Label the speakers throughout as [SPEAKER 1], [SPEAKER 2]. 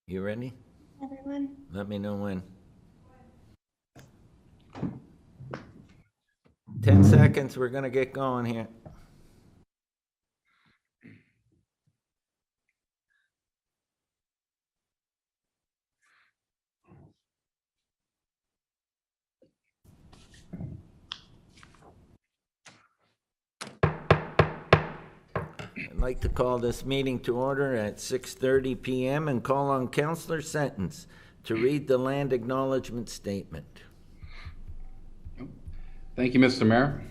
[SPEAKER 1] You ready?
[SPEAKER 2] Everyone.
[SPEAKER 1] Let me know when. 10 seconds, we're gonna get going here. I'd like to call this meeting to order at 6:30 p.m. and call on Councillor Sentence to read the land acknowledgement statement.
[SPEAKER 3] Thank you, Mr. Mayor.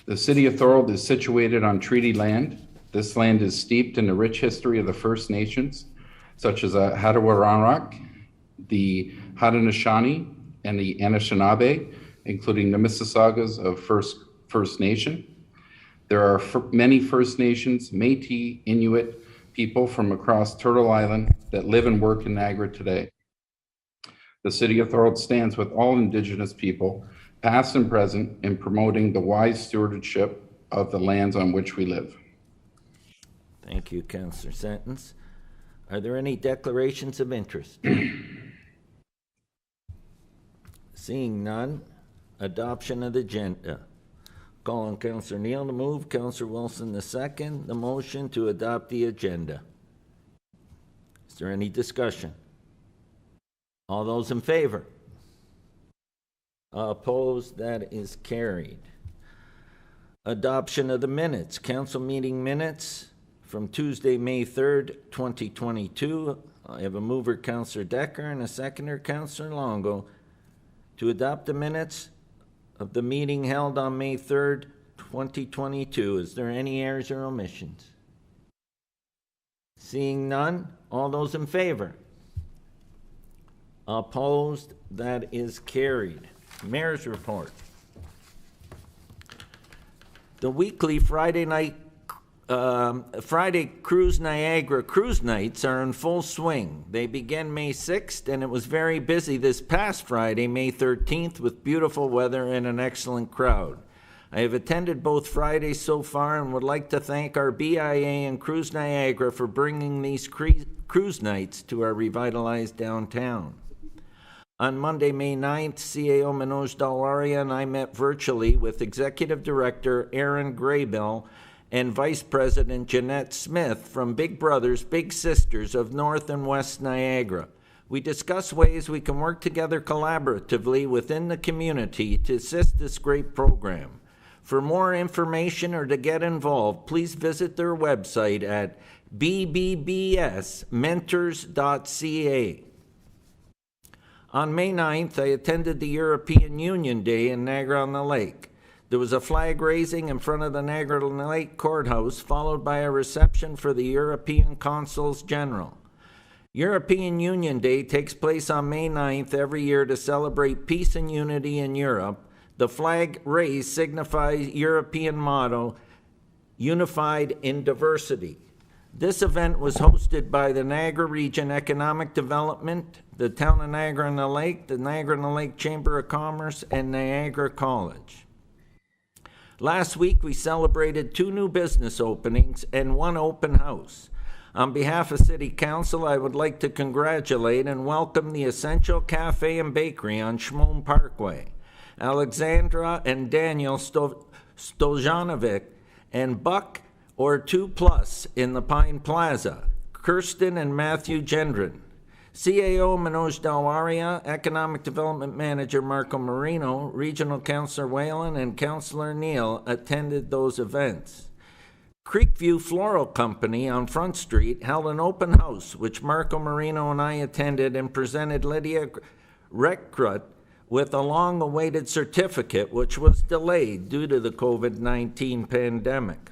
[SPEAKER 3] The City of Thorold is situated on treaty land. This land is steeped in the rich history of the First Nations, such as Hattawaranak, the Haudenosaunee, and the Anishinaabe, including the Mississaugas of First Nation. There are many First Nations, Métis, Inuit people from across Turtle Island that live and work in Niagara today. The City of Thorold stands with all Indigenous people, past and present, in promoting the wise stewardship of the lands on which we live.
[SPEAKER 1] Thank you, Councillor Sentence. Are there any declarations of interest? Seeing none, adoption of the agenda. Call on Councillor Neal to move, Councillor Wilson the second, the motion to adopt the agenda. Is there any discussion? All those in favor? Opposed? That is carried. Adoption of the minutes. Council meeting minutes from Tuesday, May 3rd, 2022. I have a mover, Councillor Decker, and a seconder, Councillor Longo, to adopt the minutes of the meeting held on May 3rd, 2022. Is there any errors or omissions? Seeing none, all those in favor? Opposed? That is carried. Mayor's report. The weekly Friday Cruise Niagara cruise nights are in full swing. They began May 6th, and it was very busy this past Friday, May 13th, with beautiful weather and an excellent crowd. I have attended both Fridays so far and would like to thank our BIA and Cruise Niagara for bringing these cruise nights to our revitalized downtown. On Monday, May 9th, CAO Manoj Dalwaria and I met virtually with Executive Director Aaron Graybill and Vice President Jeanette Smith from Big Brothers Big Sisters of North and West Niagara. We discussed ways we can work together collaboratively within the community to assist this great program. For more information or to get involved, please visit their website at bbbsmentors.ca. On May 9th, I attended the European Union Day in Niagara-on-the-Lake. There was a flag raising in front of the Niagara-on-the-Lake courthouse, followed by a reception for the European Consuls General. European Union Day takes place on May 9th every year to celebrate peace and unity in Europe. The flag raised signifies European motto, Unified in Diversity. This event was hosted by the Niagara Region Economic Development, the Town of Niagara-on-the-Lake, the Niagara-on-the-Lake Chamber of Commerce, and Niagara College. Last week, we celebrated 2 new business openings and 1 open house. On behalf of City Council, I would like to congratulate and welcome the Essential Cafe and Bakery on Shimon Parkway, Alexandra and Daniel Stojanovic, and Buck or 2+ in the Pine Plaza, Kirsten and Matthew Gendron. CAO Manoj Dalwaria, Economic Development Manager Marco Marino, Regional Councillor Whalen, and Councillor Neal attended those events. Creekview Floral Company on Front Street held an open house, which Marco Marino and I attended, and presented Lydia Rekrut with a long-awaited certificate, which was delayed due to the COVID-19 pandemic.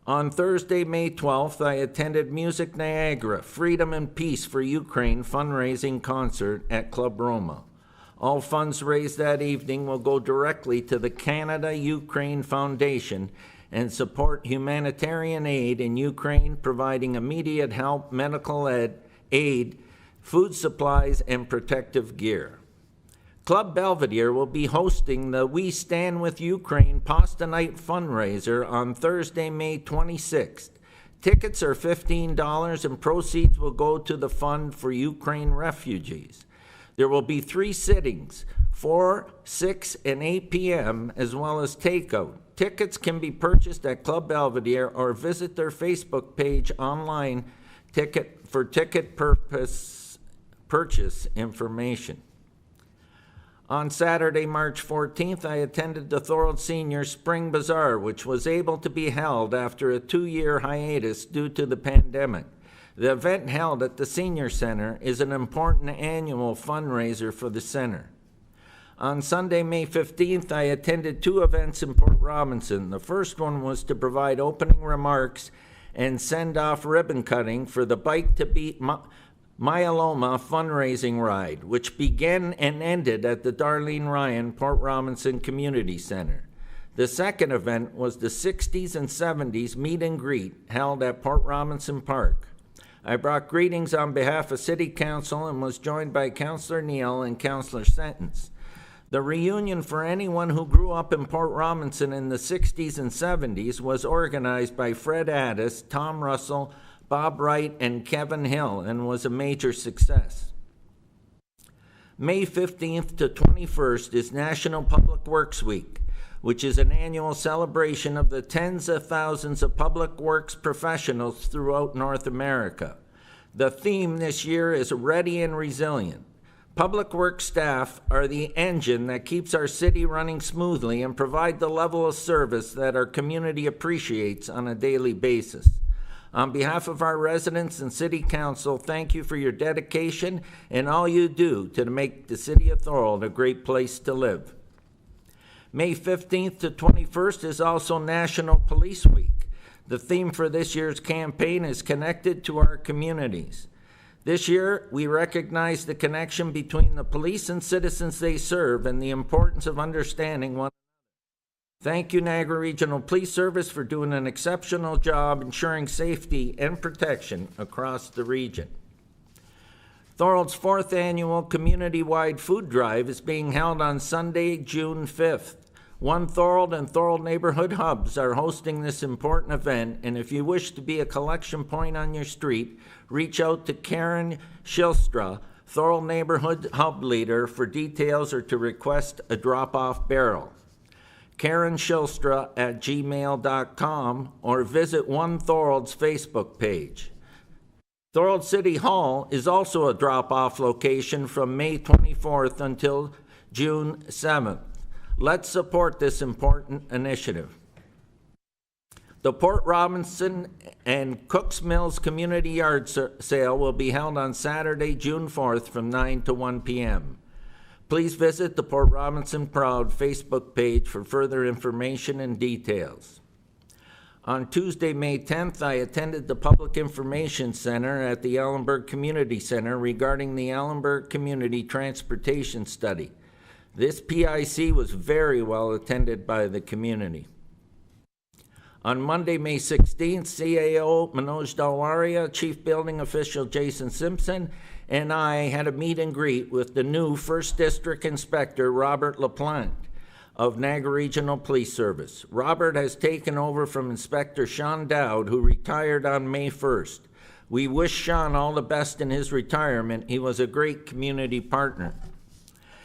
[SPEAKER 1] On Thursday, May 12th, I attended Music Niagara, Freedom and Peace for Ukraine fundraising concert at Club Roma. All funds raised that evening will go directly to the Canada-Ukraine Foundation and support humanitarian aid in Ukraine, providing immediate help, medical aid, food supplies, and protective gear. Club Belvedere will be hosting the We Stand With Ukraine Pasta Night fundraiser on Thursday, May 26th. Tickets are $15 and proceeds will go to the Fund for Ukraine Refugees. There will be 3 sittings, 4, 6, and 8 p.m., as well as takeout. Tickets can be purchased at Club Belvedere or visit their Facebook page online for ticket purchase information. On Saturday, March 14th, I attended the Thorold Senior Spring Bazaar, which was able to be held after a 2-year hiatus due to the pandemic. The event held at the Senior Center is an important annual fundraiser for the center. On Sunday, May 15th, I attended 2 events in Port Robinson. The first one was to provide opening remarks and send off ribbon cutting for the Bike to Beat Myeloma fundraising ride, which began and ended at the Darlene Ryan Port Robinson Community Center. The second event was the 60s and 70s meet and greet held at Port Robinson Park. I brought greetings on behalf of City Council and was joined by Councillor Neal and Councillor Sentence. The reunion for anyone who grew up in Port Robinson in the 60s and 70s was organized by Fred Addis, Tom Russell, Bob Wright, and Kevin Hill, and was a major success. May 15th to 21st is National Public Works Week, which is an annual celebration of the tens of thousands of public works professionals throughout North America. The theme this year is Ready and Resilient. Public works staff are the engine that keeps our city running smoothly and provide the level of service that our community appreciates on a daily basis. On behalf of our residents and City Council, thank you for your dedication and all you do to make the City of Thorold a great place to live. May 15th to 21st is also National Police Week. The theme for this year's campaign is Connected to Our Communities. This year, we recognize the connection between the police and citizens they serve and the importance of understanding one another. Thank you, Niagara Regional Police Service, for doing an exceptional job ensuring safety and protection across the region. Thorold's 4th annual community-wide food drive is being held on Sunday, June 5th. One Thorold and Thorold Neighborhood Hubs are hosting this important event, and if you wish to be a collection point on your street, reach out to Karen Shilstra, Thorold Neighborhood Hub Leader, for details or to request a drop-off barrel. Karen Shilstra at gmail.com or visit One Thorold's Facebook page. Thorold City Hall is also a drop-off location from May 24th until June 7th. Let's support this important initiative. The Port Robinson and Cooks Mills Community Yard Sale will be held on Saturday, June 4th from 9 to 1 p.m. Please visit the Port Robinson Proud Facebook page for further information and details. On Tuesday, May 10th, I attended the Public Information Center at the Ellenburg Community Center regarding the Ellenburg Community Transportation Study. This PIC was very well attended by the community. On Monday, May 16th, CAO Manoj Dalwaria, Chief Building Official Jason Simpson, and I had a meet and greet with the new 1st District Inspector Robert LaPlante of Niagara Regional Police Service. Robert has taken over from Inspector Sean Dowd, who retired on May 1st. We wish Sean all the best in his retirement. He was a great community partner.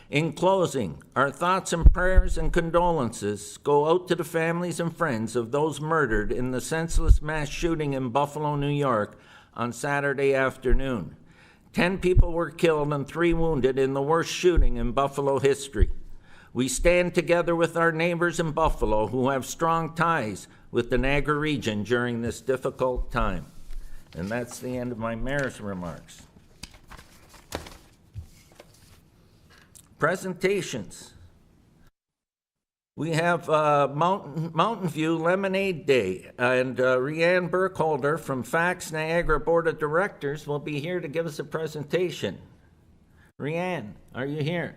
[SPEAKER 1] In closing, our thoughts and prayers and condolences go out to the families and friends of those murdered in the senseless mass shooting in Buffalo, New York on Saturday afternoon. 10 people were killed and 3 wounded in the worst shooting in Buffalo history. We stand together with our neighbors in Buffalo who have strong ties with the Niagara region during this difficult time. And that's the end of my mayor's remarks. Presentations. We have Mountain View Lemonade Day, and Rhianne Burkholder from FACTS Niagara Board of Directors will be here to give us a presentation. Rhianne, are you here?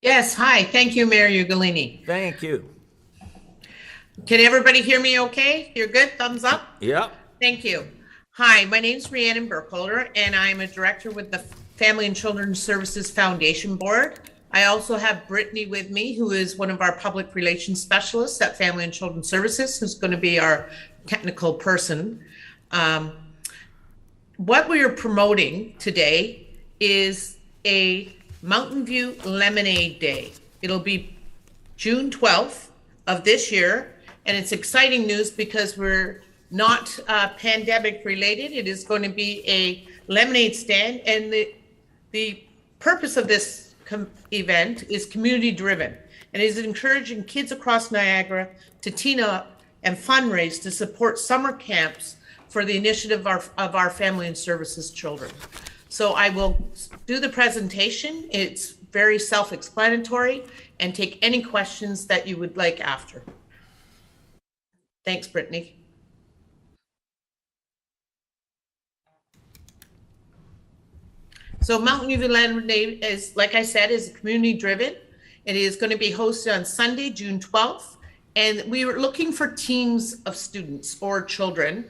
[SPEAKER 2] Yes, hi. Thank you, Mayor Ugolini.
[SPEAKER 1] Thank you.
[SPEAKER 2] Can everybody hear me okay? You're good? Thumbs up?
[SPEAKER 1] Yep.
[SPEAKER 2] Thank you. Hi, my name is Rhiannon Burkholder, and I'm a director with the Family and Children's Services Foundation Board. I also have Brittany with me, who is one of our public relations specialists at Family and Children's Services, who's going to be our technical person. What we are promoting today is a Mountain View Lemonade Day. It'll be June 12th of this year, and it's exciting news because we're not pandemic related. It is going to be a lemonade stand, and the purpose of this event is community driven, and is encouraging kids across Niagara to team up and fundraise to support summer camps for the initiative of our Family and Services children. So I will do the presentation. It's very self-explanatory, and take any questions that you would like after. Thanks, Brittany. So Mountain View Lemonade is, like I said, is community driven. It is going to be hosted on Sunday, June 12th. And we were looking for teams of students or children,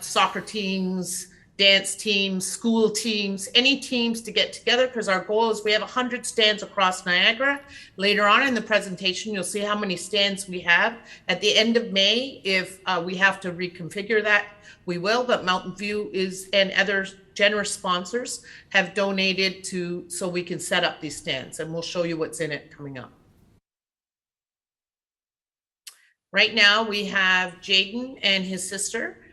[SPEAKER 2] soccer teams, dance teams, school teams, any teams to get together, because our goal is we have 100 stands across Niagara. Later on in the presentation, you'll see how many stands we have. At the end of May, if we have to reconfigure that, we will, but Mountain View and other generous sponsors have donated so we can set up these stands, and we'll show you what's in it coming up. Right now we have Jaden and his sister,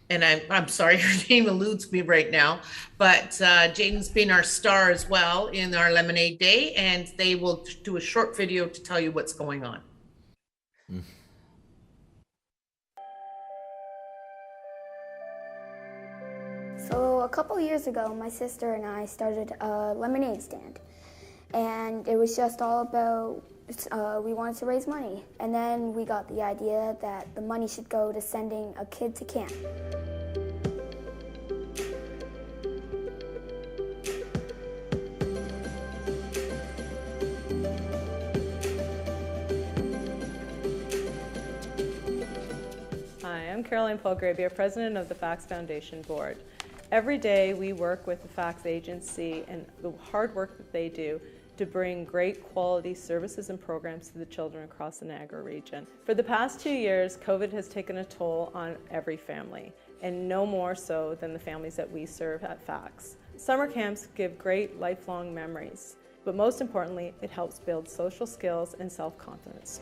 [SPEAKER 2] and I'm sorry, her name eludes me right now, but Jaden's been our star as well in our Lemonade Day, and they will do a short video to tell you what's going on.
[SPEAKER 4] So a couple years ago, my sister and I started a lemonade stand, and it was just all about we wanted to raise money. And then we got the idea that the money should go to sending a kid to camp.
[SPEAKER 5] Hi, I'm Caroline Paul-Grabier, President of the FACTS Foundation Board. Every day we work with the FACTS agency and the hard work that they do to bring great quality services and programs to the children across the Niagara region. For the past 2 years, COVID has taken a toll on every family, and no more so than the families that we serve at FACTS. Summer camps give great lifelong memories, but most importantly, it helps build social skills and self-confidence.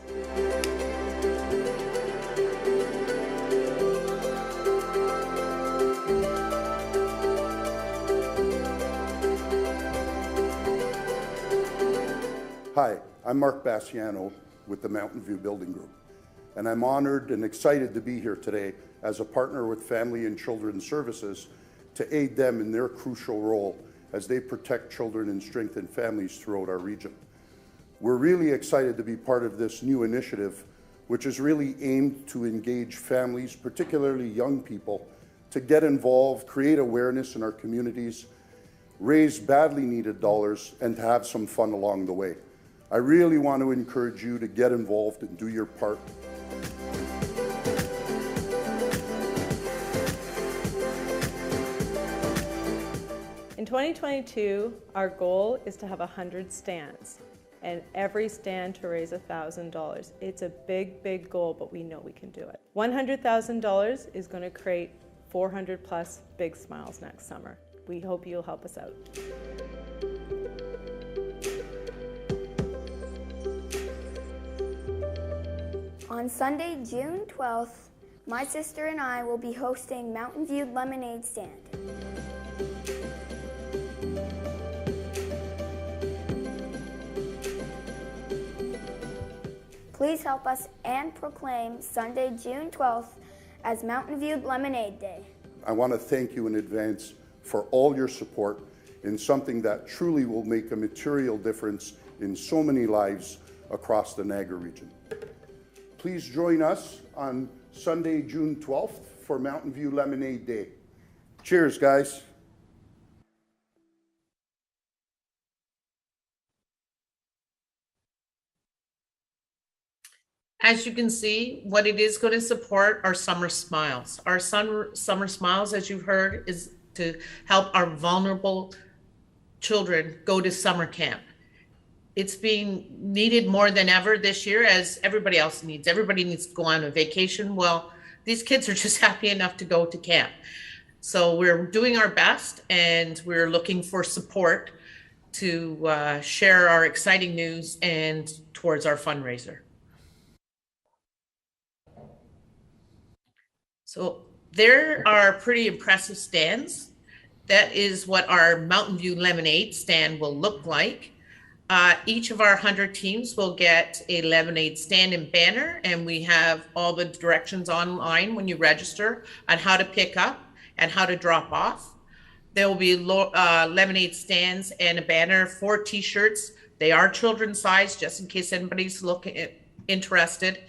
[SPEAKER 6] Hi, I'm Mark Bassiano with the Mountain View Building Group, and I'm honored and excited to be here today as a partner with Family and Children's Services to aid them in their crucial role as they protect children and strengthen families throughout our region. We're really excited to be part of this new initiative, which is really aimed to engage families, particularly young people, to get involved, create awareness in our communities, raise badly needed dollars, and to have some fun along the way. I really want to encourage you to get involved and do your part.
[SPEAKER 5] In 2022, our goal is to have 100 stands, and every stand to raise $1,000. It's a big, big goal, but we know we can do it. $100,000 is going to create 400 plus big smiles next summer. We hope you'll help us out.
[SPEAKER 4] On Sunday, June 12th, my sister and I will be hosting Mountain View Lemonade Stand. Please help us and proclaim Sunday, June 12th as Mountain View Lemonade Day.
[SPEAKER 6] I want to thank you in advance for all your support in something that truly will make a material difference in so many lives across the Niagara region. Please join us on Sunday, June 12th for Mountain View Lemonade Day. Cheers, guys.
[SPEAKER 2] As you can see, what it is going to support are summer smiles. Our summer smiles, as you've heard, is to help our vulnerable children go to summer camp. it's being needed more than ever this year, as everybody else needs. Everybody needs to go on a vacation. Well, these kids are just happy enough to go to camp. So we're doing our best, and we're looking for support to share our exciting news and towards our fundraiser. So there are pretty impressive stands. That is what our Mountain View Lemonade stand will look like. Each of our 100 teams will get a lemonade stand and banner, and we have all the directions online when you register on how to pick up and how to drop off. There will be lemonade stands and a banner, 4 t-shirts. They are children's size, just in case anybody's interested.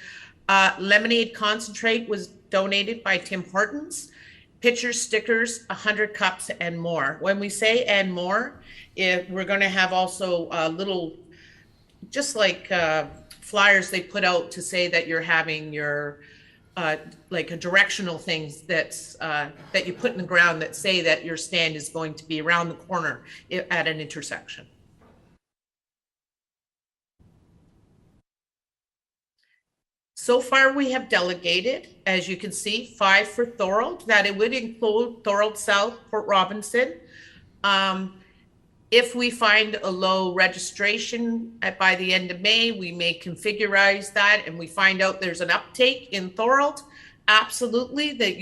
[SPEAKER 2] Lemonade concentrate was donated by Tim Hortons. Pictures, stickers, 100 cups, and more. When we say and more, we're going to have also little, just like flyers they put out to say that you're having your, like a directional things that's that you put in the ground that say that your stand is going to be around the corner at an intersection. So far, we have delegated, as you can see, 5 for Thorold. That it would include Thorold South, Port Robinson. If we find a low registration by the end of May, we may configurize that, and we find out there's an uptake in Thorold. Absolutely, that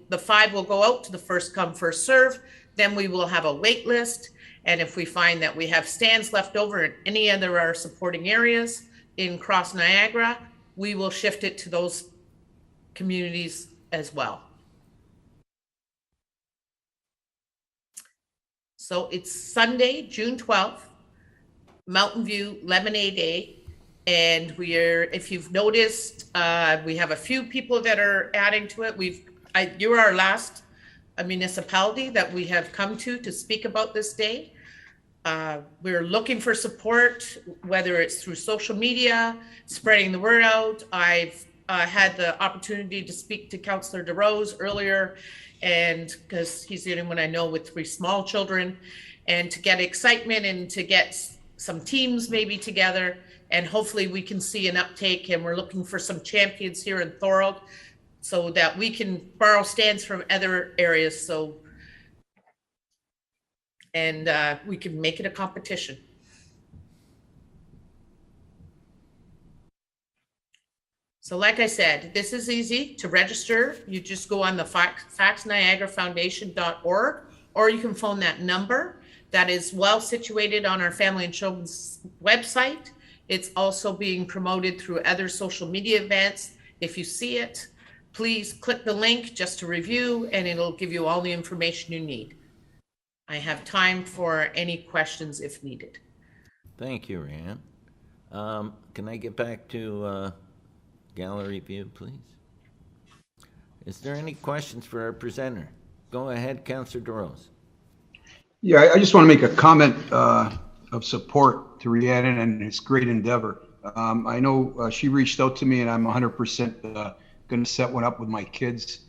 [SPEAKER 2] the 5 will go out to the first come, first serve. Then we will have a wait list, and if we find that we have stands left over in any other our supporting areas in Cross Niagara, we will shift it to those communities as well. So it's Sunday, June 12th, Mountain View Lemonade Day. And if you've noticed, we have a few people that are adding to it. You're our last municipality that we have come to speak about this day. We're looking for support, whether it's through social media, spreading the word out. I've had the opportunity to speak to Councillor DeRose earlier, and because he's the only one I know with 3 small children, and to get excitement and to get some teams maybe together, and hopefully we can see an uptake. And we're looking for some champions here in Thorold so that we can borrow stands from other areas. And we can make it a competition. So like I said, this is easy to register. You just go on the FaxNiagaraFoundation.org, or you can phone that number. That is well situated on our Family and Children's website. It's also being promoted through other social media events. If you see it, please click the link just to review, and it'll give you all the information you need. I have time for any questions if needed.
[SPEAKER 1] Thank you, Ryan. Can I get back to gallery view, please? Is there any questions for our presenter? Go ahead, Councillor DeRose.
[SPEAKER 7] Yeah, I just want to make a comment of support to Rhiannon and his great endeavor. I know she reached out to me, and I'm 100% going to set one up with my kids.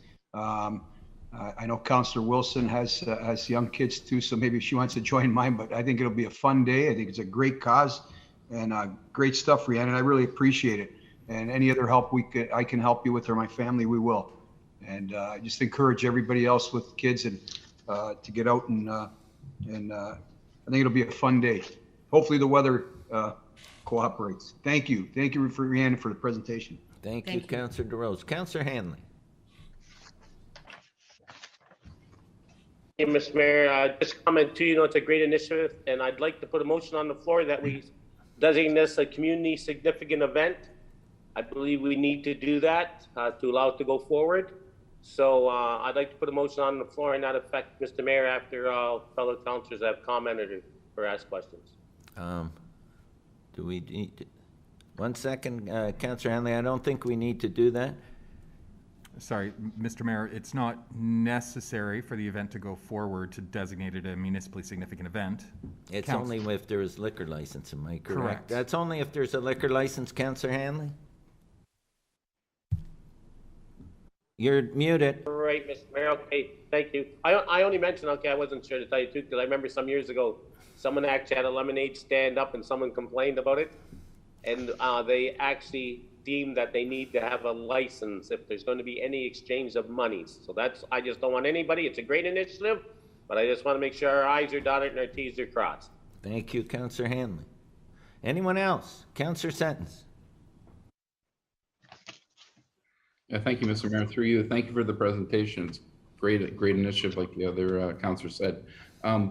[SPEAKER 7] I know Councillor Wilson has young kids too, so maybe she wants to join mine, but I think it'll be a fun day. I think it's a great cause and great stuff, Rhiannon. I really appreciate it. And any other help I can help you with, or my family, we will. And I just encourage everybody else with kids and to get out and I think it'll be a fun day. Hopefully the weather cooperates. Thank you. Thank you, Rhiannon, for the presentation.
[SPEAKER 1] Thank you, Councillor DeRose. Councillor Hanley.
[SPEAKER 8] Hey, Mr. Mayor, just comment too, it's a great initiative, and I'd like to put a motion on the floor that we designate this a community significant event. I believe we need to do that to allow it to go forward. So I'd like to put a motion on the floor in that effect, Mr. Mayor, after fellow councillors have commented or asked questions.
[SPEAKER 1] Do we need to? 1 second, Councillor Hanley, I don't think we need to do that.
[SPEAKER 9] Sorry, Mr. Mayor, it's not necessary for the event to go forward to designate it a municipally significant event.
[SPEAKER 1] It's only if there is liquor license, am I correct?
[SPEAKER 9] Correct.
[SPEAKER 1] That's only if there's a liquor license, Councillor Hanley? You're muted.
[SPEAKER 8] Right, Mr. Mayor. Okay, thank you. I only mentioned, okay, I wasn't sure to tell you the truth, because I remember some years ago, someone actually had a lemonade stand up and someone complained about it. And they actually deemed that they need to have a license if there's going to be any exchange of monies. So that's, I just don't want anybody, it's a great initiative, but I just want to make sure our I's are dotted and our T's are crossed.
[SPEAKER 1] Thank you, Councillor Hanley. Anyone else? Councillor Sentence.
[SPEAKER 3] Yeah, thank you, Mr. Mayor. Through you, thank you for the presentation. It's great initiative, like the other councillor said.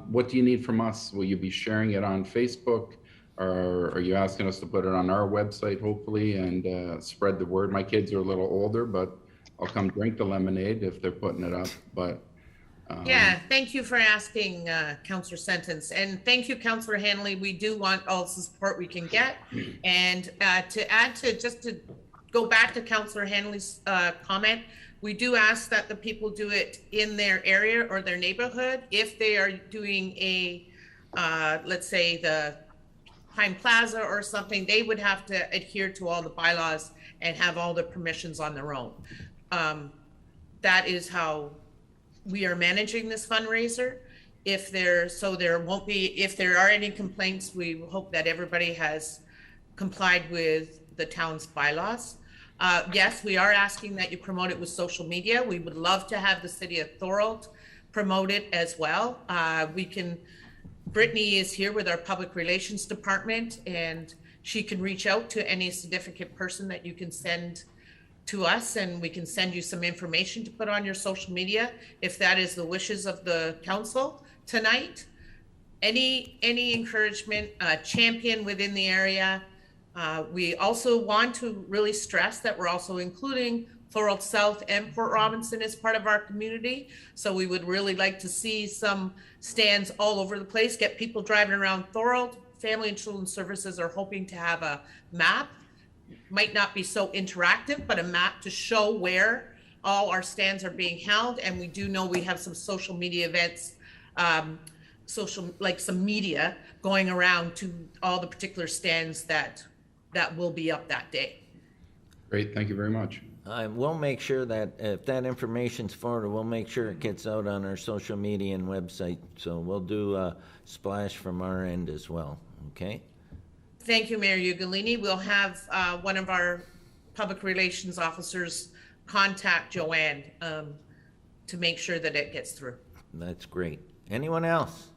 [SPEAKER 3] What do you need from us? Will you be sharing it on Facebook, or are you asking us to put it on our website, hopefully, and spread the word? My kids are a little older, but I'll come drink the lemonade if they're putting it up. But
[SPEAKER 2] yeah, thank you for asking, Councillor Sentence, and thank you, Councillor Hanley. We do want all the support we can get, and to add to just to go back to Councillor Hanley's comment, we do ask that the people do it in their area or their neighborhood. If they are doing a, let's say the Pine Plaza or something, they would have to adhere to all the bylaws and have all the permissions on their own. That is how we are managing this fundraiser. If there won't be, if there are any complaints, we hope that everybody has complied with the town's bylaws. Yes, we are asking that you promote it with social media. We would love to have the city of Thorold promote it as well. Brittany is here with our public relations department, and she can reach out to any significant person that you can send to us, and we can send you some information to put on your social media if that is the wishes of the council tonight. Any encouragement, champion within the area. We also want to really stress that we're also including Thorold South and Port Robinson as part of our community. So we would really like to see some stands all over the place, get people driving around Thorold. Family and Children's Services are hoping to have a map. Might not be so interactive, but a map to show where all our stands are being held. And we do know we have some social media events, like some media going around to all the particular stands that will be up that day.
[SPEAKER 3] great, thank you very much.
[SPEAKER 1] We'll make sure that if that information's forwarded, we'll make sure it gets out on our social media and website. So we'll do a splash from our end as well, okay?
[SPEAKER 2] Thank you, Mayor Ugolini. We'll have one of our public relations officers contact Joanne to make sure that it gets through.
[SPEAKER 1] That's great. Anyone else?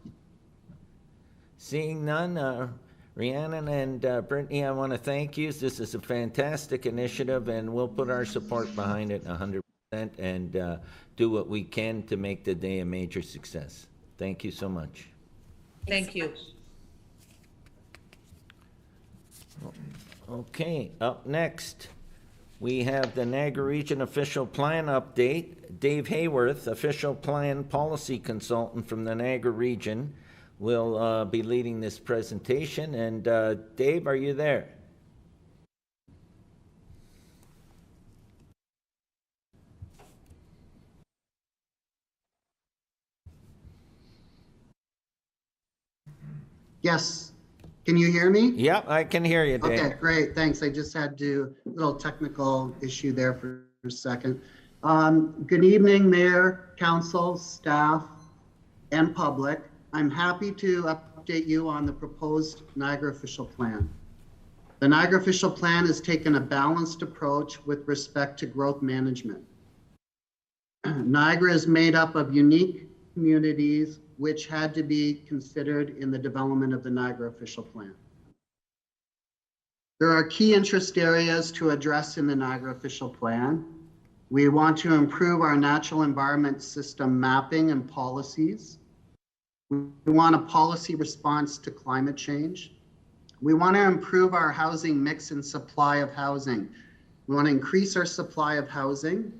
[SPEAKER 1] Seeing none, Rhiannon and Brittany, I want to thank you. This is a fantastic initiative, and we'll put our support behind it 100% and do what we can to make the day a major success. Thank you so much.
[SPEAKER 2] Thank you.
[SPEAKER 1] Okay, up next, we have the Niagara Region Official Plan Update. Dave Hayworth, Official Plan Policy Consultant from the Niagara Region, will be leading this presentation. And Dave, are you there?
[SPEAKER 10] Yes. Can you hear me?
[SPEAKER 1] Yep, I can hear you, Dave.
[SPEAKER 10] Okay, great. Thanks. I just had to a little technical issue there for a second. Good evening, Mayor, Council, staff, and public. I'm happy to update you on the proposed Niagara Official Plan. The Niagara Official Plan has taken a balanced approach with respect to growth management. Niagara is made up of unique communities which had to be considered in the development of the Niagara Official Plan. There are key interest areas to address in the Niagara Official Plan. We want to improve our natural environment system mapping and policies. We want a policy response to climate change. We want to improve our housing mix and supply of housing. We want to increase our supply of housing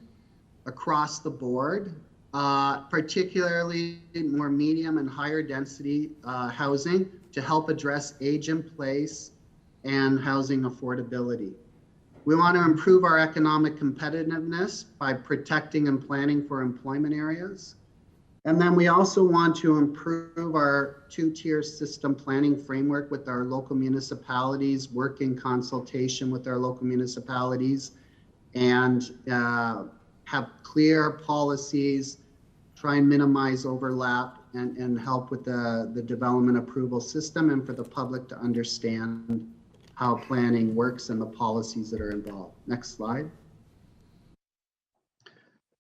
[SPEAKER 10] across the board, particularly more medium and higher density housing to help address age in place and housing affordability. We want to improve our economic competitiveness by protecting and planning for employment areas. And then we also want to improve our two-tier system planning framework with our local municipalities, work in consultation with our local municipalities, and have clear policies, try and minimize overlap, and help with the development approval system, and for the public to understand how planning works and the policies that are involved. Next slide.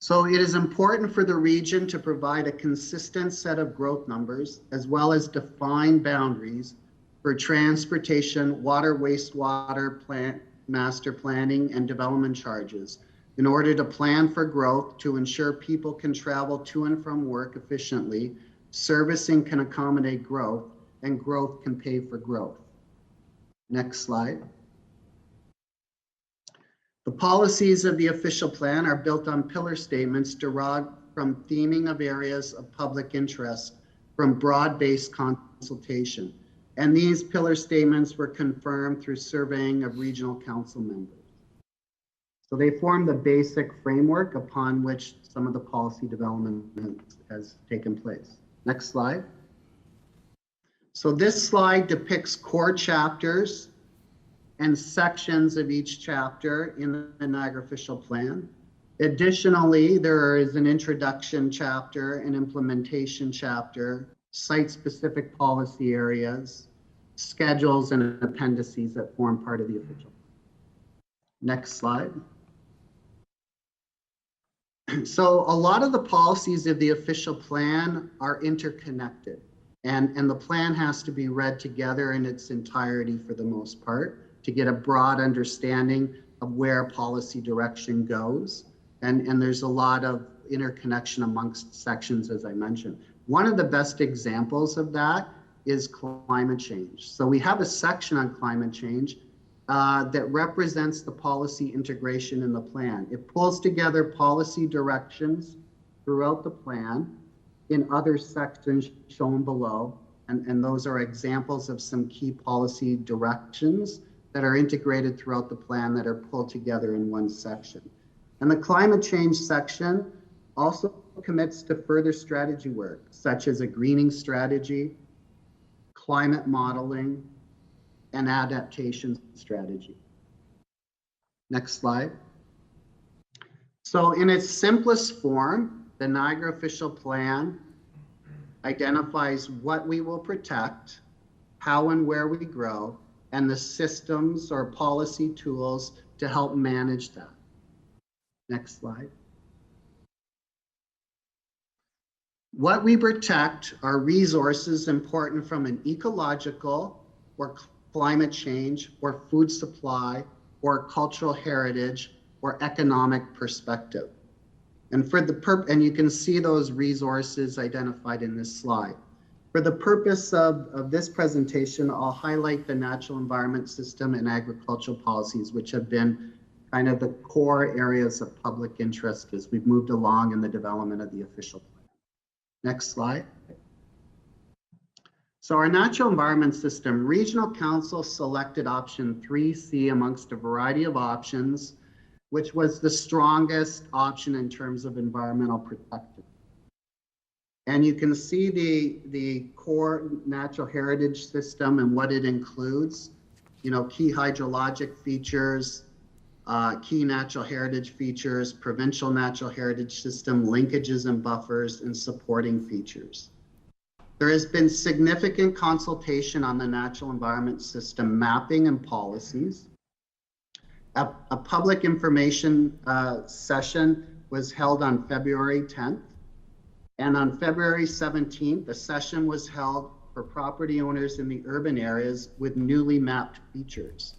[SPEAKER 10] So it is important for the region to provide a consistent set of growth numbers as well as defined boundaries for transportation, water, wastewater, plant, master planning, and development charges in order to plan for growth, to ensure people can travel to and from work efficiently, servicing can accommodate growth, and growth can pay for growth. Next slide. The policies of the official plan are built on pillar statements derived from theming of areas of public interest from broad-based consultation. And these pillar statements were confirmed through surveying of regional council members. So they form the basic framework upon which some of the policy development has taken place. Next slide. So this slide depicts core chapters and sections of each chapter in the Niagara Official Plan. Additionally, there is an introduction chapter, an implementation chapter, site-specific policy areas, schedules, and appendices that form part of the official. Next slide. So a lot of the policies of the official plan are interconnected, and the plan has to be read together in its entirety for the most part to get a broad understanding of where policy direction goes. And there's a lot of interconnection amongst sections, as I mentioned. One of the best examples of that is climate change. So we have a section on climate change that represents the policy integration in the plan. It pulls together policy directions throughout the plan in other sections shown below. And those are examples of some key policy directions that are integrated throughout the plan that are pulled together in one section. And the climate change section also commits to further strategy work, such as a greening strategy, climate modeling, and adaptation strategy. Next slide. So in its simplest form, the Niagara Official Plan identifies what we will protect, how and where we grow, and the systems or policy tools to help manage that. Next slide. What we protect are resources important from an ecological or climate change or food supply or cultural heritage or economic perspective. And for the and you can see those resources identified in this slide. For the purpose of this presentation, I'll highlight the natural environment system and agricultural policies, which have been kind of the core areas of public interest as we've moved along in the development of the official plan. Next slide. So our natural environment system, Regional Council selected option 3C amongst a variety of options, which was the strongest option in terms of environmental protection. And you can see the core natural heritage system and what it includes, you know, key hydrologic features, key natural heritage features, provincial natural heritage system, linkages and buffers, and supporting features. There has been significant consultation on the natural environment system mapping and policies. A public information session was held on February 10th. And on February 17th, a session was held for property owners in the urban areas with newly mapped features.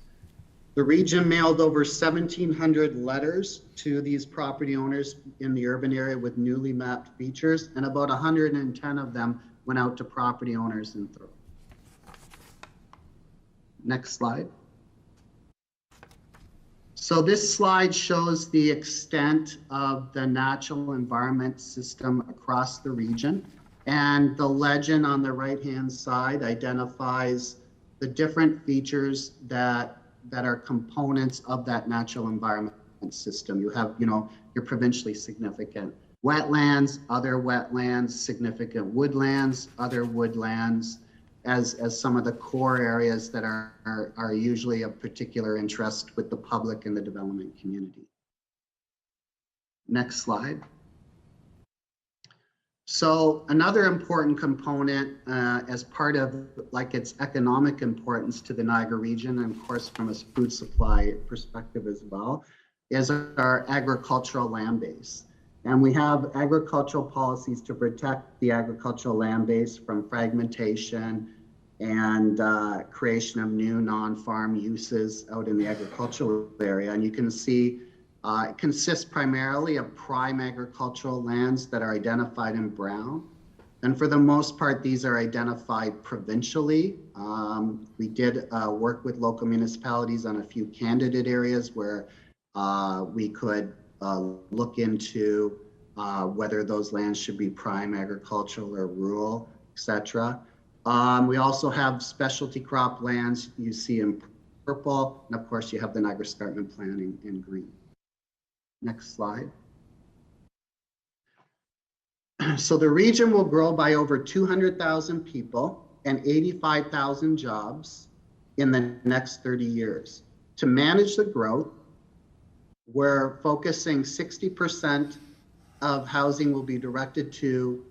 [SPEAKER 10] The region mailed over 1,700 letters to these property owners in the urban area with newly mapped features, and about 110 of them went out to property owners in Thorold. Next slide. So this slide shows the extent of the natural environment system across the region. And the legend on the right-hand side identifies the different features that are components of that natural environment system. You have, you know, your provincially significant wetlands, other wetlands, significant woodlands, other woodlands, as some of the core areas that are usually of particular interest with the public and the development community. Next slide. So another important component as part of like its economic importance to the Niagara region, and of course from a food supply perspective as well, is our agricultural land base. And we have agricultural policies to protect the agricultural land base from fragmentation and creation of new non-farm uses out in the agricultural area. And you can see it consists primarily of prime agricultural lands that are identified in brown. And for the most part, these are identified provincially. We did work with local municipalities on a few candidate areas where we could look into whether those lands should be prime agricultural or rural, etc. We also have specialty crop lands you see in purple, and of course you have the Niagara Escarpment Plan in green. Next slide. So the region will grow by over 200,000 people and 85,000 jobs in the next 30 years. To manage the growth, we're focusing 60% of housing will be directed to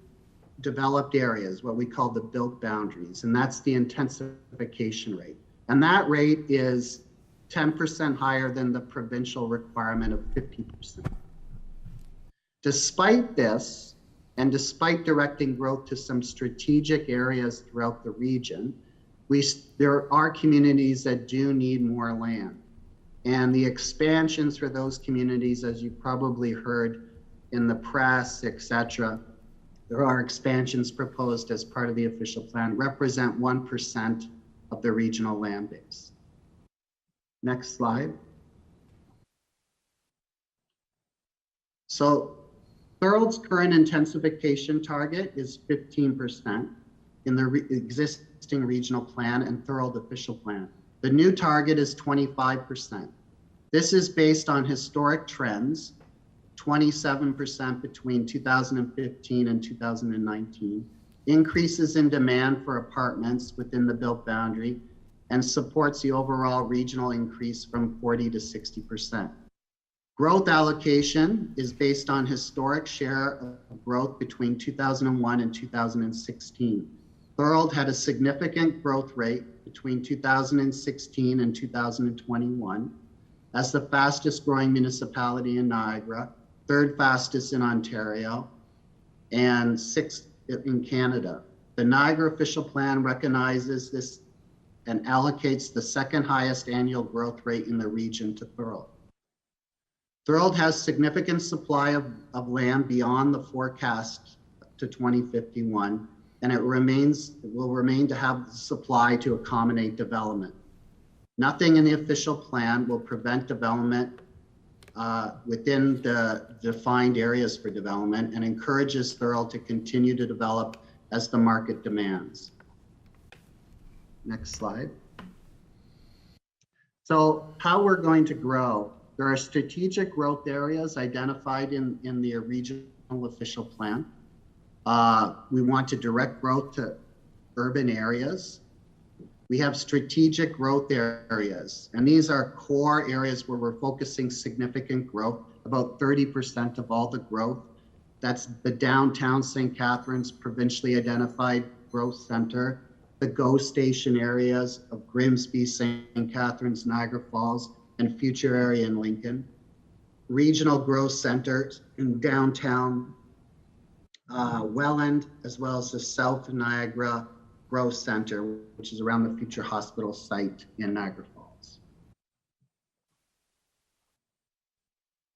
[SPEAKER 10] developed areas, what we call the built boundaries, and that's the intensification rate. And that rate is 10% higher than the provincial requirement of 50%. Despite this, and despite directing growth to some strategic areas throughout the region, there are communities that do need more land. And the expansions for those communities, as you probably heard in the press, etc., there are expansions proposed as part of the official plan, represent 1% of the regional land base. Next slide. So Thorold's current intensification target is 15% in the existing regional plan and Thorold official plan. The new target is 25%. This is based on historic trends, 27% between 2015 and 2019, increases in demand for apartments within the built boundary, and supports the overall regional increase from 40 to 60%. Growth allocation is based on historic share of growth between 2001 and 2016. Thorold had a significant growth rate between 2016 and 2021 as the fastest growing municipality in Niagara, third fastest in Ontario, and sixth in Canada. The Niagara official plan recognizes this and allocates the second highest annual growth rate in the region to Thorold. Thorold has significant supply of land beyond the forecast to 2051, and it will remain to have the supply to accommodate development. Nothing in the official plan will prevent development within the defined areas for development and encourages Thorold to continue to develop as the market demands. Next slide. So how we're going to grow. There are strategic growth areas identified in the regional official plan. We want to direct growth to urban areas. We have strategic growth areas, and these are core areas where we're focusing significant growth, about 30% of all the growth. That's the downtown St. Catharines provincially identified growth center, the GO station areas of Grimsby, St. Catharines, Niagara Falls, and future area in Lincoln. Regional growth centers in downtown Welland, as well as the South Niagara Growth Center, which is around the future hospital site in Niagara Falls.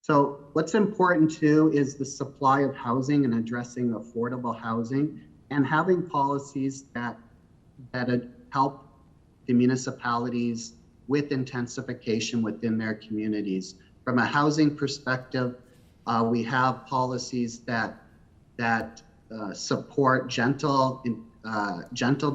[SPEAKER 10] So what's important too is the supply of housing and addressing affordable housing and having policies that help the municipalities with intensification within their communities. From a housing perspective, we have policies that support gentle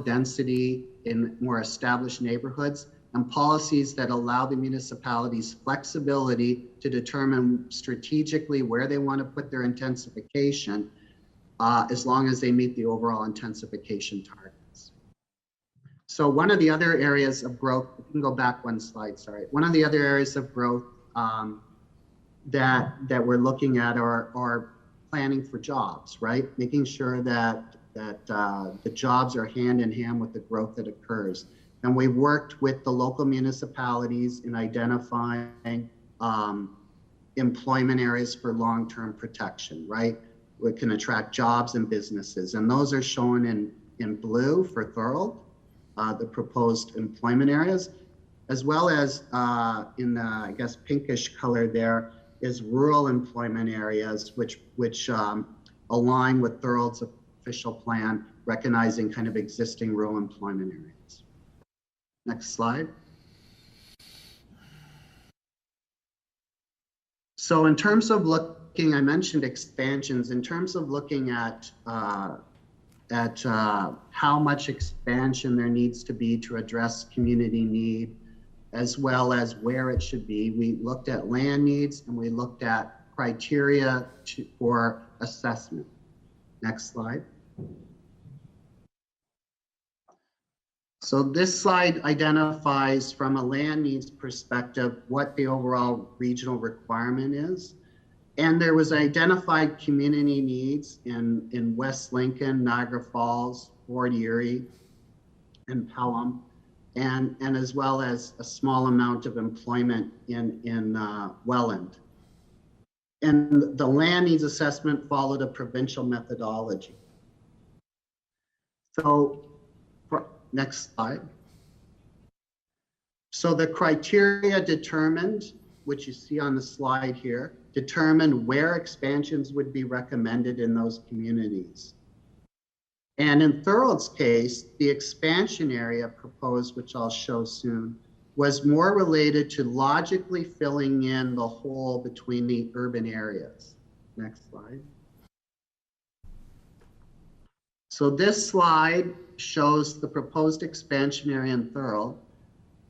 [SPEAKER 10] density in more established neighborhoods, and policies that allow the municipalities flexibility to determine strategically where they want to put their intensification, as long as they meet the overall intensification targets. So one of the other areas of growth, you can go back one slide, sorry. One of the other areas of growth that we're looking at are planning for jobs, right? Making sure that the jobs are hand in hand with the growth that occurs. And we worked with the local municipalities in identifying employment areas for long-term protection, right? We can attract jobs and businesses. And those are shown in blue for Thorold, the proposed employment areas, as well as in the, I guess, pinkish color there is rural employment areas, which align with Thorold's official plan, recognizing kind of existing rural employment areas. Next slide. So in terms of looking, I mentioned expansions, in terms of looking at how much expansion there needs to be to address community need, as well as where it should be. We looked at land needs and we looked at criteria for assessment. Next slide. So this slide identifies from a land needs perspective what the overall regional requirement is. And there was identified community needs in West Lincoln, Niagara Falls, Fort Erie, and Pelham, and as well as a small amount of employment in Welland. And the land needs assessment followed a provincial methodology. So, next slide. So the criteria determined, which you see on the slide here, determined where expansions would be recommended in those communities. And in Thorold's case, the expansion area proposed, which I'll show soon, was more related to logically filling in the hole between the urban areas. Next slide. So this slide shows the proposed expansion area in Thorold,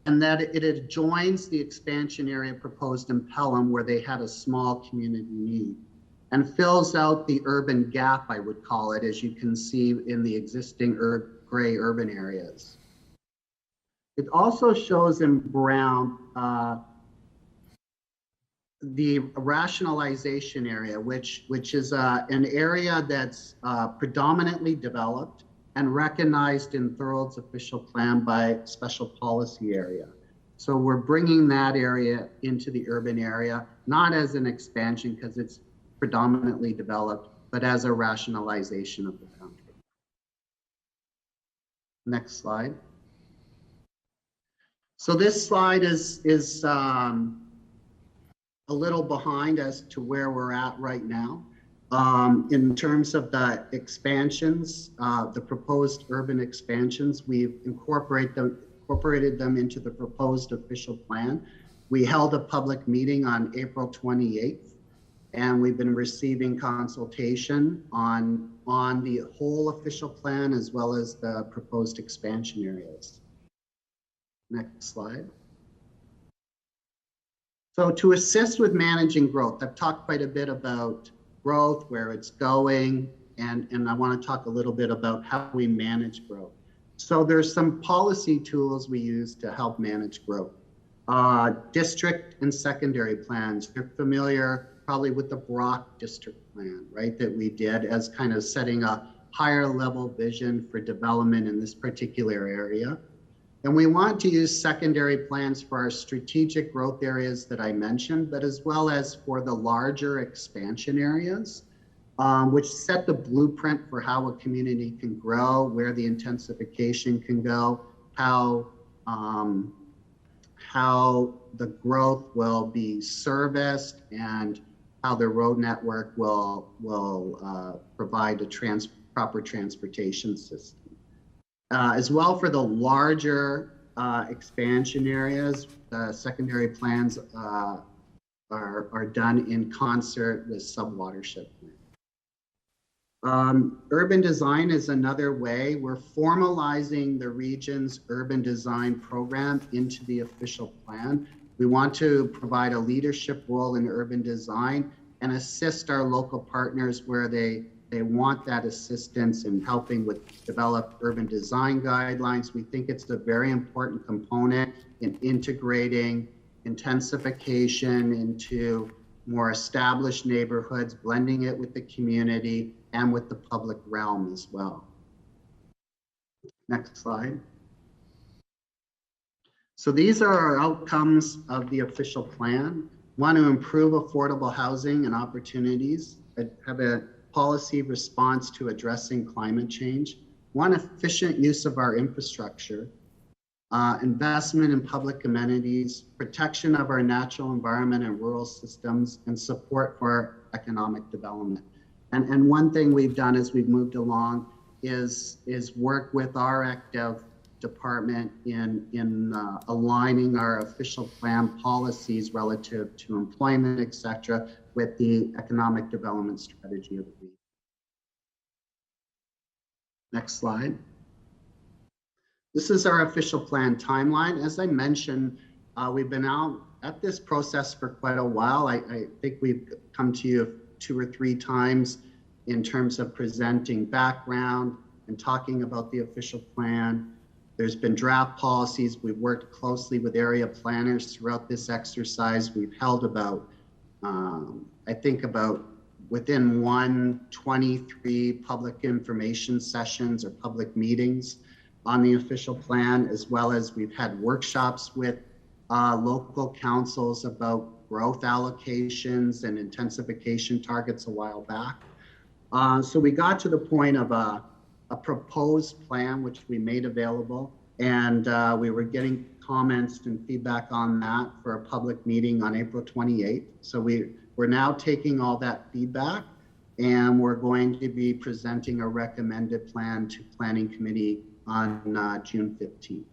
[SPEAKER 10] and that it adjoins the expansion area proposed in Pelham, where they had a small community need, and fills out the urban gap, I would call it, as you can see in the existing gray urban areas. It also shows in brown the rationalization area, which is an area that's predominantly developed and recognized in Thorold's official plan by special policy area. So we're bringing that area into the urban area, not as an expansion because it's predominantly developed, but as a rationalization of the boundary. Next slide. So this slide is a little behind as to where we're at right now. In terms of the expansions, the proposed urban expansions, we've incorporated them into the proposed official plan. We held a public meeting on April 28th, and we've been receiving consultation on the whole official plan as well as the proposed expansion areas. Next slide. So to assist with managing growth, I've talked quite a bit about growth, where it's going, and I want to talk a little bit about how we manage growth. So there's some policy tools we use to help manage growth. District and secondary plans. You're familiar probably with the Brock district plan, right, that we did as kind of setting a higher level vision for development in this particular area. And we want to use secondary plans for our strategic growth areas that I mentioned, but as well as for the larger expansion areas, which set the blueprint for how a community can grow, where the intensification can go, how the growth will be serviced, and how the road network will provide a proper transportation system. As well, for the larger expansion areas, secondary plans are done in concert with sub-watershed plans. Urban design is another way. We're formalizing the region's urban design program into the official plan. We want to provide a leadership role in urban design and assist our local partners where they want that assistance in helping with develop urban design guidelines. We think it's a very important component in integrating intensification into more established neighborhoods, blending it with the community and with the public realm as well. Next slide. So these are our outcomes of the official plan. Want to improve affordable housing and opportunities, have a policy response to addressing climate change, want efficient use of our infrastructure, investment in public amenities, protection of our natural environment and rural systems, and support for economic development. And one thing we've done as we've moved along is work with our active department in aligning our official plan policies relative to employment, et cetera, with the economic development strategy of the region. Next slide. This is our official plan timeline. As I mentioned, we've been out at this process for quite a while. I think we've come to you 2 or 3 times in terms of presenting background and talking about the official plan. There's been draft policies. We've worked closely with area planners throughout this exercise. We've held about, I think about within 123 public information sessions or public meetings on the official plan, as well as we've had workshops with local councils about growth allocations and intensification targets a while back. So we got to the point of a proposed plan, which we made available, and we were getting comments and feedback on that for a public meeting on April 28th. So we're now taking all that feedback, and we're going to be presenting a recommended plan to Planning Committee on June 15th.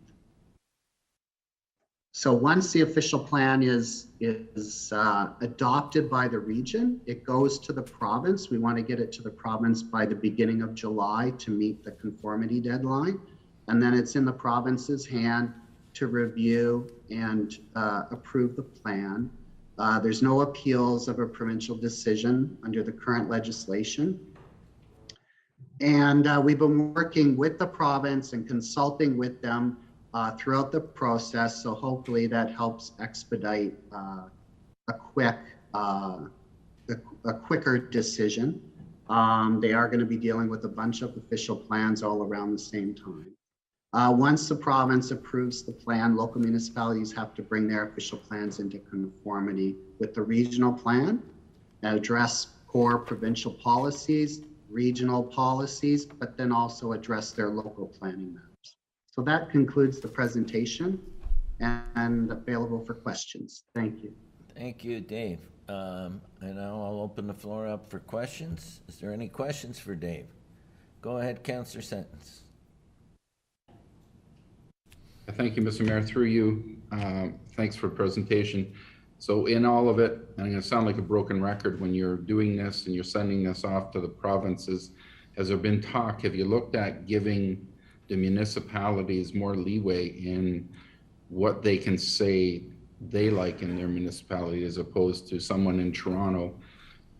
[SPEAKER 10] So once the official plan is adopted by the region, it goes to the province. We want to get it to the province by the beginning of July to meet the conformity deadline. And then it's in the province's hand to review and approve the plan. There's no appeals of a provincial decision under the current legislation. And we've been working with the province and consulting with them throughout the process. So hopefully that helps expedite a quicker decision. They are going to be dealing with a bunch of official plans all around the same time. Once the province approves the plan, local municipalities have to bring their official plans into conformity with the regional plan and address core provincial policies, regional policies, but then also address their local planning matters. So that concludes the presentation and available for questions. Thank you.
[SPEAKER 1] Thank you, Dave. And now I'll open the floor up for questions. Is there any questions for Dave? Go ahead, Councillor Sentence.
[SPEAKER 3] Thank you, Mr. Mayor. Through you, thanks for the presentation. So in all of it, and I'm going to sound like a broken record, when you're doing this and you're sending this off to the provinces, has there been talk, have you looked at giving the municipalities more leeway in what they can say they like in their municipality, as opposed to someone in Toronto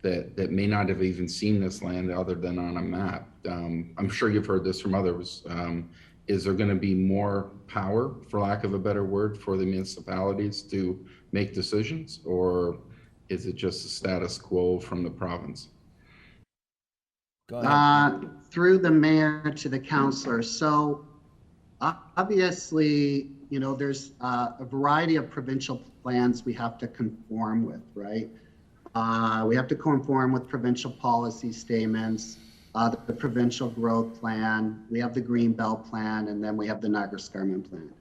[SPEAKER 3] that may not have even seen this land other than on a map? I'm sure you've heard this from others. Is there going to be more power, for lack of a better word, for the municipalities to make decisions, or is it just a status quo from the province?
[SPEAKER 1] Go ahead.
[SPEAKER 10] Through the mayor to the councillor. So obviously, you know, there's a variety of provincial plans we have to conform with, right? We have to conform with provincial policy statements, the provincial growth plan, we have the Greenbelt plan, and then we have the Niagara Scarman plan.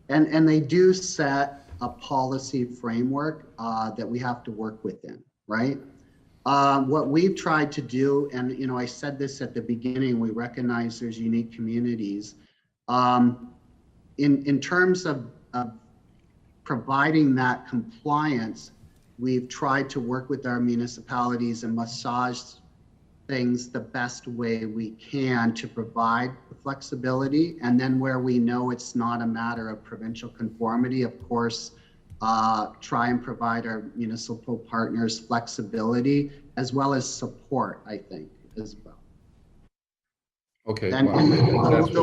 [SPEAKER 10] And they do set a policy framework that we have to work within, right? What we've tried to do, and you know, I said this at the beginning, we recognize there's unique communities. In terms of providing that compliance, we've tried to work with our municipalities and massage things the best way we can to provide the flexibility. And then where we know it's not a matter of provincial conformity, of course, try and provide our municipal partners flexibility as well as support, I think, as well.
[SPEAKER 3] Okay.
[SPEAKER 10] And
[SPEAKER 3] well,
[SPEAKER 10] the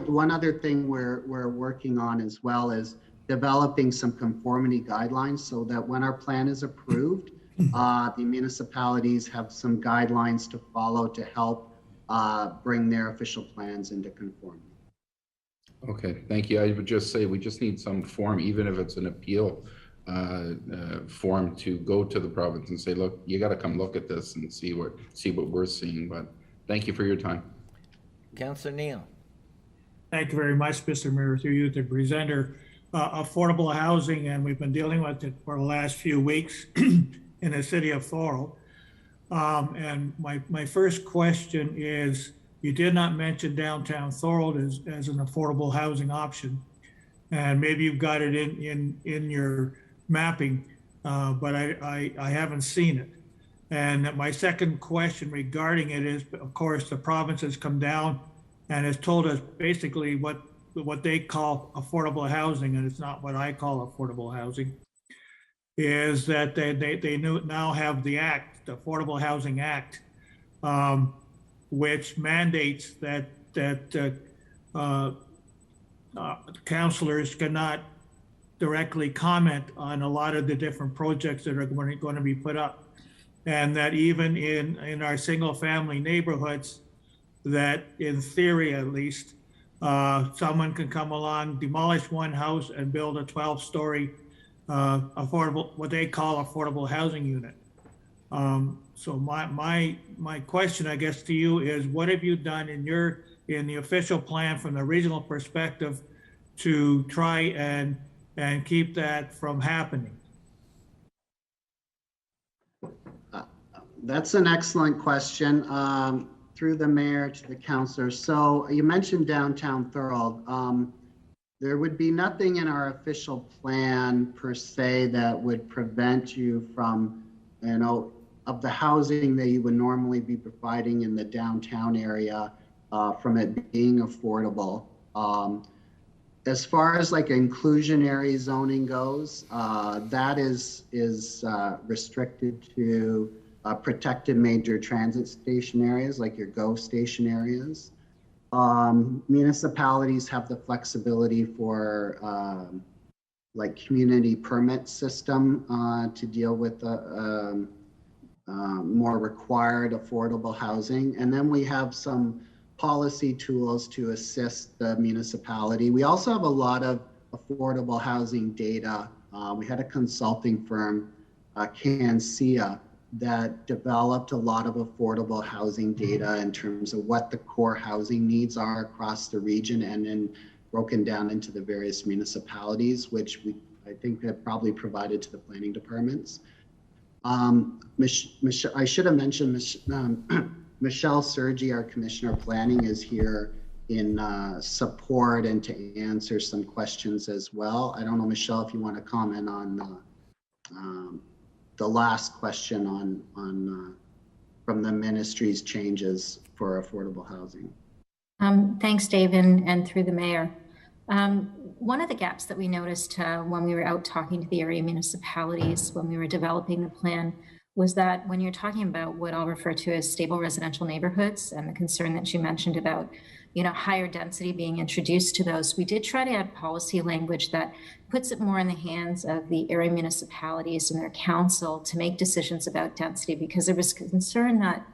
[SPEAKER 10] one other thing we're working on as well is developing some conformity guidelines so that when our plan is approved, the municipalities have some guidelines to follow to help bring their official plans into conformity.
[SPEAKER 3] Okay, thank you. I would just say we just need some form, even if it's an appeal form, to go to the province and say, look, you got to come look at this and see what we're seeing. But thank you for your time. Councillor Neal.
[SPEAKER 11] Thank you very much, Mr. Mayor, through you, the presenter. Affordable housing, and we've been dealing with it for the last few weeks in the city of Thorold. And my first question is, you did not mention downtown Thorold as an affordable housing option. And maybe you've got it in your mapping, but I haven't seen it. And my second question regarding it is, of course, the province has come down and has told us basically what they call affordable housing, and it's not what I call affordable housing, is that they now have the act, the Affordable Housing Act, which mandates that councillors cannot directly comment on a lot of the different projects that are going to be put up. And that even in our single family neighborhoods, that in theory at least, someone can come along, demolish one house and build a 12-story affordable, what they call affordable housing unit. So my question, I guess, to you is, what have you done in the official plan from the regional perspective to try and keep that from happening?
[SPEAKER 10] That's an excellent question. Through the mayor to the councillor. So you mentioned downtown Thorold. There would be nothing in our official plan per se that would prevent you from, of the housing that you would normally be providing in the downtown area from it being affordable. As far as like inclusionary zoning goes, that is restricted to protected major transit station areas, like your GO station areas. Municipalities have the flexibility for like community permit system to deal with the more required affordable housing. And then we have some policy tools to assist the municipality. We also have a lot of affordable housing data. We had a consulting firm, CanSIA, that developed a lot of affordable housing data in terms of what the core housing needs are across the region, and then broken down into the various municipalities, which I think have probably provided to the planning departments. I should have mentioned Michelle Sergi, our Commissioner of Planning, is here in support and to answer some questions as well. I don't know, Michelle, if you want to comment on the last question on from the ministry's changes for affordable housing.
[SPEAKER 12] Thanks, Dave, and through the mayor. One of the gaps that we noticed when we were out talking to the area municipalities when we were developing the plan was that when you're talking about what I'll refer to as stable residential neighborhoods and the concern that you mentioned about higher density being introduced to those, we did try to add policy language that puts it more in the hands of the area municipalities and their council to make decisions about density, because there was concern that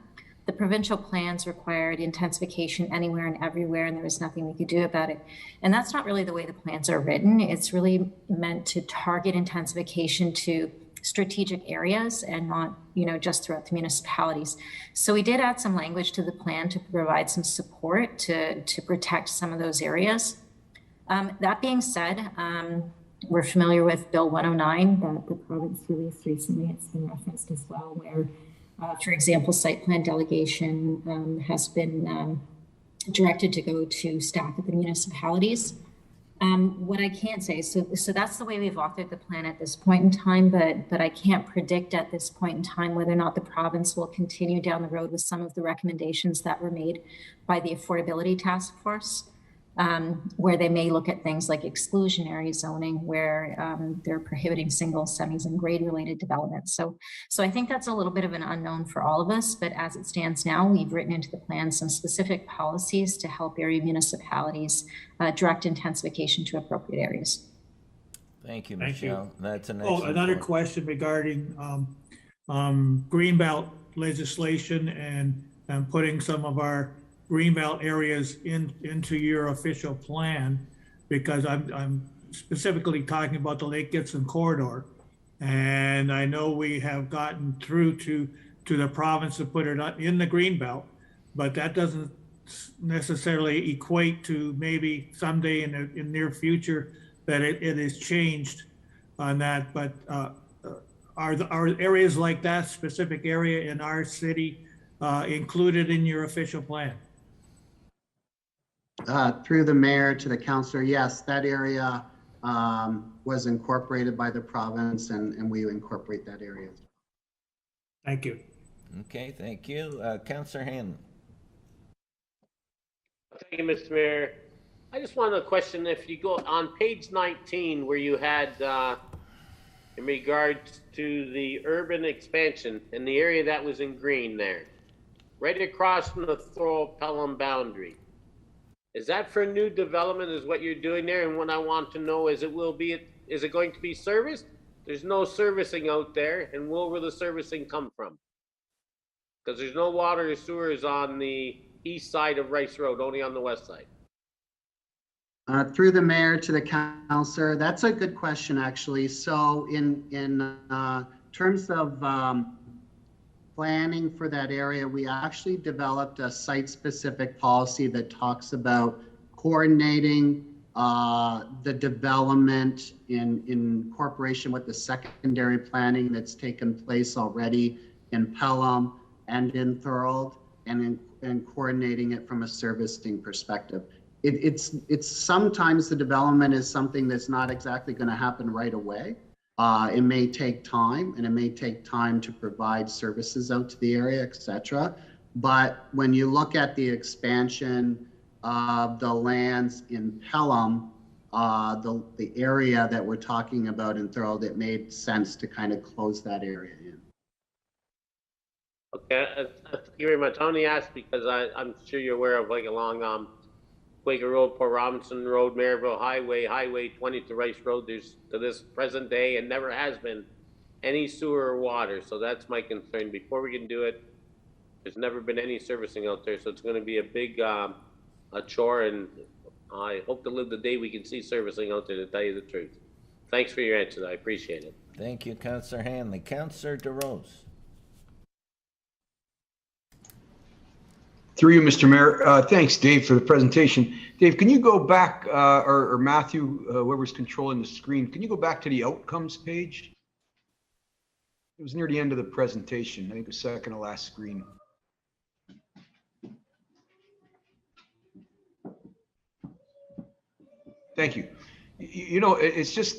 [SPEAKER 12] the provincial plans required intensification anywhere and everywhere, and there was nothing we could do about it. And that's not really the way the plans are written. It's really meant to target intensification to strategic areas and not, just throughout the municipalities. So we did add some language to the plan to provide some support to protect some of those areas. That being said, we're familiar with Bill 109 that the province released recently. It's been referenced as well, where, for example, site plan delegation has been directed to go to staff at the municipalities. What I can't say, so that's the way we've authored the plan at this point in time, but I can't predict at this point in time whether or not the province will continue down the road with some of the recommendations that were made by the Affordability Task Force, where they may look at things like exclusionary zoning, where they're prohibiting single, semis, and grade-related developments. So I think that's a little bit of an unknown for all of us, but as it stands now, we've written into the plan some specific policies to help area municipalities direct intensification to appropriate areas.
[SPEAKER 1] Thank you,
[SPEAKER 11] Thank you.
[SPEAKER 1] Michelle. That's an
[SPEAKER 11] Oh,
[SPEAKER 1] excellent
[SPEAKER 11] another
[SPEAKER 1] point.
[SPEAKER 11] question regarding Greenbelt legislation and putting some of our Greenbelt areas into your official plan, because I'm specifically talking about the Lake Gibson corridor. And I know we have gotten through to the province to put it in the Greenbelt, but that doesn't necessarily equate to maybe someday in the near future that it is changed on that. But are areas like that, specific area in our city, included in your official plan?
[SPEAKER 10] Through the mayor to the councillor, yes, that area was incorporated by the province, and we incorporate that area.
[SPEAKER 11] Thank you.
[SPEAKER 1] Okay, thank you. Councillor Hanlon.
[SPEAKER 8] Thank you, Mr. Mayor. I just wanted to question, if you go on page 19 where you had in regards to the urban expansion and the area that was in green there, right across from the Thorold-Pelham boundary. Is that for new development is what you're doing there? And what I want to know is is it going to be serviced? There's no servicing out there, and where the servicing come from? Because there's no water or sewers on the east side of Rice Road, only on the west side.
[SPEAKER 10] Through the mayor to the councillor, that's a good question, actually. So in terms of planning for that area, we actually developed a site-specific policy that talks about coordinating the development in cooperation with the secondary planning that's taken place already in Pelham and in Thorold, and coordinating it from a servicing perspective. It's sometimes the development is something that's not exactly going to happen right away. It may take time, and it may take time to provide services out to the area, etc. But when you look at the expansion of the lands in Pelham, the area that we're talking about in Thorold, it made sense to kind of close that area in.
[SPEAKER 8] Okay, thank you very much. I only asked because I'm sure you're aware of, like, along Quaker Road, Port Robinson Road, Maryville Highway, Highway 20 to Rice Road, there's to this present day and never has been any sewer or water. So that's my concern. Before we can do it, there's never been any servicing out there. So it's going to be a big a chore, and I hope to live the day we can see servicing out there, to tell you the truth. Thanks for your answer. I appreciate it.
[SPEAKER 1] Thank you, Councillor Hanley. Councillor DeRose.
[SPEAKER 7] Through you, Mr. Mayor. Thanks, Dave, for the presentation. Dave, can you go back, or Matthew, whoever's controlling the screen, can you go back to the outcomes page? It was near the end of the presentation. I think the second to last screen. Thank you. You know, it's just,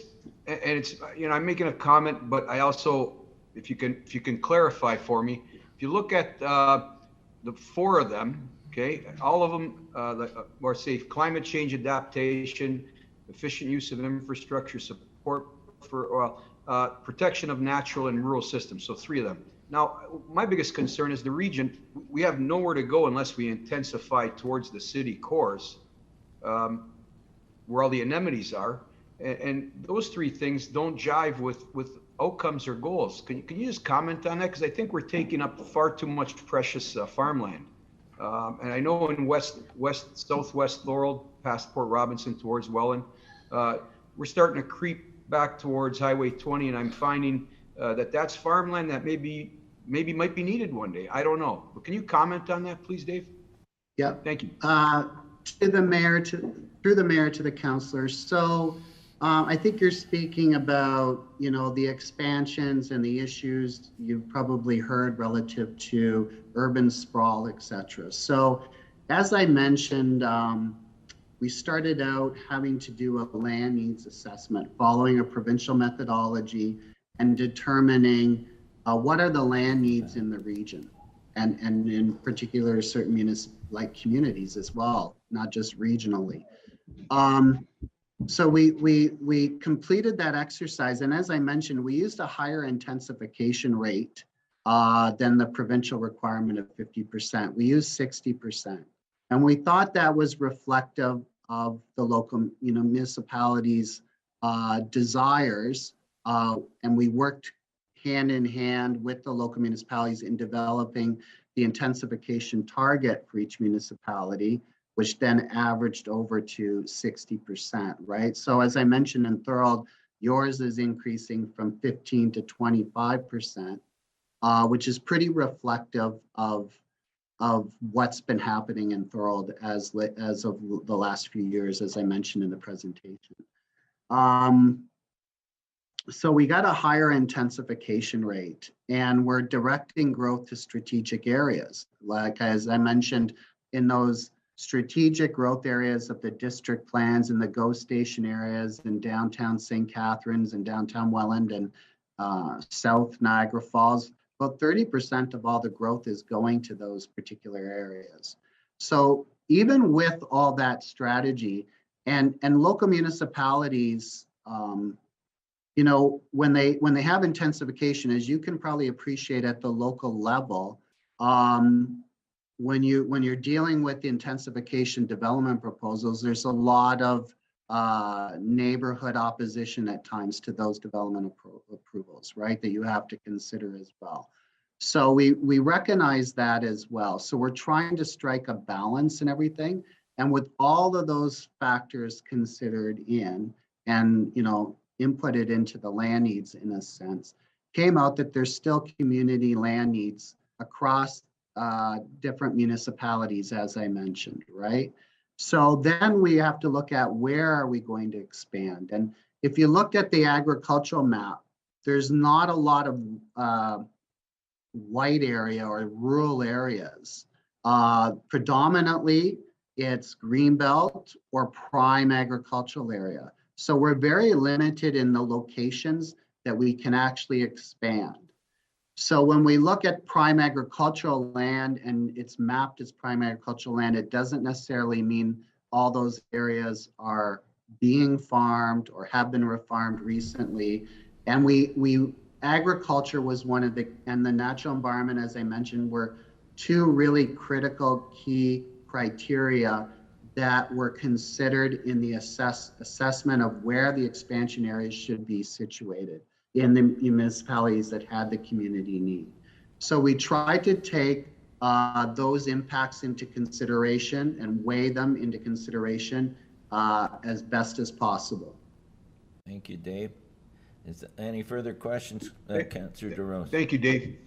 [SPEAKER 7] and it's, you know, I'm making a comment, but I also, if you can clarify for me, if you look at the four of them, okay, all of them are safe: climate change adaptation, efficient use of infrastructure, support for protection of natural and rural systems. So three of them. Now, my biggest concern is the region. We have nowhere to go unless we intensify towards the city cores, where all the anemones are, and those three things don't jive with outcomes or goals. Can you just comment on that? Because I think we're taking up far too much precious farmland. And I know in southwest Thorold, past Port Robinson towards Welland, we're starting to creep back towards Highway 20, and I'm finding that's farmland that maybe might be needed one day. I don't know. But can you comment on that, please, Dave?
[SPEAKER 10] Yeah.
[SPEAKER 7] Thank you.
[SPEAKER 10] Through the mayor to the councillors. So I think you're speaking about, you know, the expansions and the issues you've probably heard relative to urban sprawl, etc. So as I mentioned, we started out having to do a land needs assessment following a provincial methodology and determining what are the land needs in the region, and in particular certain like communities as well, not just regionally. So we completed that exercise, and as I mentioned, we used a higher intensification rate than the provincial requirement of 50%. We used 60%, and we thought that was reflective of the local, municipalities' desires, and we worked hand in hand with the local municipalities in developing the intensification target for each municipality, which then averaged over to 60%, right? So as I mentioned in Thorold, yours is increasing from 15 to 25%, which is pretty reflective of what's been happening in Thorold as of the last few years, as I mentioned in the presentation. So we got a higher intensification rate, and we're directing growth to strategic areas. Like, as I mentioned, in those strategic growth areas of the district plans and the GO station areas in downtown St. Catharines and downtown Welland and South Niagara Falls, about 30% of all the growth is going to those particular areas. So even with all that strategy, and local municipalities, you know, when they have intensification, as you can probably appreciate at the local level, when you're dealing with the intensification development proposals, there's a lot of neighborhood opposition at times to those development approvals, right? That you have to consider as well. So we recognize that as well. So we're trying to strike a balance in everything, and with all of those factors considered in, and you know, inputted into the land needs in a sense, came out that there's still community land needs across different municipalities, as I mentioned, right? So then we have to look at where are we going to expand. And if you looked at the agricultural map, there's not a lot of white area or rural areas. Predominantly, it's greenbelt or prime agricultural area. So we're very limited in the locations that we can actually expand. So when we look at prime agricultural land and it's mapped as prime agricultural land, it doesn't necessarily mean all those areas are being farmed or have been refarmed recently. And agriculture was one of the, and the natural environment, as I mentioned, were two really critical key criteria that were considered in the assessment of where the expansion areas should be situated in the municipalities that had the community need. So we tried to take those impacts into consideration and weigh them into consideration as best as possible.
[SPEAKER 1] Thank you, Dave. Is there any further questions, Councillor DeRose?
[SPEAKER 7] Thank you, Dave.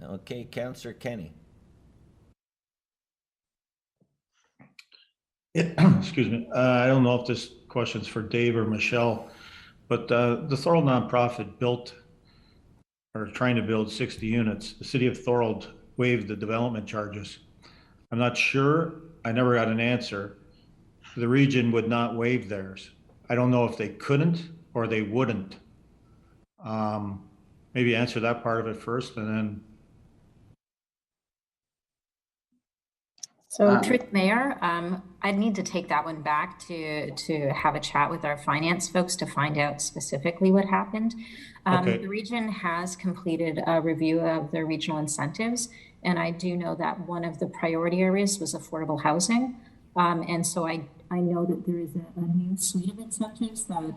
[SPEAKER 1] Okay, Councillor Kenny.
[SPEAKER 13] Excuse me. I don't know if this question's for Dave or Michelle, but the Thorold nonprofit built or trying to build 60 units. The city of Thorold waived the development charges. I'm not sure. I never got an answer. The region would not waive theirs. I don't know if they couldn't or they wouldn't. Maybe answer that part of it first, and then.
[SPEAKER 12] So through the mayor, I'd need to take that one back to have a chat with our finance folks to find out specifically what happened. Okay. The region has completed a review of their regional incentives, and I do know that one of the priority areas was affordable housing. And so I know that there is a new suite of incentives that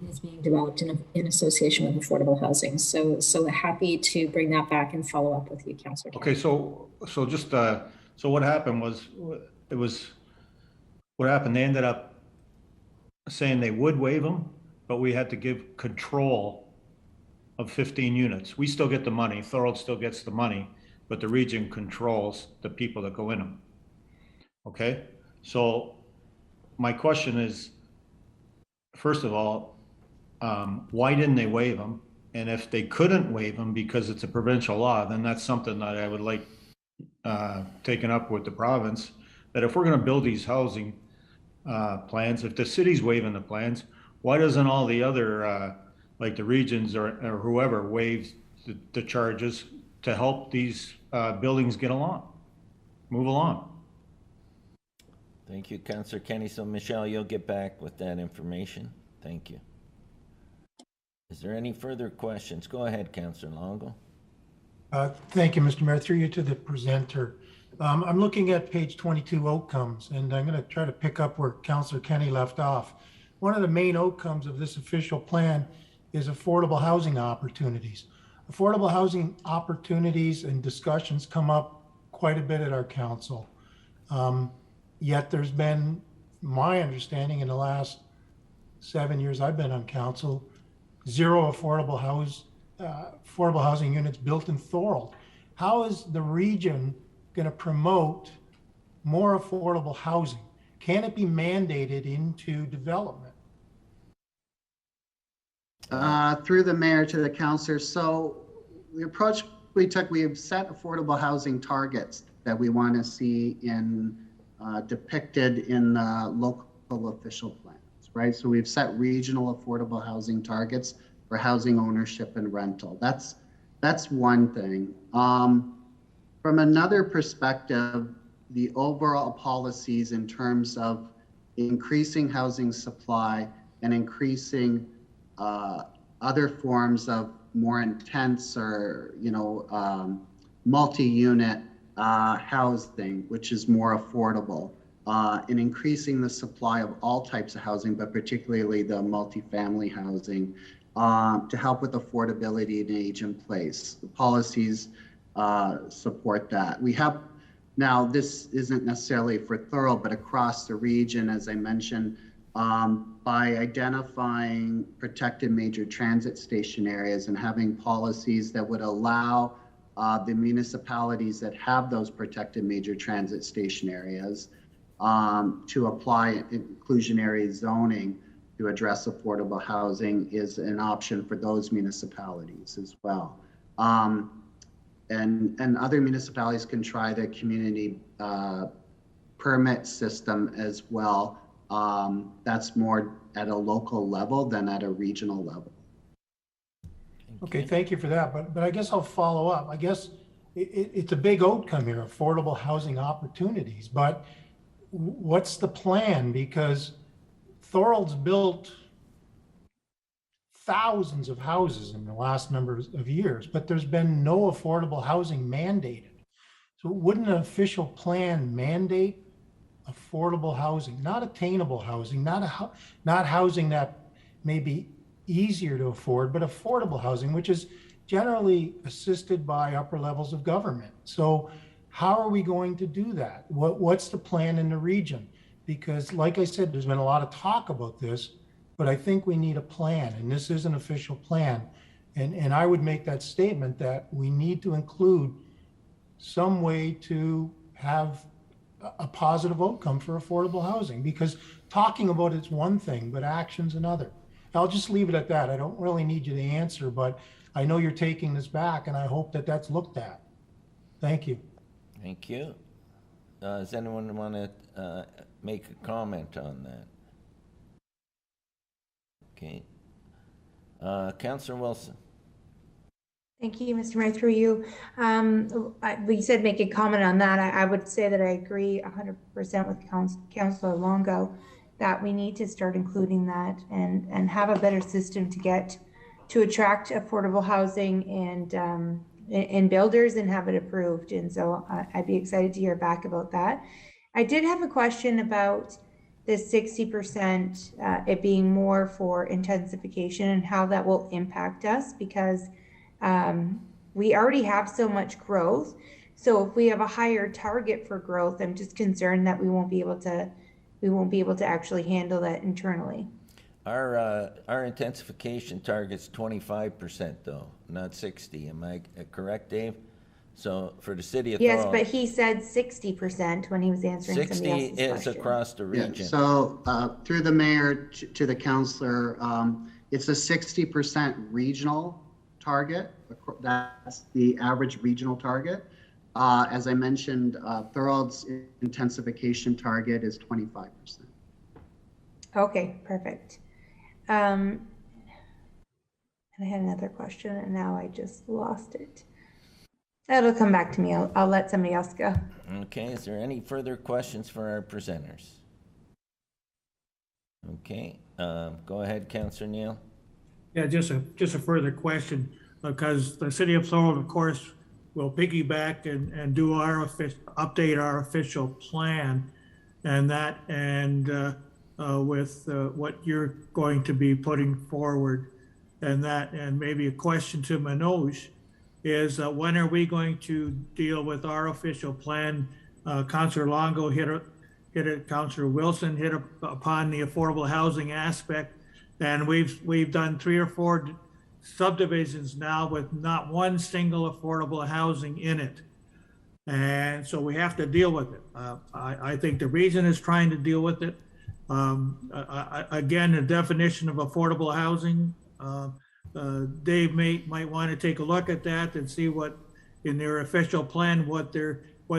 [SPEAKER 12] is being developed in association with affordable housing. So happy to bring that back and follow up with you, Councillor.
[SPEAKER 13] Okay, so just so what happened was, they ended up saying they would waive them, but we had to give control of 15 units. We still get the money, Thorold still gets the money, but the region controls the people that go in them. Okay, so my question is, first of all, why didn't they waive them? And if they couldn't waive them because it's a provincial law, then that's something that I would like taken up with the province, that if we're going to build these housing plans, if the city's waiving the plans, why doesn't all the other, like the regions or whoever, waive the charges to help these buildings get along, move along?
[SPEAKER 1] Thank you, Councillor Kenny. So Michelle, you'll get back with that information. Thank you. Is there any further questions? Go ahead, Councillor Longo.
[SPEAKER 14] Thank you, Mr. Mayor. Through you to the presenter. I'm looking at page 22 outcomes, and I'm going to try to pick up where Councillor Kenny left off. one of the main outcomes of this official plan is affordable housing opportunities. Affordable housing opportunities and discussions come up quite a bit at our council. Yet there's been, my understanding, in the last 7 years I've been on council, zero affordable housing units built in Thorold. How is the region going to promote more affordable housing? Can it be mandated into development?
[SPEAKER 10] Through the mayor to the councillor. So the approach we took, we have set affordable housing targets that we want to see in depicted in local official plans, right? So we've set regional affordable housing targets for housing ownership and rental. That's one thing. From another perspective, the overall policies in terms of increasing housing supply and increasing other forms of more intense or multi-unit housing, which is more affordable, and increasing the supply of all types of housing, but particularly the multifamily housing, to help with affordability and age in place. The policies support that. We have now, this isn't necessarily for Thorold, but across the region, as I mentioned, by identifying protected major transit station areas and having policies that would allow the municipalities that have those protected major transit station areas to apply inclusionary zoning to address affordable housing is an option for those municipalities as well. And other municipalities can try the community permit system as well. That's more at a local level than at a regional level.
[SPEAKER 14] Okay, thank you for that. But I guess I'll follow up. I guess it's a big outcome here, affordable housing opportunities. But what's the plan? Because Thorold's built thousands of houses in the last number of years, but there's been no affordable housing mandated. So wouldn't an official plan mandate affordable housing, not attainable housing, not housing that may be easier to afford, but affordable housing, which is generally assisted by upper levels of government. So how are we going to do that? What's the plan in the region? Because like I said, there's been a lot of talk about this, but I think we need a plan, and this is an official plan. And I would make that statement that we need to include some way to have a positive outcome for affordable housing, because talking about it's one thing, but action's another. I'll just leave it at that. I don't really need you to answer, but I know you're taking this back, and I hope that that's looked at. Thank you.
[SPEAKER 1] Thank you. Does anyone want to make a comment on that? Okay. Councillor Wilson.
[SPEAKER 15] Thank you, Mr. Mayor, through you. We said make a comment on that. I would say that I agree 100% with Councillor Longo that we need to start including that and have a better system to attract affordable housing and builders and have it approved. And so I'd be excited to hear back about that. I did have a question about the 60%, it being more for intensification and how that will impact us, because we already have so much growth. So if we have a higher target for growth, I'm just concerned that we won't be able to actually handle that internally.
[SPEAKER 1] Our intensification target's 25% though, not 60. Am I correct, Dave? So for the city of Thorold,
[SPEAKER 15] yes, but he said 60% when he was answering
[SPEAKER 1] 60
[SPEAKER 15] somebody else's
[SPEAKER 1] is
[SPEAKER 15] question.
[SPEAKER 1] across the region.
[SPEAKER 10] Yeah, so through the mayor to the councillor, it's a 60% regional target. That's the average regional target. As I mentioned, Thorold's intensification target is 25%.
[SPEAKER 15] Okay, perfect. And I had another question and now I just lost it. That'll come back to me. I'll let somebody else go.
[SPEAKER 1] Okay, is there any further questions for our presenters? Okay, go ahead, Councillor Neal.
[SPEAKER 11] Yeah, just a further question, because the city of Thorold, of course, will piggyback and do update our official plan, and with what you're going to be putting forward, and maybe a question to Manoj is when are we going to deal with our official plan? Councillor Longo hit it, Councillor Wilson hit upon the affordable housing aspect, and we've done 3 or 4 subdivisions now with not one single affordable housing in it. And so we have to deal with it. I think the region is trying to deal with it. Again, the definition of affordable housing, Dave might want to take a look at that and see what in their official plan what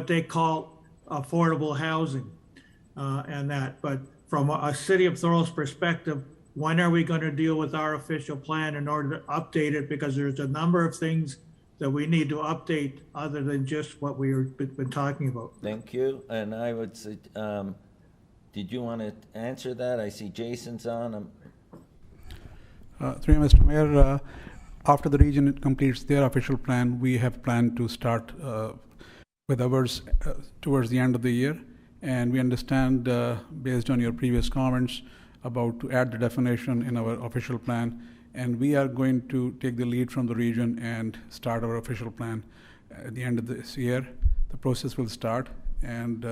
[SPEAKER 11] they call affordable housing and that. But from a City of Thorold's perspective, when are we going to deal with our official plan in order to update it? Because there's a number of things that we need to update other than just what we've been talking about.
[SPEAKER 1] Thank you. And I would say, did you want to answer that? I see Jason's on.
[SPEAKER 16] Through Mr. Mayor, after the region completes their official plan, we have planned to start with ours towards the end of the year. And we understand, based on your previous comments, about to add the definition in our official plan. And we are going to take the lead from the region and start our official plan at the end of this year. The process will start, and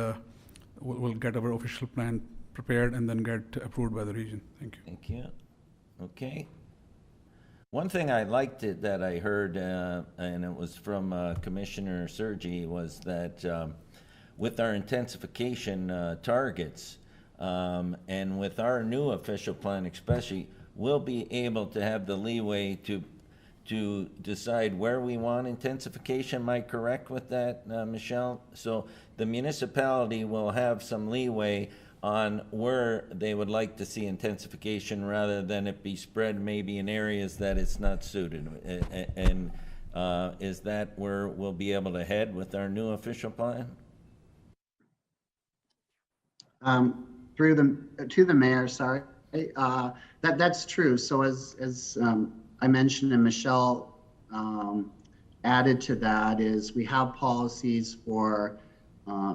[SPEAKER 16] we'll get our official plan prepared and then get approved by the region. Thank you.
[SPEAKER 1] Thank you. Okay. One thing I liked that I heard, and it was from Commissioner Sergi, was that with our intensification targets and with our new official plan especially, we'll be able to have the leeway to decide where we want intensification. Am I correct with that, Michelle? So the municipality will have some leeway on where they would like to see intensification rather than it be spread maybe in areas that it's not suited. And is that where we'll be able to head with our new official plan?
[SPEAKER 10] To the mayor, sorry. That's true. So as I mentioned, and Michelle added to that, is we have policies for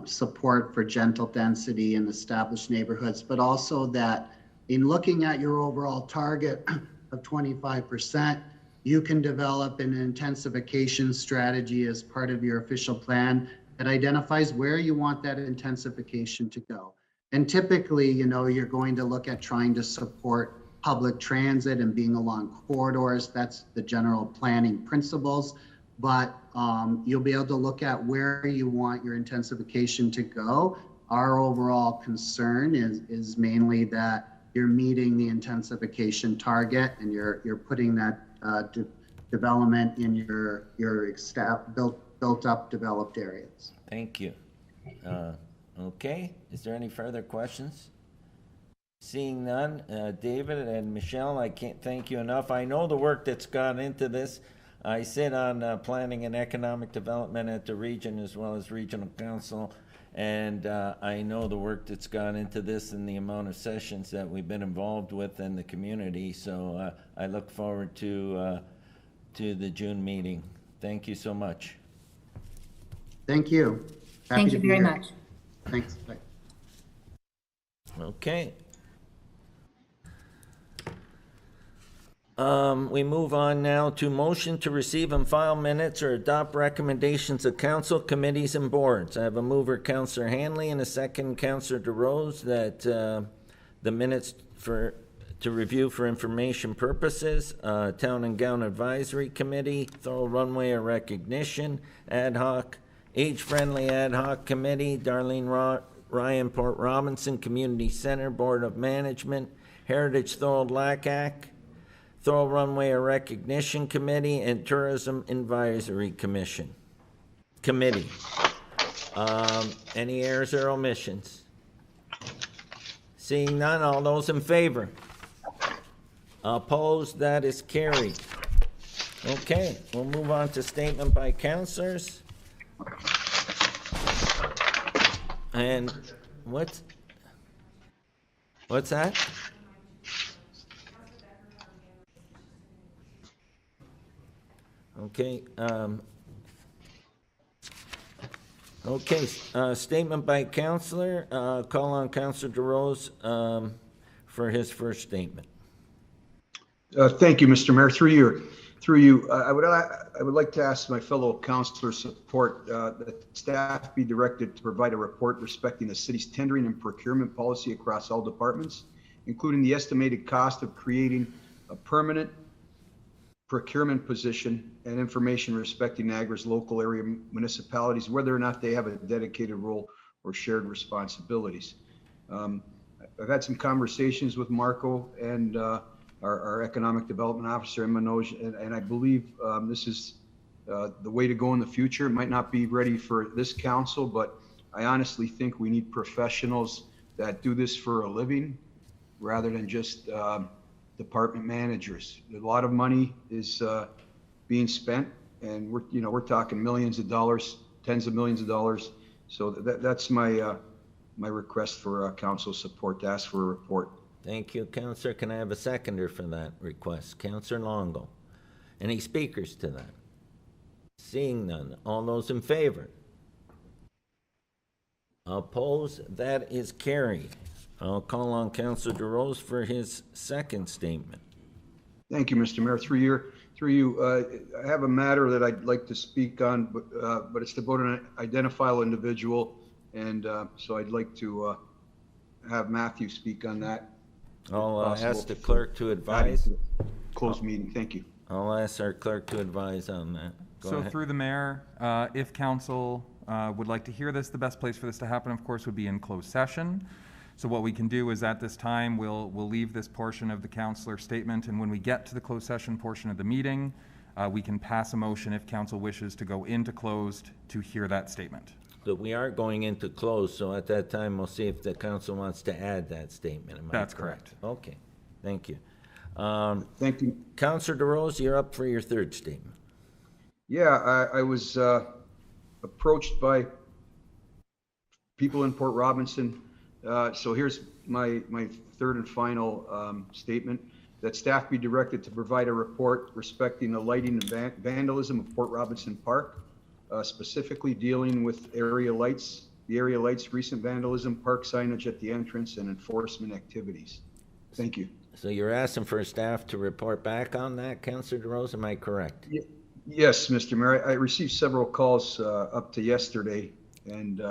[SPEAKER 10] support for gentle density in established neighborhoods, but also that in looking at your overall target of 25%, you can develop an intensification strategy as part of your official plan that identifies where you want that intensification to go. And typically, you're going to look at trying to support public transit and being along corridors. That's the general planning principles. But you'll be able to look at where you want your intensification to go. Our overall concern is mainly that you're meeting the intensification target and you're putting that development in your built up developed areas.
[SPEAKER 1] Thank you. Okay, is there any further questions? Seeing none, David and Michelle, I can't thank you enough. I know the work that's gone into this. I sit on planning and economic development at the region as well as regional council, and I know the work that's gone into this and the amount of sessions that we've been involved with in the community. So I look forward to the June meeting. Thank you so much.
[SPEAKER 10] Thank you.
[SPEAKER 12] Thank you very much.
[SPEAKER 10] Thanks. Bye.
[SPEAKER 1] Okay. We move on now to motion to receive and file minutes or adopt recommendations of council, committees, and boards. I have a mover, Councillor Hanley, and a second, Councillor DeRose, that the minutes to review for information purposes, Town and Gown Advisory Committee, Thorold Runway of Recognition, Ad Hoc, Age-Friendly Ad Hoc Committee, Darlene Ryan Port Robinson Community Center Board of Management, Heritage Thorold Lacac, Thorold Runway of Recognition Committee, and Tourism Advisory Committee. Any errors or omissions? Seeing none, all those in favor? Opposed? That is carried. Okay, we'll move on to statement by councillors. And what's that? Okay. Statement by councillor. Call on Councillor DeRose for his first statement.
[SPEAKER 7] Thank you, Mr. Mayor. Through you, I would like to ask my fellow councilors support that staff be directed to provide a report respecting the city's tendering and procurement policy across all departments, including the estimated cost of creating a permanent procurement position and information respecting Niagara's local area municipalities, whether or not they have a dedicated role or shared responsibilities. I've had some conversations with Marco and our economic development officer, Manoj, and I believe this is the way to go in the future. It might not be ready for this council, but I honestly think we need professionals that do this for a living rather than just department managers. A lot of money is being spent, and we're talking millions of dollars, tens of millions of dollars. So that's my my request for council support to ask for a report.
[SPEAKER 1] Thank you, Councillor. Can I have a seconder for that request? Councillor Longo. Any speakers to that? Seeing none. All those in favor? Opposed? That is carried. I'll call on Councillor DeRose for his second statement.
[SPEAKER 7] Thank you, Mr. Mayor. Through you, I have a matter that I'd like to speak on, but it's about an identifiable individual, and so I'd like to have Matthew speak on that.
[SPEAKER 1] I'll ask the clerk to advise.
[SPEAKER 7] Closed meeting. Thank you.
[SPEAKER 1] I'll ask our clerk to advise on that. Go ahead.
[SPEAKER 9] Through the mayor, if council would like to hear this, the best place for this to happen, of course, would be in closed session. So what we can do is at this time, we'll leave this portion of the councillor statement, and when we get to the closed session portion of the meeting, we can pass a motion if council wishes to go into closed to hear that statement.
[SPEAKER 1] But we are going into close, so at that time, we'll see if the council wants to add that statement.
[SPEAKER 9] That's correct.
[SPEAKER 1] Okay, thank you.
[SPEAKER 7] Thank you.
[SPEAKER 1] Councillor DeRose, you're up for your third statement.
[SPEAKER 7] Yeah, I was approached by people in Port Robinson. So here's my third and final statement, that staff be directed to provide a report respecting the lighting and vandalism of Port Robinson Park, specifically dealing with the area lights, recent vandalism, park signage at the entrance, and enforcement activities. Thank you.
[SPEAKER 1] So you're asking for staff to report back on that, Councillor DeRose, am I correct?
[SPEAKER 7] Yes, Mr. Mayor. I received several calls up to yesterday, and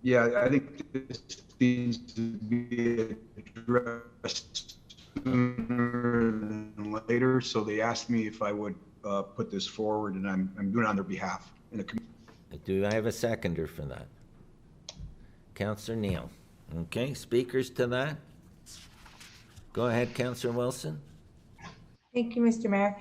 [SPEAKER 7] yeah, I think this needs to be addressed sooner than later. So they asked me if I would put this forward, and I'm doing it on their behalf.
[SPEAKER 1] Do I have a seconder for that? Councillor Neal. Okay, speakers to that? Go ahead, Councillor Wilson.
[SPEAKER 15] Thank you, Mr. Mayor.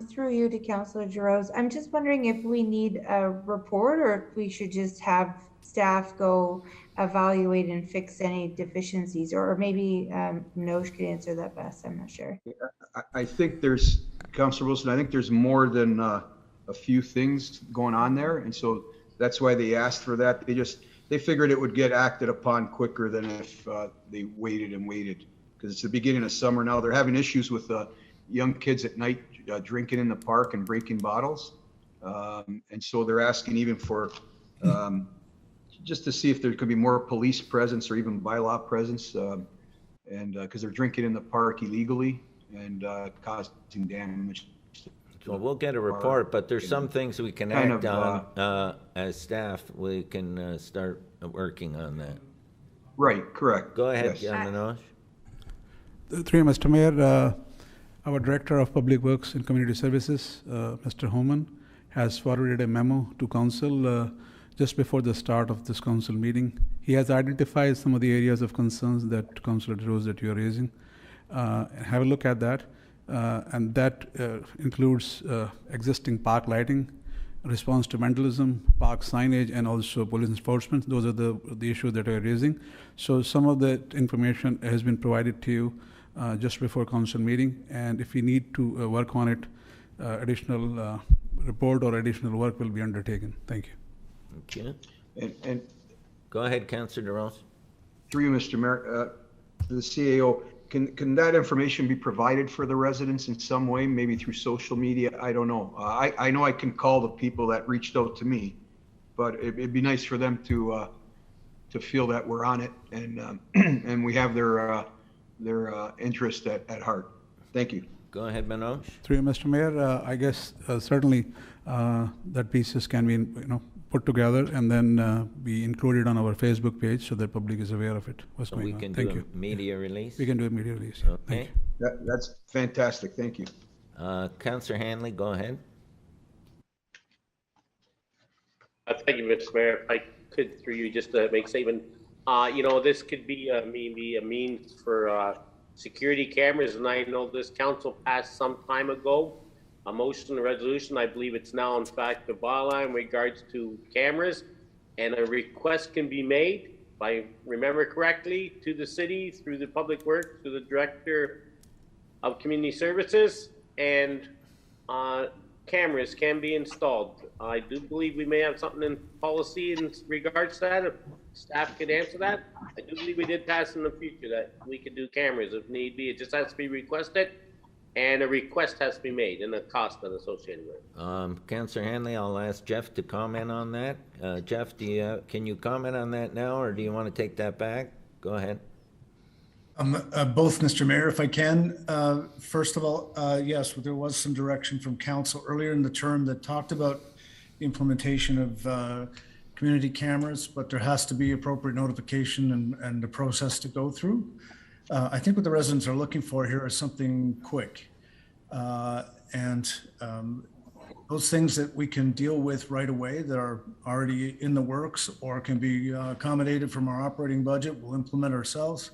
[SPEAKER 15] Through you to Councillor DeRose, I'm just wondering if we need a report or if we should just have staff go evaluate and fix any deficiencies, or maybe Manoj could answer that best. I'm not sure.
[SPEAKER 7] I think there's, Councillor Wilson, I think there's more than a few things going on there. And so that's why they asked for that. They figured it would get acted upon quicker than if they waited and waited, because it's the beginning of summer now. They're having issues with young kids at night drinking in the park and breaking bottles. And so they're asking even for, just to see if there could be more police presence or even bylaw presence. And because they're drinking in the park illegally and causing damage.
[SPEAKER 1] So we'll get a report, but there's some things we can act on as staff. We can start working on that.
[SPEAKER 7] Right, correct.
[SPEAKER 1] Go ahead,
[SPEAKER 7] Yes.
[SPEAKER 1] Manoj.
[SPEAKER 16] Through you, Mr. Mayor, our Director of Public Works and Community Services, Mr. Homan, has forwarded a memo to Council just before the start of this Council meeting. He has identified some of the areas of concerns that Councillor DeRose that you are raising. Have a look at that, and that includes existing park lighting, response to vandalism, park signage, and also police enforcement. Those are the issues that we are raising. So some of that information has been provided to you just before council meeting, and if we need to work on it, additional report or additional work will be undertaken. Thank you.
[SPEAKER 1] Okay.
[SPEAKER 7] And
[SPEAKER 1] go ahead, Councillor DeRose.
[SPEAKER 7] Through you, Mr. Mayor, the CAO, can that information be provided for the residents in some way, maybe through social media? I don't know. I know I can call the people that reached out to me, but it'd be nice for them to to feel that we're on it and and we have their interest at heart. Thank you.
[SPEAKER 1] Go ahead, Manoj.
[SPEAKER 16] Through you, Mr. Mayor, I guess certainly that pieces can be put together and then be included on our Facebook page so the public is aware of it. What's
[SPEAKER 1] So
[SPEAKER 16] going
[SPEAKER 1] we
[SPEAKER 16] on?
[SPEAKER 1] can
[SPEAKER 16] Thank
[SPEAKER 1] do
[SPEAKER 16] you.
[SPEAKER 1] a media release?
[SPEAKER 16] We can do a media release.
[SPEAKER 1] Okay.
[SPEAKER 7] That's fantastic. Thank you.
[SPEAKER 1] Councillor Hanley, go ahead.
[SPEAKER 8] Thank you, Mr. Mayor. If I could, through you, just to make a statement, this could be maybe a means for security cameras, and I know this council passed some time ago a motion, a resolution, I believe it's now in fact the bylaw in regards to cameras, and a request can be made, if I remember correctly, to the city through the Public Works, to the Director of Community Services, and cameras can be installed. I do believe we may have something in policy in regards to that. If staff could answer that, I do believe we did pass in the future that we could do cameras if need be. It just has to be requested, and a request has to be made, and a cost that's associated with it.
[SPEAKER 1] Councillor Hanley, I'll ask Jeff to comment on that. Jeff, can you comment on that now, or do you want to take that back? Go ahead.
[SPEAKER 17] Both, Mr. Mayor, if I can. First of all, yes, there was some direction from council earlier in the term that talked about the implementation of community cameras, but there has to be appropriate notification and a process to go through. I think what the residents are looking for here is something quick. And those things that we can deal with right away that are already in the works or can be accommodated from our operating budget, we'll implement ourselves.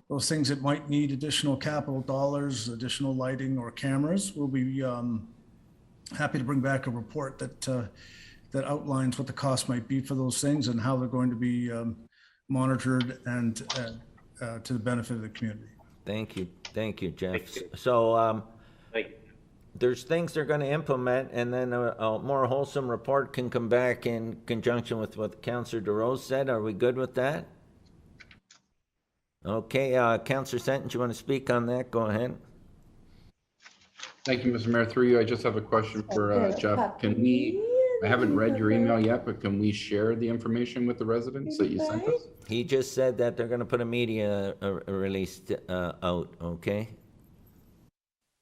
[SPEAKER 17] Those things that might need additional capital dollars, additional lighting or cameras, we'll be happy to bring back a report that outlines what the cost might be for those things and how they're going to be monitored and to the benefit of the community.
[SPEAKER 1] Thank you, Jeff. So there's things they're going to implement, and then a more wholesome report can come back in conjunction with what Councillor DeRose said. Are we good with that? Okay, Councillor Sentence, you want to speak on that? Go ahead.
[SPEAKER 3] Thank you, Mr. Mayor. Through you, I just have a question for Jeff. Can we, I haven't read your email yet, but can we share the information with the residents that you sent us?
[SPEAKER 1] He just said that they're going to put a media release out, okay?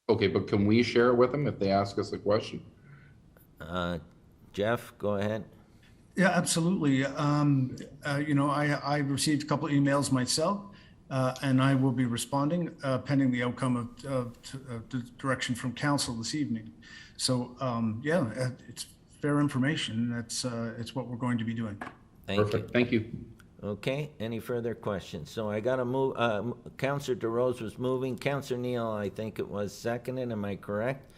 [SPEAKER 3] Okay, but can we share it with them if they ask us a question?
[SPEAKER 1] Jeff, go ahead.
[SPEAKER 17] Yeah, absolutely. I received a couple of emails myself. And I will be responding pending the outcome of the direction from council this evening. So yeah, it's fair information. It's what we're going to be doing.
[SPEAKER 3] Perfect. Thank you.
[SPEAKER 1] Okay. Any further questions? So I got to move. Councillor DeRose was moving. Councillor Neal, I think it was seconded. Am I correct?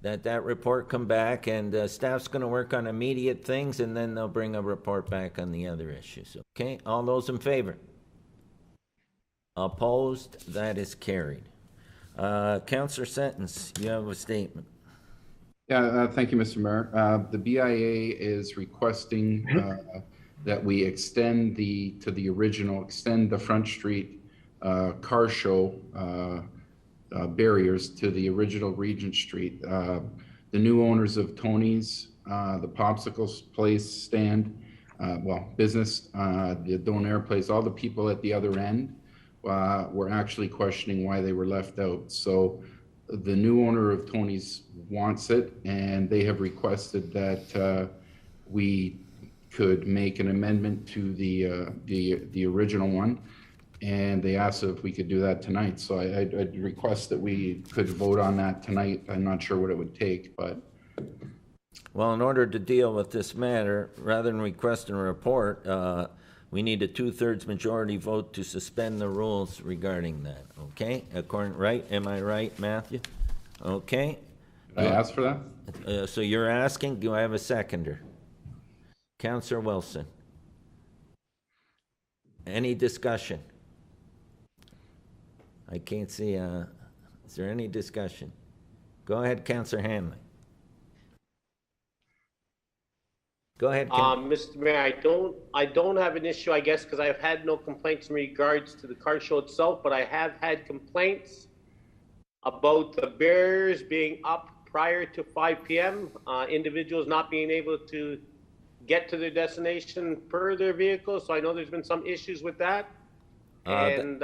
[SPEAKER 1] That report come back, and staff's going to work on immediate things, and then they'll bring a report back on the other issues. Okay. All those in favor? Opposed? That is carried. Councillor Sentence, you have a statement.
[SPEAKER 3] Yeah, thank you, Mr. Mayor. The BIA is requesting that we extend the Front Street car show barriers to the original Regent Street. The new owners of Tony's, the Popsicles place stand, business, the Donaire place, all the people at the other end were actually questioning why they were left out. So the new owner of Tony's wants it, and they have requested that we could make an amendment to the original one, and they asked if we could do that tonight. So I'd request that we could vote on that tonight. I'm not sure what it would take, but.
[SPEAKER 1] Well, in order to deal with this matter, rather than requesting a report, we need a 2/3 majority vote to suspend the rules regarding that, okay? Right? Am I right, Matthew? Okay.
[SPEAKER 3] Did I ask for that?
[SPEAKER 1] So you're asking, do I have a seconder? Councillor Wilson. Any discussion? I can't see, is there any discussion? Go ahead, Councillor Hanley. Go ahead,
[SPEAKER 8] Mr. Mayor, I don't have an issue, I guess, because I've had no complaints in regards to the car show itself, but I have had complaints about the barriers being up prior to 5 p.m., individuals not being able to get to their destination per their vehicle. So I know there's been some issues with that. And,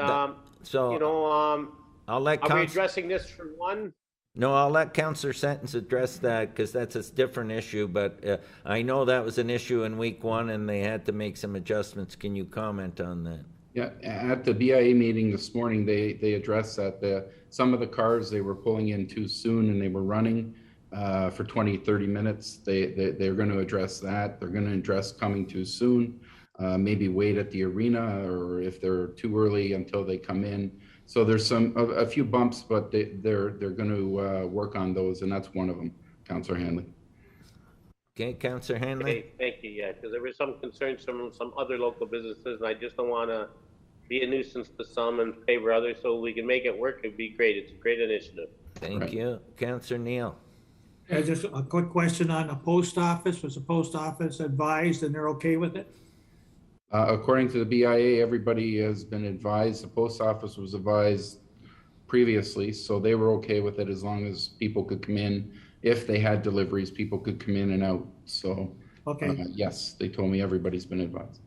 [SPEAKER 1] so
[SPEAKER 8] you know,
[SPEAKER 1] I'll let
[SPEAKER 8] are we addressing this for one?
[SPEAKER 1] No, I'll let Councillor Sentence address that because that's a different issue, but I know that was an issue in week 1 and they had to make some adjustments. Can you comment on that?
[SPEAKER 3] Yeah, at the BIA meeting this morning, they addressed that some of the cars, they were pulling in too soon and they were running for 20, 30 minutes. They're going to address that. They're going to address coming too soon, maybe wait at the arena, or if they're too early until they come in. So there's a few bumps, but they're going to work on those, and that's one of them, Councillor Hanley.
[SPEAKER 1] Okay, Councillor Hanley.
[SPEAKER 8] Okay, thank you. Yeah, because there were some concerns from some other local businesses, and I just don't want to be a nuisance to some and favor others. So we can make it work. It'd be great. It's a great initiative.
[SPEAKER 1] Thank you, Councillor Neal.
[SPEAKER 11] Just a quick question on the post office. Was the post office advised and they're okay with it?
[SPEAKER 3] According to the BIA, everybody has been advised. The post office was advised previously, so they were okay with it as long as people could come in. If they had deliveries, people could come in and out. So,
[SPEAKER 11] okay.
[SPEAKER 3] Yes, they told me everybody's been advised.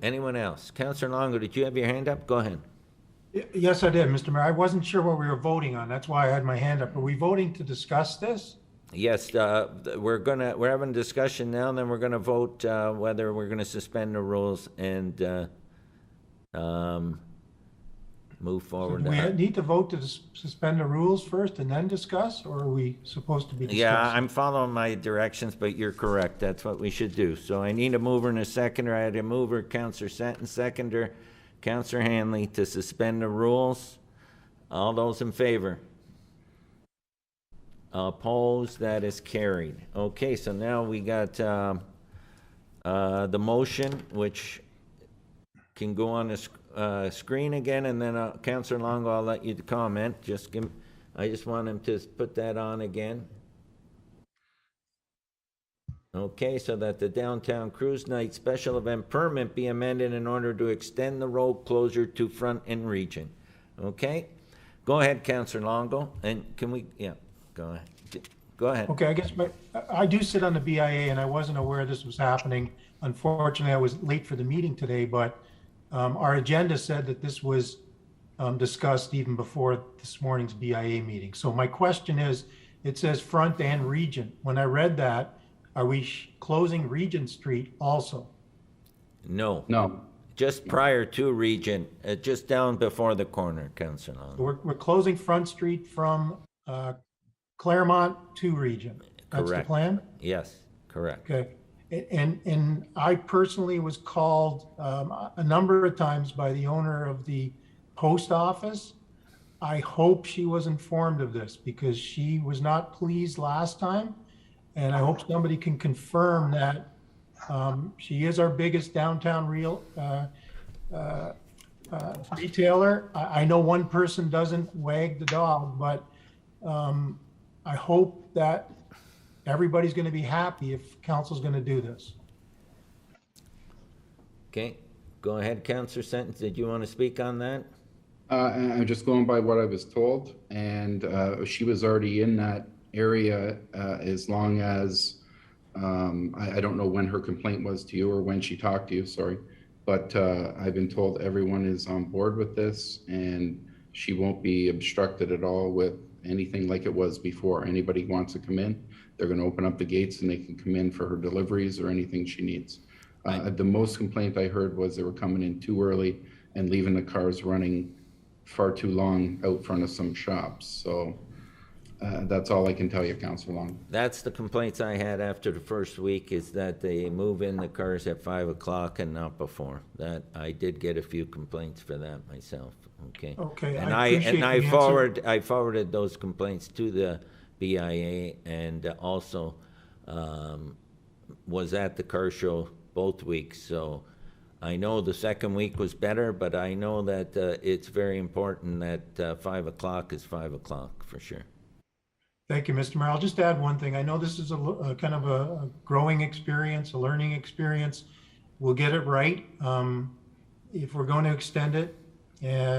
[SPEAKER 1] Anyone else? Councillor Longo, did you have your hand up? Go ahead.
[SPEAKER 14] Yes, I did, Mr. Mayor. I wasn't sure what we were voting on. That's why I had my hand up. Are we voting to discuss this?
[SPEAKER 1] Yes, we're having a discussion now, and then we're gonna vote whether we're gonna suspend the rules and move forward.
[SPEAKER 14] So do we need to vote to suspend the rules first and then discuss, or are we supposed to be discussing?
[SPEAKER 1] Yeah, I'm following my directions, but you're correct. That's what we should do. So I need a mover and a seconder. I had a mover, Councillor Sentence, seconder, Councillor Hanley, to suspend the rules. All those in favor? Opposed? That is carried. Okay, so now we got the motion, which can go on the screen again, and then Councillor Longo, I'll let you comment. I just want him to put that on again. Okay, so that the downtown cruise night special event permit be amended in order to extend the road closure to Front and Region. Okay, go ahead, Councillor Longo, and can we? Yeah, go ahead. Go ahead.
[SPEAKER 14] Okay, I guess I do sit on the BIA, and I wasn't aware this was happening. Unfortunately, I was late for the meeting today, but our agenda said that this was discussed even before this morning's BIA meeting. So my question is, it says Front and Region. When I read that, are we closing Regent Street also?
[SPEAKER 1] No.
[SPEAKER 3] No.
[SPEAKER 1] Just prior to Regent, just down before the corner, Councillor Longo.
[SPEAKER 14] We're closing Front Street from Claremont to Regent. That's
[SPEAKER 1] Correct.
[SPEAKER 14] the plan?
[SPEAKER 1] Yes, correct.
[SPEAKER 14] Okay. And I personally was called a number of times by the owner of the post office. I hope she was informed of this because she was not pleased last time. And I hope somebody can confirm that she is our biggest downtown retailer. I know one person doesn't wag the dog, but I hope that everybody's going to be happy if council's going to do this.
[SPEAKER 1] Okay, go ahead, Councillor Sentence. Did you want to speak on that?
[SPEAKER 3] I'm just going by what I was told, and she was already in that area as long as, I don't know when her complaint was to you or when she talked to you, sorry, but I've been told everyone is on board with this and she won't be obstructed at all with anything like it was before. Anybody who wants to come in, they're going to open up the gates and they can come in for her deliveries or anything she needs. The most complaint I heard was they were coming in too early and leaving the cars running far too long out front of some shops. So that's all I can tell you, Councillor Long.
[SPEAKER 1] That's the complaints I had after the first week, is that they move in the cars at 5 o'clock and not before. That I did get a few complaints for that myself. Okay.
[SPEAKER 14] Okay.
[SPEAKER 1] And
[SPEAKER 14] I
[SPEAKER 1] forwarded those complaints to the BIA, and also was at the car show both weeks. So I know the second week was better, but I know that it's very important that 5 o'clock is 5 o'clock for sure.
[SPEAKER 14] Thank you, Mr. Mayor. I'll just add one thing. I know this is a kind of a growing experience, a learning experience. We'll get it right. If we're going to extend it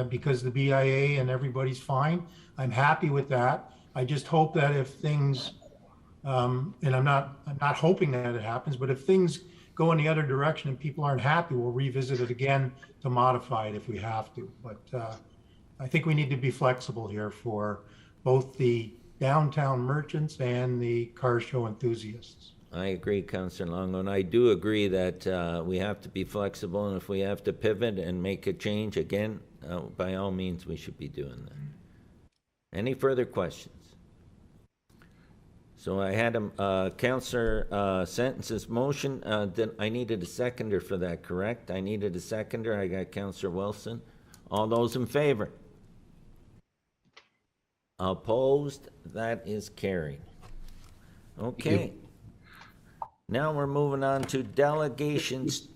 [SPEAKER 14] because the BIA and everybody's fine, I'm happy with that. I just hope that if things And I'm not hoping that it happens, but if things go in the other direction and people aren't happy, we'll revisit it again to modify it if we have to. But I think we need to be flexible here for both the downtown merchants and the car show enthusiasts.
[SPEAKER 1] I agree, Councillor Longo, and I do agree that we have to be flexible, and if we have to pivot and make a change again, by all means, we should be doing that. Any further questions? So I had Councillor Sentence's motion. I needed a seconder for that, correct? I needed a seconder. I got Councillor Wilson. All those in favor? Opposed? That is carried. Okay. Now we're moving on to delegations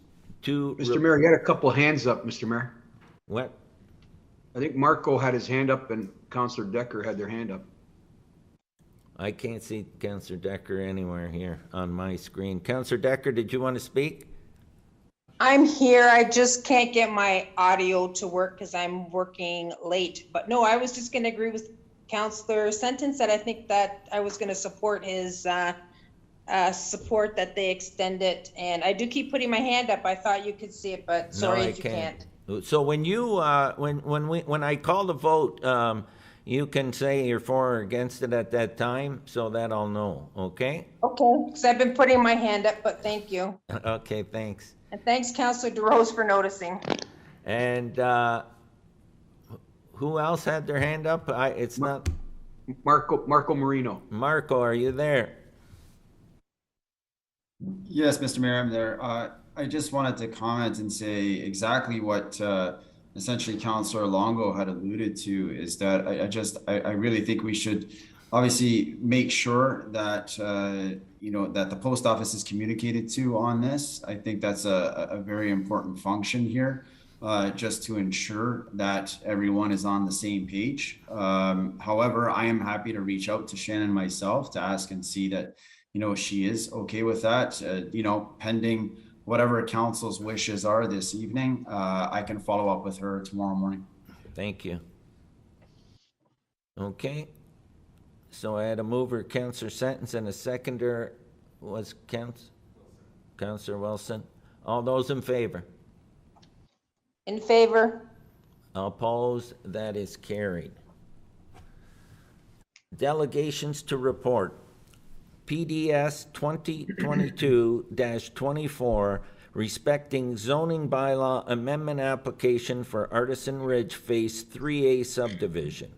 [SPEAKER 1] to...
[SPEAKER 7] Mr. Mayor, you had a couple hands up, Mr. Mayor.
[SPEAKER 1] What?
[SPEAKER 7] I think Marco had his hand up and Councillor Decker had their hand up.
[SPEAKER 1] I can't see Councillor Decker anywhere here on my screen. Councillor Decker, did you want to speak?
[SPEAKER 18] I'm here. I just can't get my audio to work because I'm working late. But no, I was just going to agree with Councillor Sentence that I think that I was going to support his support that they extend it. And I do keep putting my hand up. I thought you could see it, but sorry if you can't.
[SPEAKER 1] So when you when I call the vote, you can say you're for or against it at that time, so that I'll know. Okay.
[SPEAKER 18] Okay. Because I've been putting my hand up, but thank you.
[SPEAKER 1] Okay. Thanks.
[SPEAKER 18] And thanks, Councillor DeRose, for noticing.
[SPEAKER 1] And who else had their hand up? It's not
[SPEAKER 7] Marco Marino.
[SPEAKER 1] Marco, are you there?
[SPEAKER 19] Yes, Mr. Mayor, I'm there. I just wanted to comment and say exactly what essentially Councillor Longo had alluded to, is that I really think we should obviously make sure that that the post office is communicated to on this. I think that's a very important function here, just to ensure that everyone is on the same page. However, I am happy to reach out to Shannon myself to ask and see that she is okay with that, pending whatever council's wishes are this evening. I can follow up with her tomorrow morning.
[SPEAKER 1] Thank you. Okay. So I had a mover, Councillor Sentence, and a seconder was Councillor Wilson. All those in favor?
[SPEAKER 18] In favor.
[SPEAKER 1] Opposed? That is carried. Delegations to report. PDS 2022-24, respecting zoning bylaw amendment application for Artisan Ridge Phase 3A subdivision.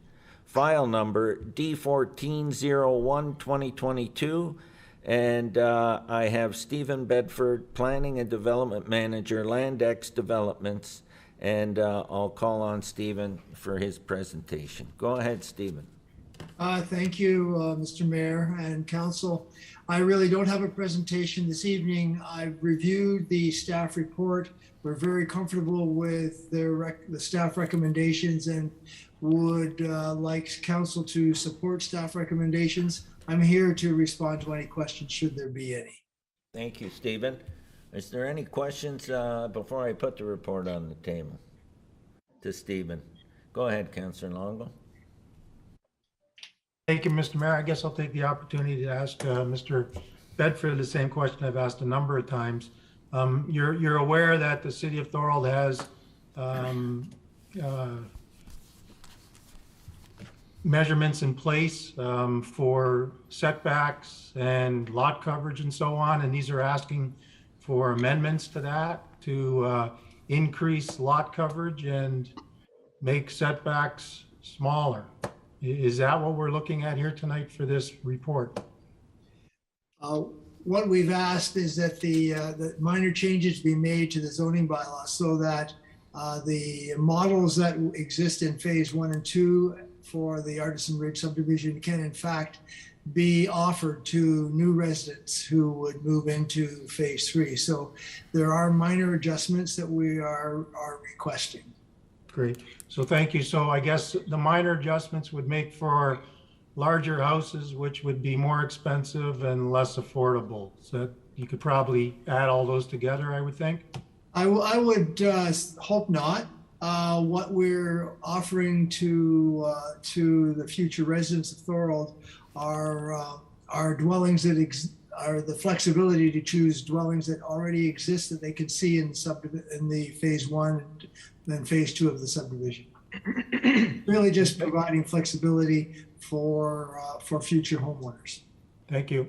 [SPEAKER 1] File number D1401-2022, and I have Stephen Bedford, Planning and Development Manager, Landex Developments, and I'll call on Stephen for his presentation. Go ahead, Stephen.
[SPEAKER 20] Thank you, Mr. Mayor and Council. I really don't have a presentation this evening. I've reviewed the staff report. We're very comfortable with the staff recommendations and would like Council to support staff recommendations. I'm here to respond to any questions, should there be any.
[SPEAKER 1] Thank you, Stephen. Is there any questions before I put the report on the table to Stephen? Go ahead, Councillor Longo.
[SPEAKER 14] Thank you, Mr. Mayor. I guess I'll take the opportunity to ask Mr. Bedford the same question I've asked a number of times. You're aware that the city of Thorold has measurements in place for setbacks and lot coverage and so on, and these are asking for amendments to that to increase lot coverage and make setbacks smaller. Is that what we're looking at here tonight for this report?
[SPEAKER 20] What we've asked is that the minor changes be made to the zoning bylaw so that the models that exist in phase 1 and 2 for the Artisan Ridge subdivision can in fact be offered to new residents who would move into phase 3. So there are minor adjustments that we are requesting.
[SPEAKER 14] Great. So thank you. So I guess the minor adjustments would make for larger houses, which would be more expensive and less affordable. So you could probably add all those together, I would think.
[SPEAKER 20] I would hope not. What we're offering to the future residents of Thorold are are dwellings that are the flexibility to choose dwellings that already exist that they could see in the phase one and then phase two of the subdivision. Really just providing flexibility for future homeowners.
[SPEAKER 14] Thank you.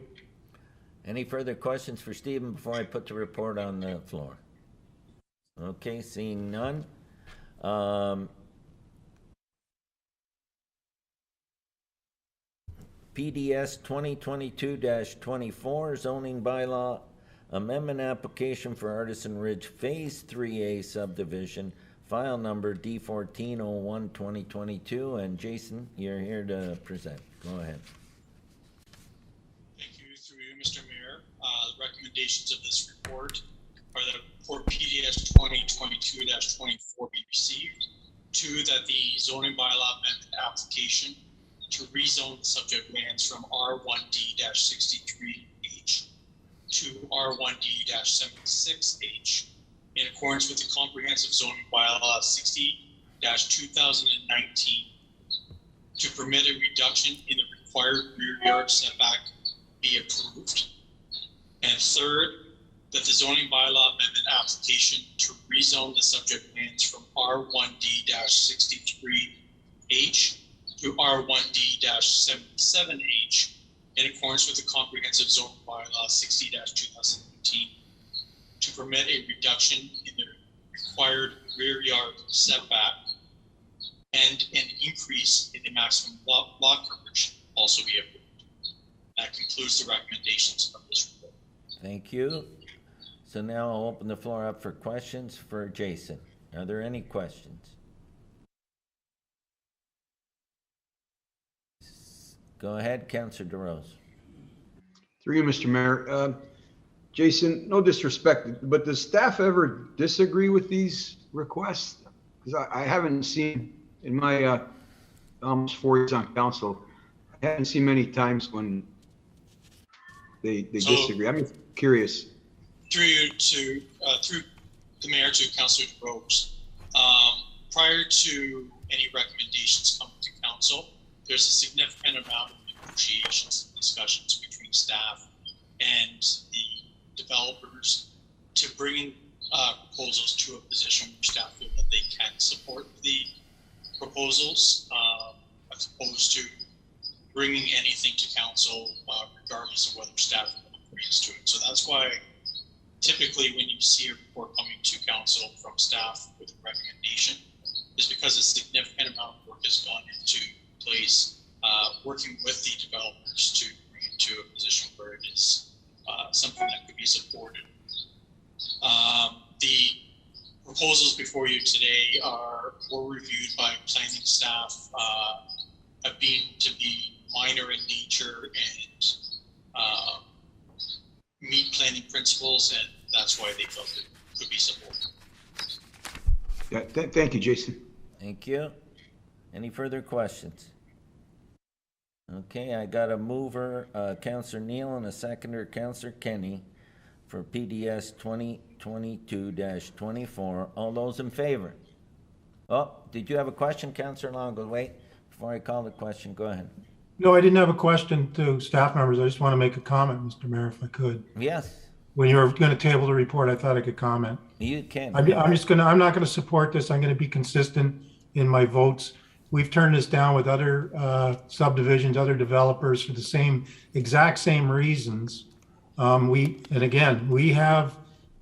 [SPEAKER 1] Any further questions for Stephen before I put the report on the floor? Okay, seeing none. PDS 2022-24 zoning bylaw amendment application for Artisan Ridge Phase 3A subdivision, file number D1401-2022. And Jason, you're here to present. Go ahead.
[SPEAKER 21] Thank you. Through you, Mr. Mayor. The recommendations of this report are that report PDS 2022-24 be received. 2, that the zoning bylaw amendment application to rezone the subject lands from R1D-63H to R1D-76H in accordance with the comprehensive zoning bylaw 60-2019 to permit a reduction in the required rear yard setback be approved. And 3rd, that the zoning bylaw amendment application to rezone the subject lands from R1D-63H to R1D-77H in accordance with the comprehensive zoning bylaw 60-2019 to permit a reduction in the required rear yard setback and an increase in the maximum lot coverage also be approved. That concludes the recommendations of this report.
[SPEAKER 1] Thank you. So now I'll open the floor up for questions for Jason. Are there any questions? Go ahead, Councillor DeRose.
[SPEAKER 7] Through you, Mr. Mayor. Jason, no disrespect, but does staff ever disagree with these requests? Because I haven't seen in my almost 4 years on council, I haven't seen many times when they disagree. I'm curious.
[SPEAKER 21] Through you to through the mayor to Councillor DeRose, prior to any recommendations coming to council, there's a significant amount of negotiations and discussions between staff and the developers to bring proposals to a position where staff feel that they can support the proposals, as opposed to bringing anything to council regardless of whether staff agrees to it. So that's why typically when you see a report coming to council from staff with a recommendation, is because a significant amount of work has gone into place working with the developers to bring it to a position where it is something that could be supported. The proposals before you today were reviewed by planning staff, have been to be minor in nature and meet planning principles, and that's why they felt it could be supported.
[SPEAKER 7] Yeah, thank you, Jason.
[SPEAKER 1] Thank you. Any further questions? Okay, I got a mover, Councillor Neal, and a seconder, Councillor Kenny, for PDS 2022-24. All those in favor? Oh, did you have a question, Councillor Longo? Wait, before I call the question, go ahead.
[SPEAKER 14] No, I didn't have a question to staff members. I just want to make a comment, Mr. Mayor, if I could.
[SPEAKER 1] Yes.
[SPEAKER 14] When you were going to table the report, I thought I could comment.
[SPEAKER 1] You can.
[SPEAKER 14] I'm not going to support this. I'm going to be consistent in my votes. We've turned this down with other subdivisions, other developers for the exact same reasons. We have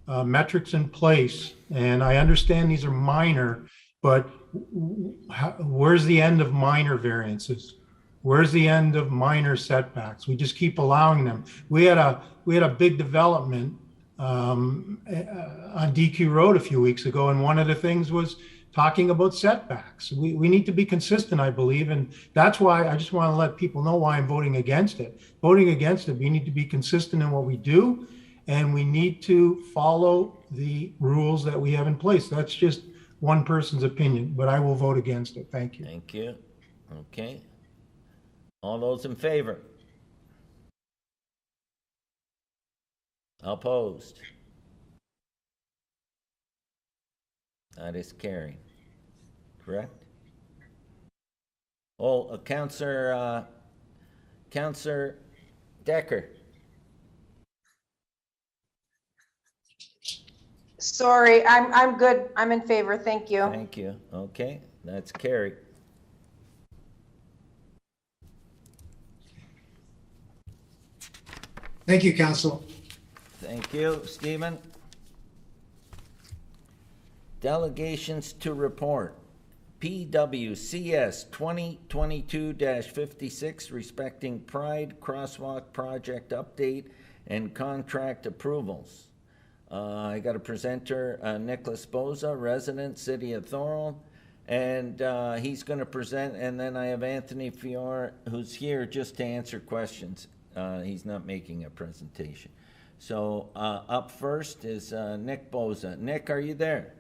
[SPEAKER 14] metrics in place, and I understand these are minor, but where's the end of minor variances? Where's the end of minor setbacks? We just keep allowing them. We had a big development on DQ Road a few weeks ago, and one of the things was talking about setbacks. We need to be consistent, I believe, and that's why I just want to let people know why I'm voting against it. Voting against it, we need to be consistent in what we do, and we need to follow the rules that we have in place. That's just one person's opinion, but I will vote against it. Thank you.
[SPEAKER 1] Thank you. Okay. All those in favor? Opposed? That is carried. Correct? Oh, Councillor Decker.
[SPEAKER 18] Sorry, I'm good. I'm in favor. Thank you.
[SPEAKER 1] Thank you. Okay, that's carried.
[SPEAKER 20] Thank you, Council.
[SPEAKER 1] Thank you, Stephen. Delegations to report. PWCS 2022-56 respecting Pride Crosswalk project update and contract approvals. I got a presenter, Nicholas Boza, resident, City of Thorold, and he's going to present, and then I have Anthony Fiore, who's here just to answer questions. He's not making a presentation. So up first is Nick Boza. Nick, are you there?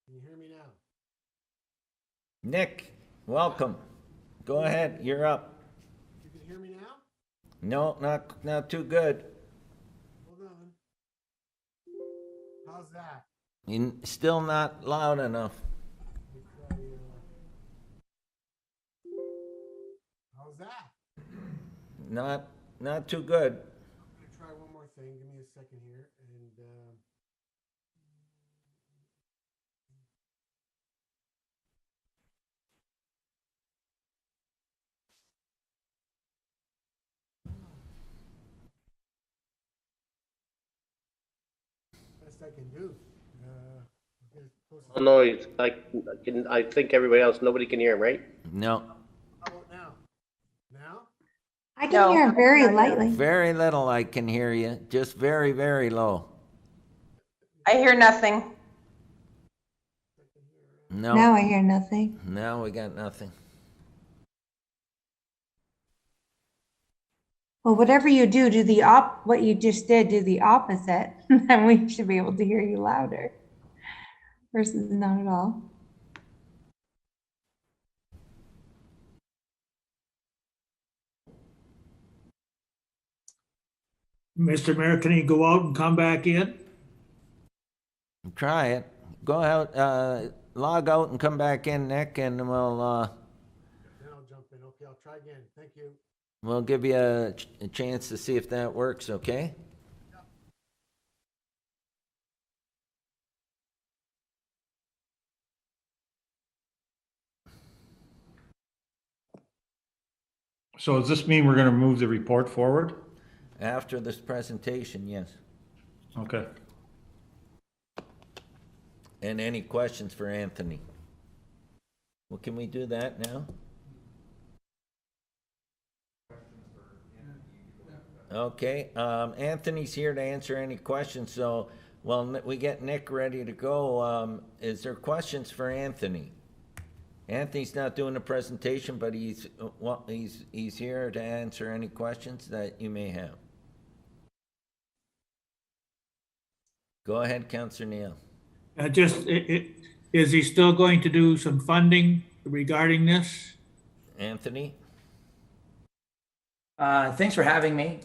[SPEAKER 5] Can you hear me now?
[SPEAKER 1] Nick, welcome. Go ahead, you're up.
[SPEAKER 5] You can hear me now?
[SPEAKER 1] No, not too good.
[SPEAKER 5] Hold on. How's that?
[SPEAKER 1] You're still not loud enough.
[SPEAKER 5] How's that?
[SPEAKER 1] Not too good.
[SPEAKER 5] I'm gonna try one more thing. Give me a second here, and best I can do.
[SPEAKER 8] Oh, no, it's like, I think everybody else, nobody can hear him, right?
[SPEAKER 1] No.
[SPEAKER 5] How about now? Now?
[SPEAKER 15] I can hear him very lightly.
[SPEAKER 1] Very little I can hear you. Just very, very low.
[SPEAKER 18] I hear nothing.
[SPEAKER 1] No.
[SPEAKER 15] Now I hear nothing.
[SPEAKER 1] Now we got nothing.
[SPEAKER 15] Well, whatever you do, what you just did, do the opposite, and we should be able to hear you louder. Versus not at all.
[SPEAKER 11] Mr. Mayor, can you go out and come back in?
[SPEAKER 1] Try it. Go out, log out and come back in, Nick, and we'll
[SPEAKER 5] then I'll jump in. Okay, I'll try again. Thank you.
[SPEAKER 1] we'll give you a chance to see if that works, okay?
[SPEAKER 13] So does this mean we're going to move the report forward?
[SPEAKER 1] After this presentation, yes.
[SPEAKER 13] Okay.
[SPEAKER 1] And any questions for Anthony? Well, can we do that now? Okay, Anthony's here to answer any questions, so while we get Nick ready to go, is there questions for Anthony? Anthony's not doing a presentation, but he's here to answer any questions that you may have. Go ahead, Councillor Neal.
[SPEAKER 11] Is he still going to do some funding regarding this?
[SPEAKER 1] Anthony?
[SPEAKER 22] Thanks for having me.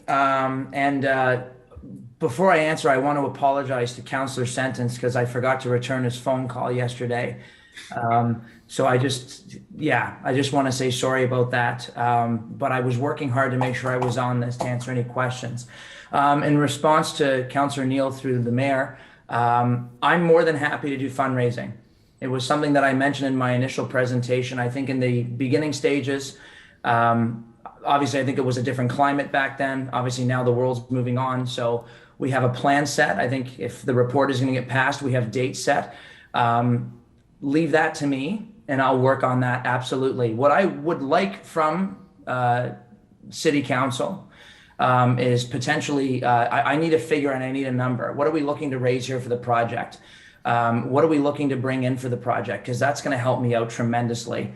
[SPEAKER 22] Before I answer, I want to apologize to Councillor Sentence because I forgot to return his phone call yesterday. So I just want to say sorry about that. But I was working hard to make sure I was on this to answer any questions. In response to Councillor Neal through the mayor, I'm more than happy to do fundraising. It was something that I mentioned in my initial presentation. I think in the beginning stages, obviously, I think it was a different climate back then. Obviously, now the world's moving on. So we have a plan set. I think if the report is going to get passed, we have dates set. Leave that to me, and I'll work on that, absolutely. What I would like from City Council is potentially, I need a figure and I need a number. What are we looking to raise here for the project? What are we looking to bring in for the project? Because that's going to help me out tremendously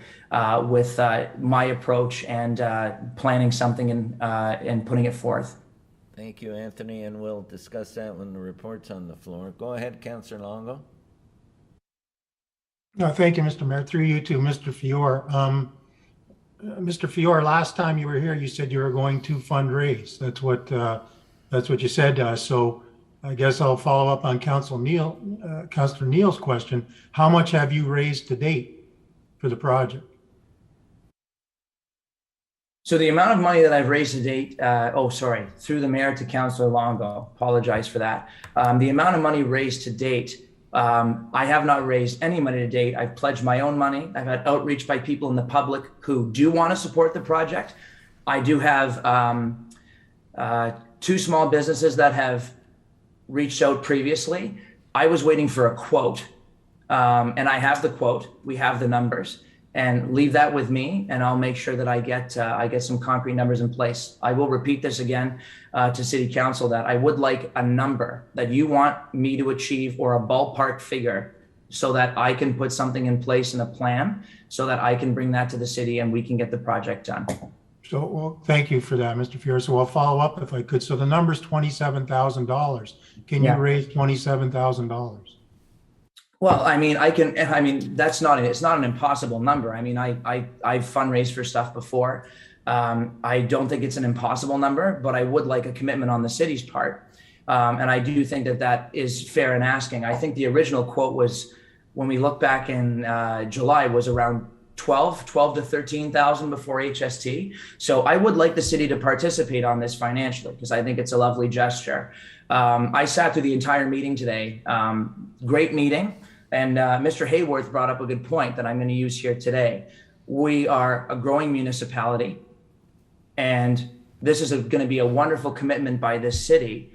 [SPEAKER 22] with my approach and planning something and putting it forth.
[SPEAKER 1] Thank you, Anthony, and we'll discuss that when the report's on the floor. Go ahead, Councillor Longo.
[SPEAKER 14] No, thank you, Mr. Mayor. Through you to Mr. Fior. Mr. Fior, last time you were here, you said you were going to fundraise. That's what you said to us. So I guess I'll follow up on Councilor Neal's question. How much have you raised to date for the project?
[SPEAKER 22] So the amount of money that I've raised to date, through the mayor to Councilor Longo, apologize for that. The amount of money raised to date, I have not raised any money to date. I've pledged my own money. I've had outreach by people in the public who do want to support the project. I do have 2 small businesses that have reached out previously. I was waiting for a quote, and I have the quote. We have the numbers, and leave that with me, and I'll make sure that I get some concrete numbers in place. I will repeat this again to City Council that I would like a number that you want me to achieve, or a ballpark figure, so that I can put something in place in a plan, so that I can bring that to the city and we can get the project done.
[SPEAKER 14] So, well, thank you for that, Mr. Fior. So I'll follow up if I could. So the number's $27,000. Can you raise $27,000?
[SPEAKER 22] Well, I mean, it's not an impossible number. I mean, I've fundraised for stuff before. I don't think it's an impossible number, but I would like a commitment on the city's part. And I do think that is fair in asking. I think the original quote was, when we look back in July, was around 12 to 13,000 before HST. So I would like the city to participate on this financially, because I think it's a lovely gesture. I sat through the entire meeting today. Great meeting. And Mr. Hayworth brought up a good point that I'm going to use here today. We are a growing municipality, and this is going to be a wonderful commitment by this city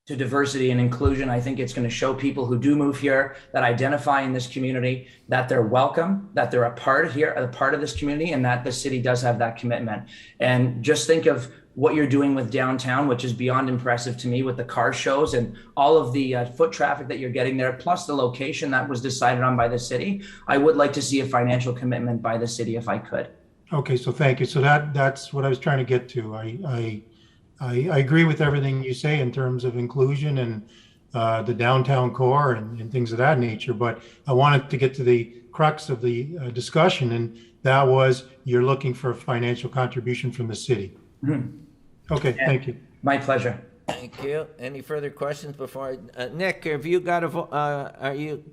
[SPEAKER 22] to diversity and inclusion. I think it's going to show people who do move here, that identify in this community, that they're welcome, that they're a part of this community, and that the city does have that commitment. And just think of what you're doing with downtown, which is beyond impressive to me, with the car shows and all of the foot traffic that you're getting there, plus the location that was decided on by the city. I would like to see a financial commitment by the city if I could.
[SPEAKER 14] Okay, so thank you. So that's what I was trying to get to. I agree with everything you say in terms of inclusion and the downtown core and things of that nature, but I wanted to get to the crux of the discussion, and that was, you're looking for a financial contribution from the city. Mm-hmm. Okay, thank you.
[SPEAKER 22] My pleasure.
[SPEAKER 1] Thank you. Any further questions before Nick, have you got are you?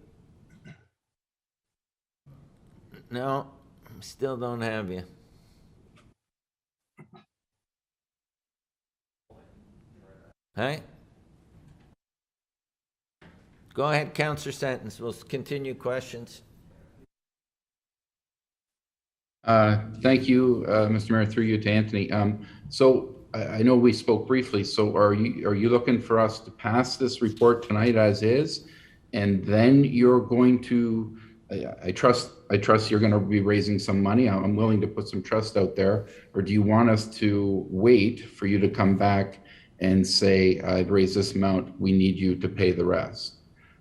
[SPEAKER 1] No, still don't have you. Hey? Go ahead, Councillor Sentence. We'll continue questions.
[SPEAKER 3] Thank you, Mr. Mayor, through you to Anthony. So I know we spoke briefly. So are you looking for us to pass this report tonight as is, and then you're going to? I trust you're going to be raising some money. I'm willing to put some trust out there. Or do you want us to wait for you to come back and say, I'd raise this amount, we need you to pay the rest?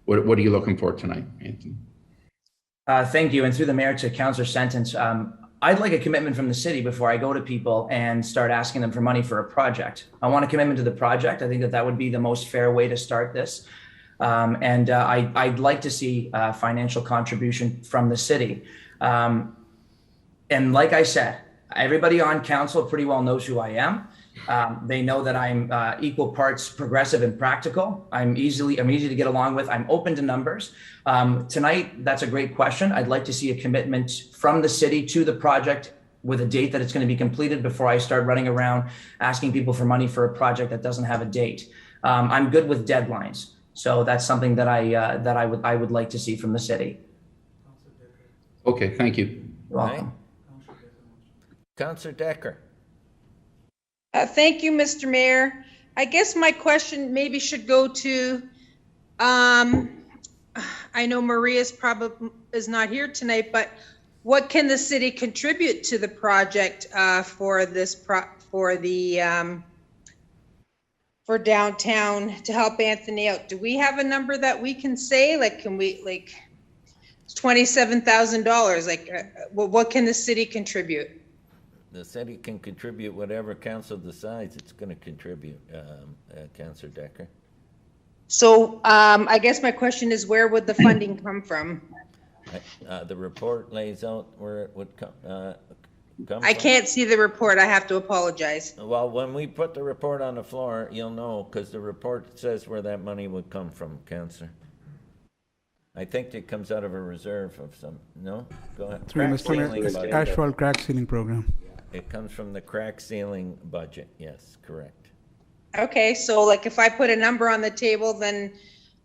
[SPEAKER 3] What are you looking for tonight, Anthony?
[SPEAKER 22] Thank you. And through the mayor to Councillor Sentence, I'd like a commitment from the city before I go to people and start asking them for money for a project. I want a commitment to the project. I think that would be the most fair way to start this. I'd like to see a financial contribution from the city. And like I said, everybody on council pretty well knows who I am. They know that I'm equal parts progressive and practical. I'm easy to get along with. I'm open to numbers. Tonight, that's a great question. I'd like to see a commitment from the city to the project with a date that it's going to be completed before I start running around asking people for money for a project that doesn't have a date. I'm good with deadlines. So that's something that I would like to see from the city.
[SPEAKER 3] Okay, thank you.
[SPEAKER 22] You're welcome.
[SPEAKER 1] Councillor Decker.
[SPEAKER 18] Thank you, Mr. Mayor. I guess my question maybe should go to, I know Maria's probably is not here tonight, but what can the city contribute to the project for downtown to help Anthony out? Do we have a number that we can say? Like, can we, like, it's $27,000. Like, what can the city contribute?
[SPEAKER 1] The city can contribute whatever council decides it's going to contribute, Councillor Decker.
[SPEAKER 18] So I guess my question is, where would the funding come from?
[SPEAKER 1] The report lays out where it would come
[SPEAKER 18] I
[SPEAKER 1] from.
[SPEAKER 18] can't see the report. I have to apologize.
[SPEAKER 1] Well, when we put the report on the floor, you'll know, because the report says where that money would come from, Councillor. I think it comes out of a reserve of some, no? Go ahead.
[SPEAKER 16] Through Mr. Mayor, it's asphalt crack sealing program.
[SPEAKER 1] It comes from the crack ceiling budget, yes, correct.
[SPEAKER 18] Okay, so like if I put a number on the table, then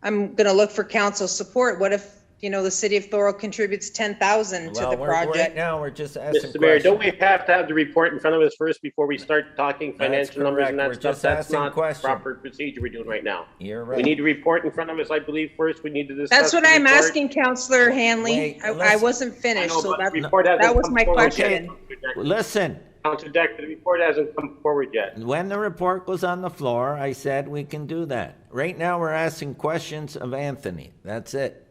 [SPEAKER 18] I'm gonna look for council support. What if, you know, the city of Thorold contributes 10,000 to the
[SPEAKER 1] Right
[SPEAKER 18] project?
[SPEAKER 1] now, we're just asking
[SPEAKER 8] Mr. Mayor, don't
[SPEAKER 1] questions.
[SPEAKER 8] we have to have the report in front of us first before we start talking financial numbers and
[SPEAKER 1] correct.
[SPEAKER 8] that
[SPEAKER 1] We're
[SPEAKER 8] stuff?
[SPEAKER 1] just
[SPEAKER 8] That's
[SPEAKER 1] asking
[SPEAKER 8] not the
[SPEAKER 1] questions.
[SPEAKER 8] proper procedure we're doing right now.
[SPEAKER 1] You're
[SPEAKER 8] We
[SPEAKER 1] right.
[SPEAKER 8] need a report in front of us, I believe, first. We need to discuss.
[SPEAKER 18] That's what
[SPEAKER 8] the
[SPEAKER 18] I'm
[SPEAKER 8] report.
[SPEAKER 18] asking, Councillor Hanley.
[SPEAKER 1] Wait,
[SPEAKER 18] I
[SPEAKER 1] listen.
[SPEAKER 18] wasn't
[SPEAKER 8] I
[SPEAKER 18] finished,
[SPEAKER 8] know,
[SPEAKER 18] so
[SPEAKER 8] but
[SPEAKER 18] that,
[SPEAKER 8] the report hasn't
[SPEAKER 18] that was
[SPEAKER 8] come
[SPEAKER 18] my
[SPEAKER 8] forward
[SPEAKER 18] question.
[SPEAKER 8] yet.
[SPEAKER 1] Listen,
[SPEAKER 8] Councillor Decker, the report hasn't come forward yet.
[SPEAKER 1] when the report goes on the floor, I said we can do that. Right now, we're asking questions of Anthony. That's it.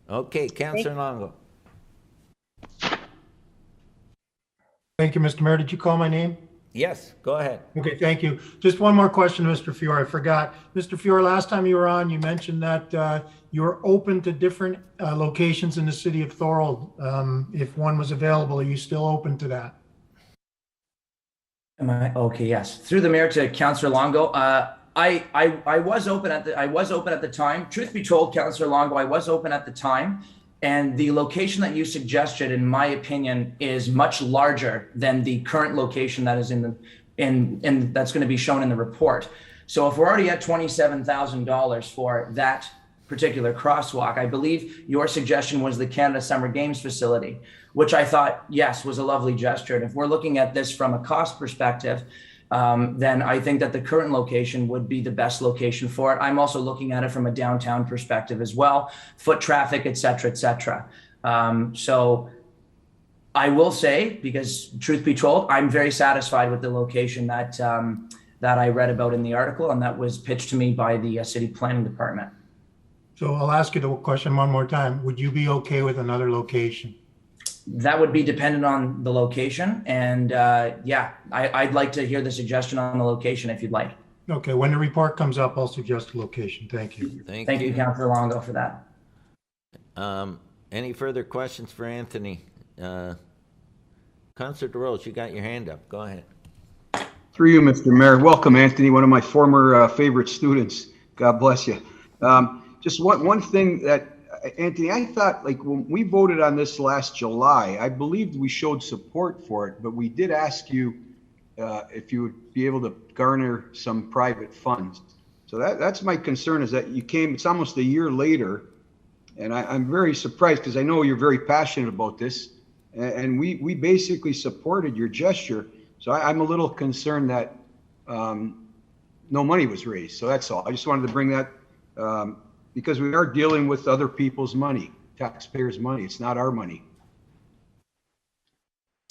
[SPEAKER 1] Okay, Councillor Longo.
[SPEAKER 14] Thank you, Mr. Mayor. Did you call my name?
[SPEAKER 1] Yes, go ahead.
[SPEAKER 14] Okay, thank you. Just one more question, Mr. Fiore. I forgot. Mr. Fiore, last time you were on, you mentioned that you're open to different locations in the city of Thorold. If one was available, are you still open to that?
[SPEAKER 22] Am I okay? Yes. Through the mayor to Councillor Longo. I was open at the time. Truth be told, Councillor Longo, I was open at the time, and the location that you suggested, in my opinion, is much larger than the current location that is in that's going to be shown in the report. So if we're already at $27,000 for that particular crosswalk, I believe your suggestion was the Canada Summer Games facility, which I thought, yes, was a lovely gesture. And if we're looking at this from a cost perspective, then I think that the current location would be the best location for it. I'm also looking at it from a downtown perspective as well, foot traffic, et cetera, et cetera. So I will say, because truth be told, I'm very satisfied with the location that I read about in the article, and that was pitched to me by the city planning department.
[SPEAKER 14] So I'll ask you the question one more time. Would you be okay with another location?
[SPEAKER 22] That would be dependent on the location. And yeah, I'd like to hear the suggestion on the location if you'd like.
[SPEAKER 14] Okay, when the report comes up, I'll suggest a location. Thank you.
[SPEAKER 22] Thank you, Councillor Longo, for that.
[SPEAKER 1] Any further questions for Anthony? Councillor DeRose, you got your hand up. Go ahead.
[SPEAKER 7] Through you, Mr. Mayor. Welcome, Anthony, one of my former favorite students. God bless you. Just one thing that, Anthony, I thought, like, when we voted on this last July, I believed we showed support for it, but we did ask you if you would be able to garner some private funds. So that's my concern, is that you came, it's almost a year later, and I'm very surprised, because I know you're very passionate about this, and we basically supported your gesture. So I'm a little concerned that no money was raised. So that's all. I just wanted to bring that, because we are dealing with other people's money, taxpayers' money. It's not our money.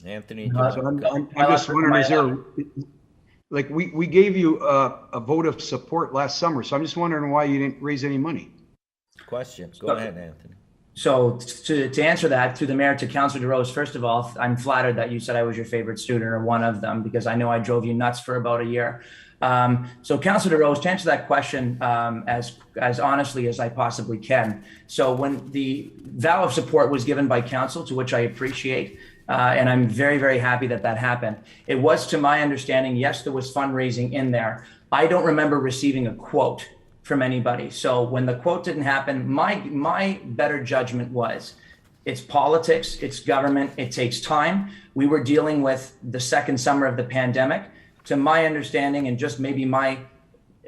[SPEAKER 1] Anthony,
[SPEAKER 7] So I'm just wondering, is there, like, we gave you a vote of support last summer, so I'm just wondering why you didn't raise any money.
[SPEAKER 1] Questions? Go ahead, Anthony.
[SPEAKER 22] So to answer that, through the mayor to Councillor DeRose, first of all, I'm flattered that you said I was your favorite student, or one of them, because I know I drove you nuts for about a year. So Councillor DeRose, to answer that question as honestly as I possibly can. So when the vow of support was given by council, to which I appreciate, and I'm very, very happy that that happened. It was, to my understanding, yes, there was fundraising in there. I don't remember receiving a quote from anybody. So when the quote didn't happen, my better judgment was, it's politics, it's government, it takes time. We were dealing with the second summer of the pandemic. To my understanding, and just maybe my,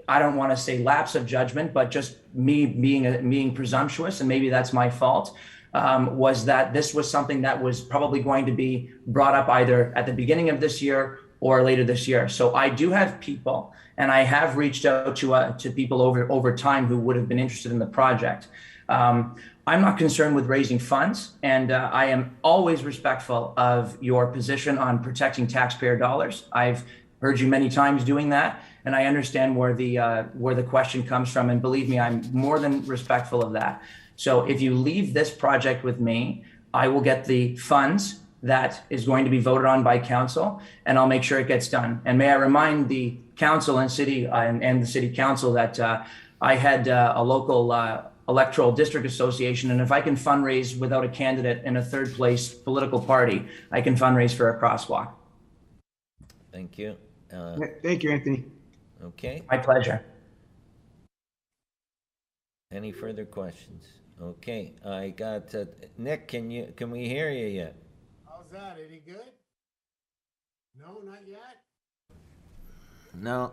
[SPEAKER 22] I don't want to say lapse of judgment, but just me being presumptuous, and maybe that's my fault, was that this was something that was probably going to be brought up either at the beginning of this year or later this year. So I do have people, and I have reached out to people over time who would have been interested in the project. I'm not concerned with raising funds, and I am always respectful of your position on protecting taxpayer dollars. I've heard you many times doing that, and I understand where the question comes from, and believe me, I'm more than respectful of that. So if you leave this project with me, I will get the funds that is going to be voted on by council, and I'll make sure it gets done. And may I remind the council and city and the city council that I had a local electoral district association. And if I can fundraise without a candidate in a third place political party, I can fundraise for a crosswalk.
[SPEAKER 1] Thank you.
[SPEAKER 7] Thank you, Anthony.
[SPEAKER 1] Okay.
[SPEAKER 22] My pleasure.
[SPEAKER 1] Any further questions? Okay, I got, Nick, can we hear you yet?
[SPEAKER 5] How's that? Any good? No, not yet?
[SPEAKER 1] No.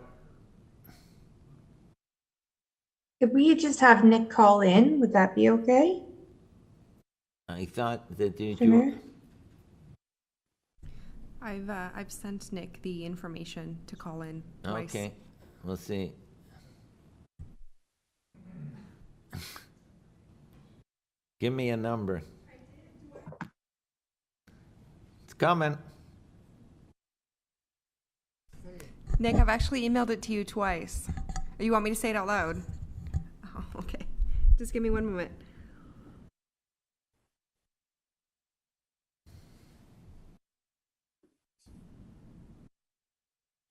[SPEAKER 15] Could we just have Nick call in? Would that be okay?
[SPEAKER 1] I thought that
[SPEAKER 15] Mayor?
[SPEAKER 4] I've sent Nick the information to call in twice.
[SPEAKER 1] Okay, we'll see. Give me a number. It's coming.
[SPEAKER 4] Nick, I've actually emailed it to you twice. You want me to say it out loud? Oh, okay. Just give me one moment.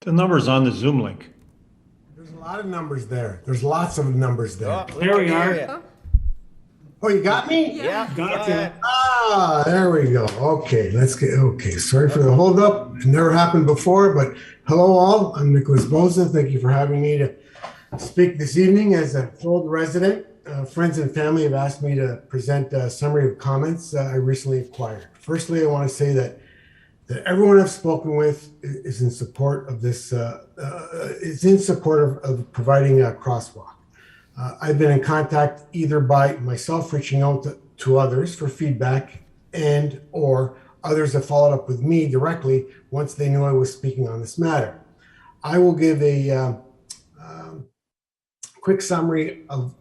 [SPEAKER 13] The number's on the Zoom link.
[SPEAKER 5] There's a lot of numbers there. There's lots of numbers there.
[SPEAKER 1] Oh,
[SPEAKER 5] there we are. Oh, you got me?
[SPEAKER 1] Yeah.
[SPEAKER 5] Gotcha. Ah, there we go. Okay, let's get, okay. Sorry for the hold up. It never happened before, but hello all. I'm Nicholas Boza. Thank you for having me to speak this evening as a Thorold resident. Friends and family have asked me to present a summary of comments I recently acquired. Firstly, I want to say that everyone I've spoken with is in support of this, is in support of providing a crosswalk. I've been in contact either by myself reaching out to others for feedback and or others have followed up with me directly once they knew I was speaking on this matter. I will give a quick summary of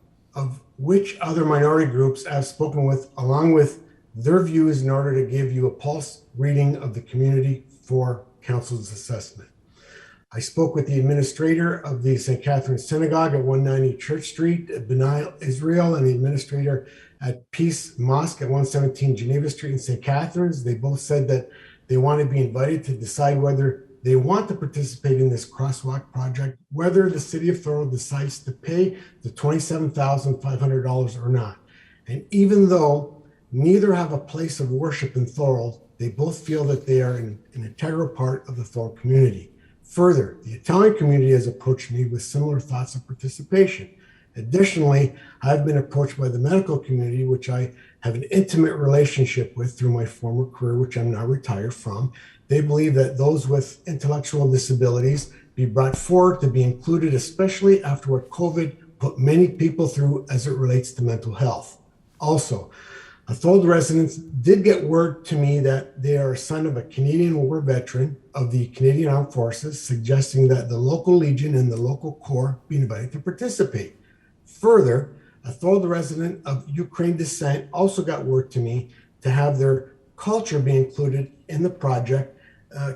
[SPEAKER 5] which other minority groups I've spoken with, along with their views in order to give you a pulse reading of the community for council's assessment. I spoke with the administrator of the St. Catherine's Synagogue at 190 Church Street, B'nai Israel, and the administrator at Peace Mosque at 117 Geneva Street in St. Catherine's. They both said that they want to be invited to decide whether they want to participate in this crosswalk project, whether the city of Thorold decides to pay the $27,500 or not. And even though neither have a place of worship in Thorold, they both feel that they are an integral part of the Thorold community. Further, the Italian community has approached me with similar thoughts of participation. Additionally, I've been approached by the medical community, which I have an intimate relationship with through my former career, which I'm now retired from. They believe that those with intellectual disabilities be brought forward to be included, especially after what COVID put many people through as it relates to mental health. Also, Thorold residents did get word to me that they are a son of a Canadian War veteran of the Canadian Armed Forces, suggesting that the local Legion and the local Corps be invited to participate. Further, a Thorold resident of Ukraine descent also got word to me to have their culture be included in the project,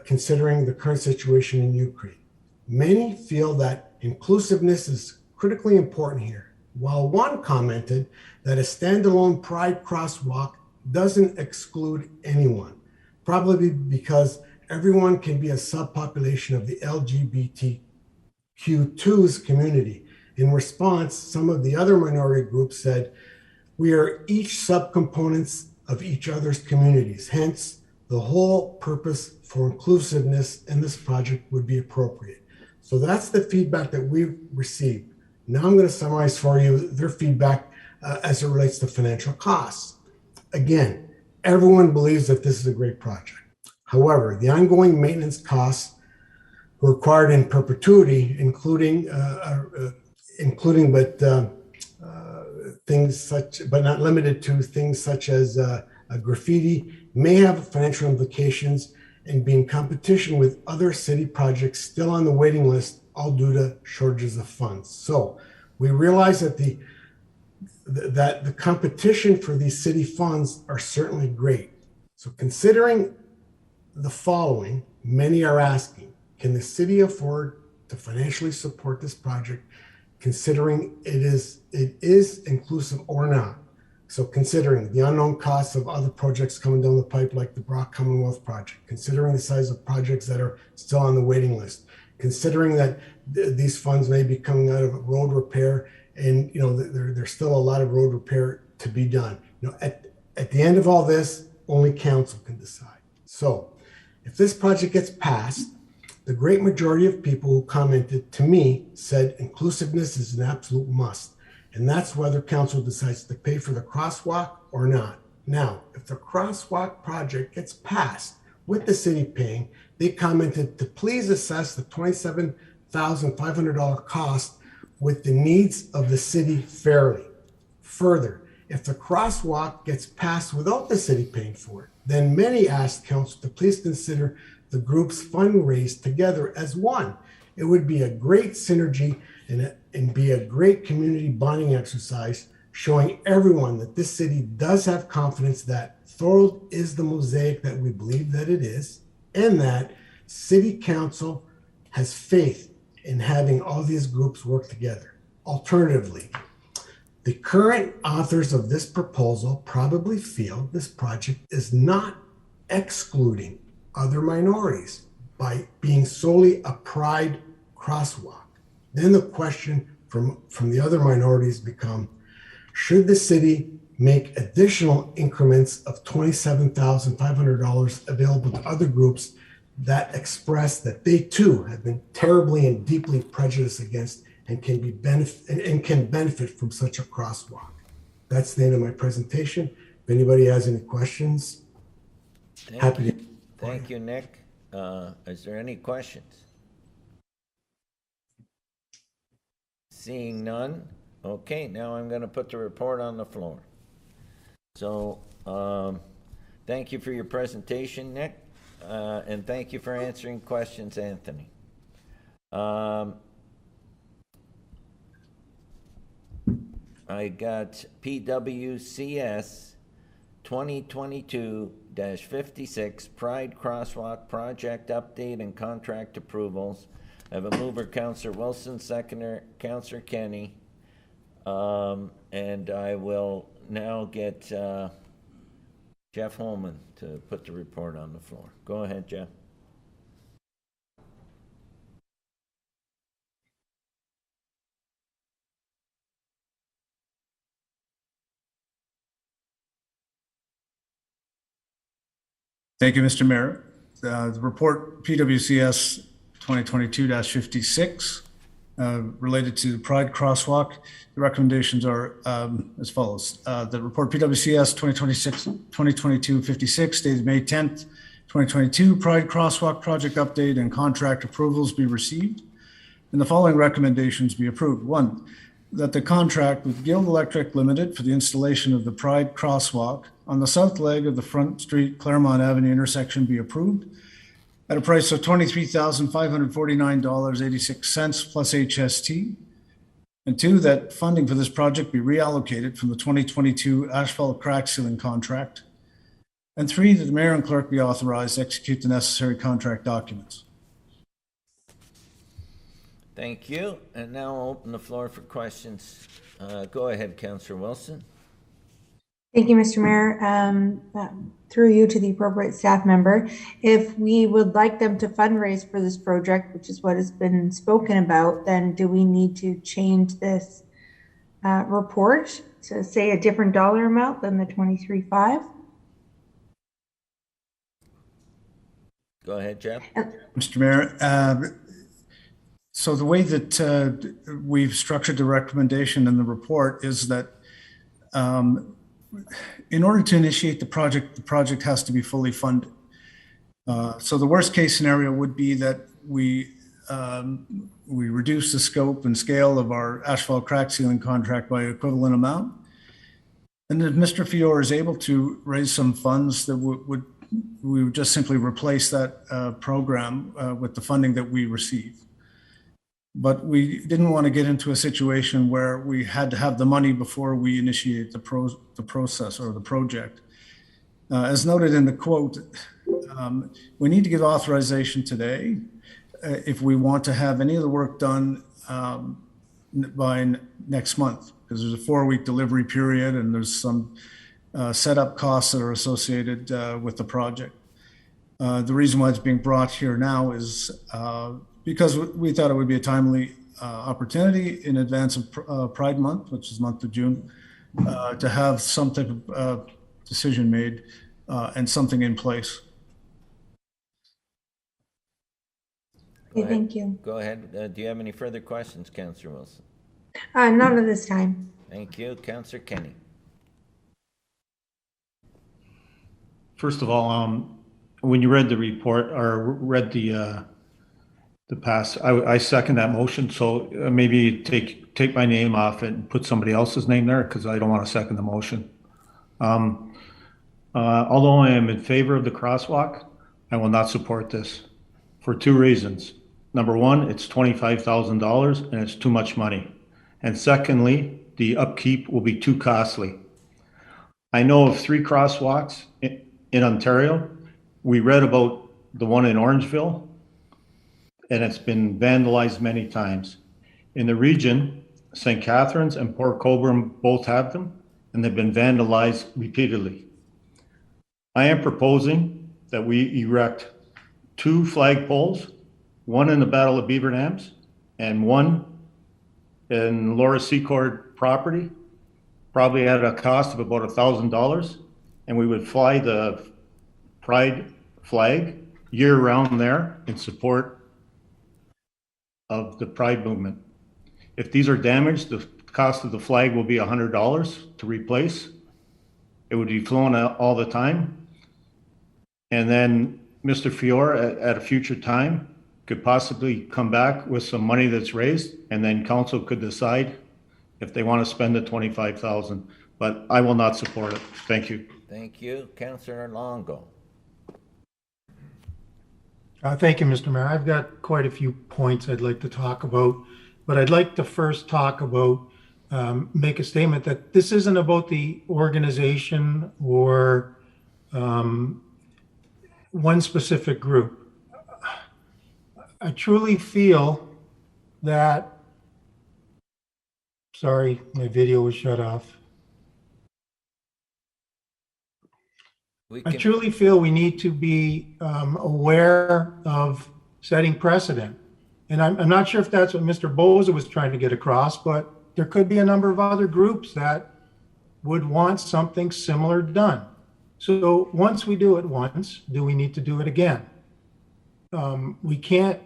[SPEAKER 5] considering the current situation in Ukraine. Many feel that inclusiveness is critically important here, while one commented that a standalone pride crosswalk doesn't exclude anyone, probably because everyone can be a subpopulation of the LGBTQ2's community. In response, some of the other minority groups said, we are each subcomponents of each other's communities. Hence, the whole purpose for inclusiveness in this project would be appropriate. So that's the feedback that we've received. Now I'm going to summarize for you their feedback as it relates to financial costs. Again, everyone believes that this is a great project. However, the ongoing maintenance costs required in perpetuity, including things such, but not limited to things such as graffiti, may have financial implications and be in competition with other city projects still on the waiting list, all due to shortages of funds. So we realize that the competition for these city funds are certainly great. So considering the following, many are asking, can the city afford to financially support this project, considering it is inclusive or not? So considering the unknown costs of other projects coming down the pipe, like the Brock Commonwealth project, considering the size of projects that are still on the waiting list, considering that these funds may be coming out of road repair And, there's still a lot of road repair to be done. At the end of all this, only council can decide. So if this project gets passed, the great majority of people who commented to me said inclusiveness is an absolute must. And that's whether council decides to pay for the crosswalk or not. Now, if the crosswalk project gets passed with the city paying, they commented to please assess the $27,500 cost with the needs of the city fairly. Further, if the crosswalk gets passed without the city paying for it, then many asked council to please consider the groups fundraised together as one. It would be a great synergy and be a great community bonding exercise, showing everyone that this city does have confidence that Thorold is the mosaic that we believe that it is, and that city council has faith in having all these groups work together. Alternatively, the current authors of this proposal probably feel this project is not excluding other minorities by being solely a pride crosswalk. Then the question from the other minorities become, should the city make additional increments of $27,500 available to other groups that express that they too have been terribly and deeply prejudiced against and can benefit from such a crosswalk? That's the end of my presentation. If anybody has any questions, happy to.
[SPEAKER 1] Thank you, Nick. Is there any questions? Seeing none. Okay, now I'm going to put the report on the floor. So, thank you for your presentation, Nick, and thank you for answering questions, Anthony. I got PWCS 2022-56 Pride Crosswalk Project Update and Contract Approvals. I have a mover, Councillor Wilson, seconder, Councillor Kenny. And I will now get Jeff Holman to put the report on the floor. Go ahead, Jeff.
[SPEAKER 17] Thank you, Mr. Mayor. The report PWCS 2022-56 related to Pride Crosswalk. The recommendations are as follows. The report PWCS 2022-56 dated May 10th, 2022, Pride Crosswalk project update and contract approvals be received. And the following recommendations be approved. 1, that the contract with Guild Electric Limited for the installation of the Pride Crosswalk on the south leg of the Front Street Claremont Avenue intersection be approved at a price of $23,549.86 plus HST. And 2, that funding for this project be reallocated from the 2022 asphalt crack sealing contract. And 3, that the mayor and clerk be authorized to execute the necessary contract documents.
[SPEAKER 1] Thank you. And now I'll open the floor for questions. Go ahead, Councillor Wilson.
[SPEAKER 15] Thank you, Mr. Mayor. Through you to the appropriate staff member, if we would like them to fundraise for this project, which is what has been spoken about, then do we need to change this report to say a different dollar amount than the 23.5?
[SPEAKER 1] Go ahead, Jeff.
[SPEAKER 17] Mr. Mayor, so the way that we've structured the recommendation in the report is that in order to initiate the project has to be fully funded. So the worst case scenario would be that we reduce the scope and scale of our asphalt crack sealing contract by equivalent amount. And if Mr. Fiore is able to raise some funds, that we would just simply replace that program with the funding that we receive. But we didn't want to get into a situation where we had to have the money before we initiate the process or the project. As noted in the quote, we need to give authorization today if we want to have any of the work done by next month, because there's a 4-week delivery period and there's some setup costs that are associated with the project. The reason why it's being brought here now is because we thought it would be a timely opportunity in advance of Pride Month, which is the month of June, to have some type of decision made and something in place.
[SPEAKER 15] Okay, thank you.
[SPEAKER 1] Go ahead. Do you have any further questions, Councillor Wilson?
[SPEAKER 15] None at this time.
[SPEAKER 1] Thank you. Councillor Kenny.
[SPEAKER 13] First of all, when you read the report or read the past, I second that motion. So maybe take my name off it and put somebody else's name there, because I don't want to second the motion. Although I am in favor of the crosswalk, I will not support this for two reasons. Number one, it's $25,000 and it's too much money. And secondly, the upkeep will be too costly. I know of 3 crosswalks in Ontario. We read about the one in Orangeville, and it's been vandalized many times. In the region, St. Catharines and Port Colborne both have them, and they've been vandalized repeatedly. I am proposing that we erect 2 flagpoles, one in the Battle of Beaver Dams and one in Laura Secord property, probably at a cost of about $1,000, and we would fly the Pride flag year round there in support of the Pride movement. If these are damaged, the cost of the flag will be $100 to replace. It would be flown all the time. And then Mr. Fior at a future time could possibly come back with some money that's raised, and then council could decide if they want to spend the $25,000. But I will not support it. Thank you.
[SPEAKER 1] Thank you. Councillor Longo.
[SPEAKER 14] Thank you, Mr. Mayor. I've got quite a few points I'd like to talk about, but I'd like to first talk about, make a statement that this isn't about the organization or one specific group. I truly feel that, sorry, my video was shut off. I truly feel we need to be aware of setting precedent. And I'm not sure if that's what Mr. Boza was trying to get across, but there could be a number of other groups that would want something similar done. So once we do it once, do we need to do it again? We can't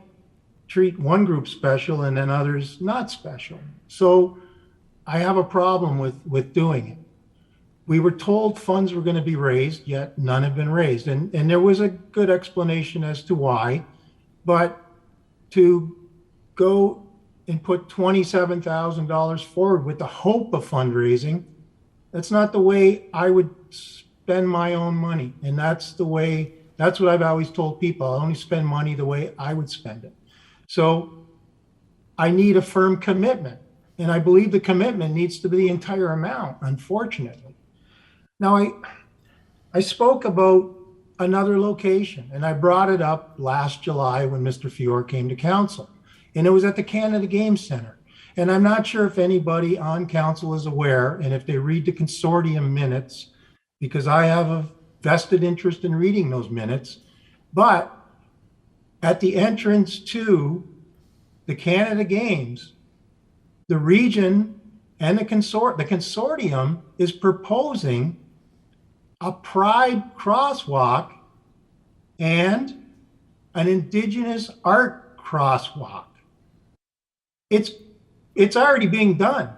[SPEAKER 14] treat one group special and then others not special. So I have a problem with doing it. We were told funds were going to be raised, yet none have been raised. And there was a good explanation as to why, but to go and put $27,000 forward with the hope of fundraising, that's not the way I would spend my own money. And that's what I've always told people. I only spend money the way I would spend it. So I need a firm commitment. And I believe the commitment needs to be the entire amount, unfortunately. Now, I spoke about another location, and I brought it up last July when Mr. Fior came to council, and it was at the Canada Games Center. And I'm not sure if anybody on council is aware, and if they read the consortium minutes, because I have a vested interest in reading those minutes, but at the entrance to the Canada Games, the region and the consortium is proposing a Pride crosswalk and an Indigenous art crosswalk. It's already being done.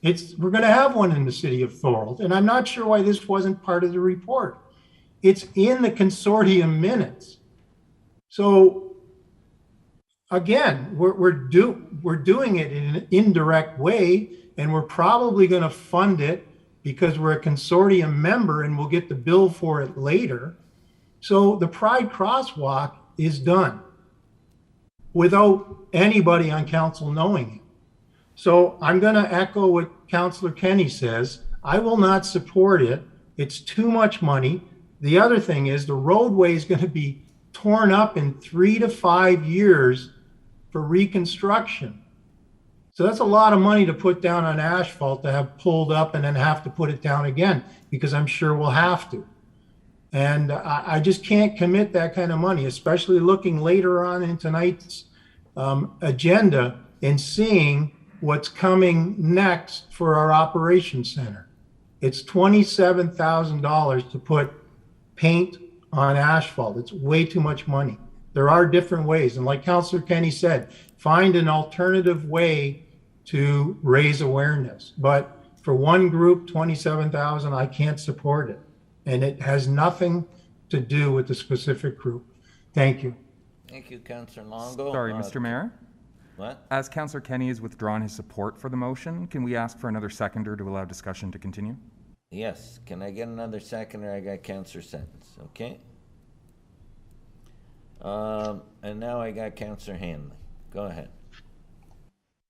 [SPEAKER 14] We're going to have one in the city of Thorold, and I'm not sure why this wasn't part of the report. It's in the consortium minutes. So again, we're doing it in an indirect way, and we're probably going to fund it because we're a consortium member and we'll get the bill for it later. So the Pride crosswalk is done without anybody on council knowing it. So I'm going to echo what Councillor Kenny says. I will not support it. It's too much money. The other thing is the roadway is going to be torn up in 3 to 5 years for reconstruction. So that's a lot of money to put down on asphalt to have pulled up and then have to put it down again, because I'm sure we'll have to. And I just can't commit that kind of money, especially looking later on in tonight's agenda and seeing what's coming next for our operations center. It's $27,000 to put paint on asphalt. It's way too much money. There are different ways. And like Councillor Kenny said, find an alternative way to raise awareness. But for one group, 27,000, I can't support it. And it has nothing to do with the specific group. Thank you.
[SPEAKER 1] Thank you, Councillor Longo.
[SPEAKER 9] Sorry, Mr. Mayor.
[SPEAKER 1] What?
[SPEAKER 9] As Councillor Kenny has withdrawn his support for the motion, can we ask for another seconder to allow discussion to continue?
[SPEAKER 1] Yes. Can I get another seconder? I got Councillor Sentence. Okay. And now I got Councillor Hanley. Go ahead.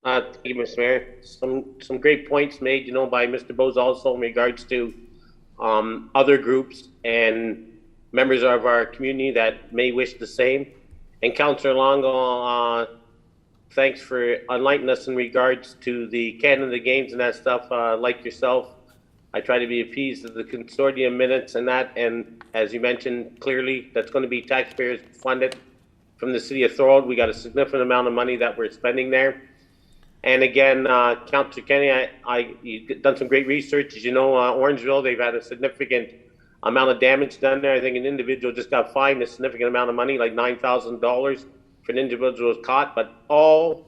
[SPEAKER 8] Thank you, Mr. Mayor. Some great points made, you know, by Mr. Bose also in regards to other groups and members of our community that may wish the same. And Councillor Longo, thanks for enlightening us in regards to the Canada Games and that stuff. Like yourself, I try to be appeased to the consortium minutes and that. And as you mentioned clearly, that's going to be taxpayers funded from the city of Thorold. We got a significant amount of money that we're spending there. And again, Councillor Kenny, you've done some great research. As you know, Orangeville, they've had a significant amount of damage done there. I think an individual just got fined a significant amount of money, like $9,000 for an individual was caught. But all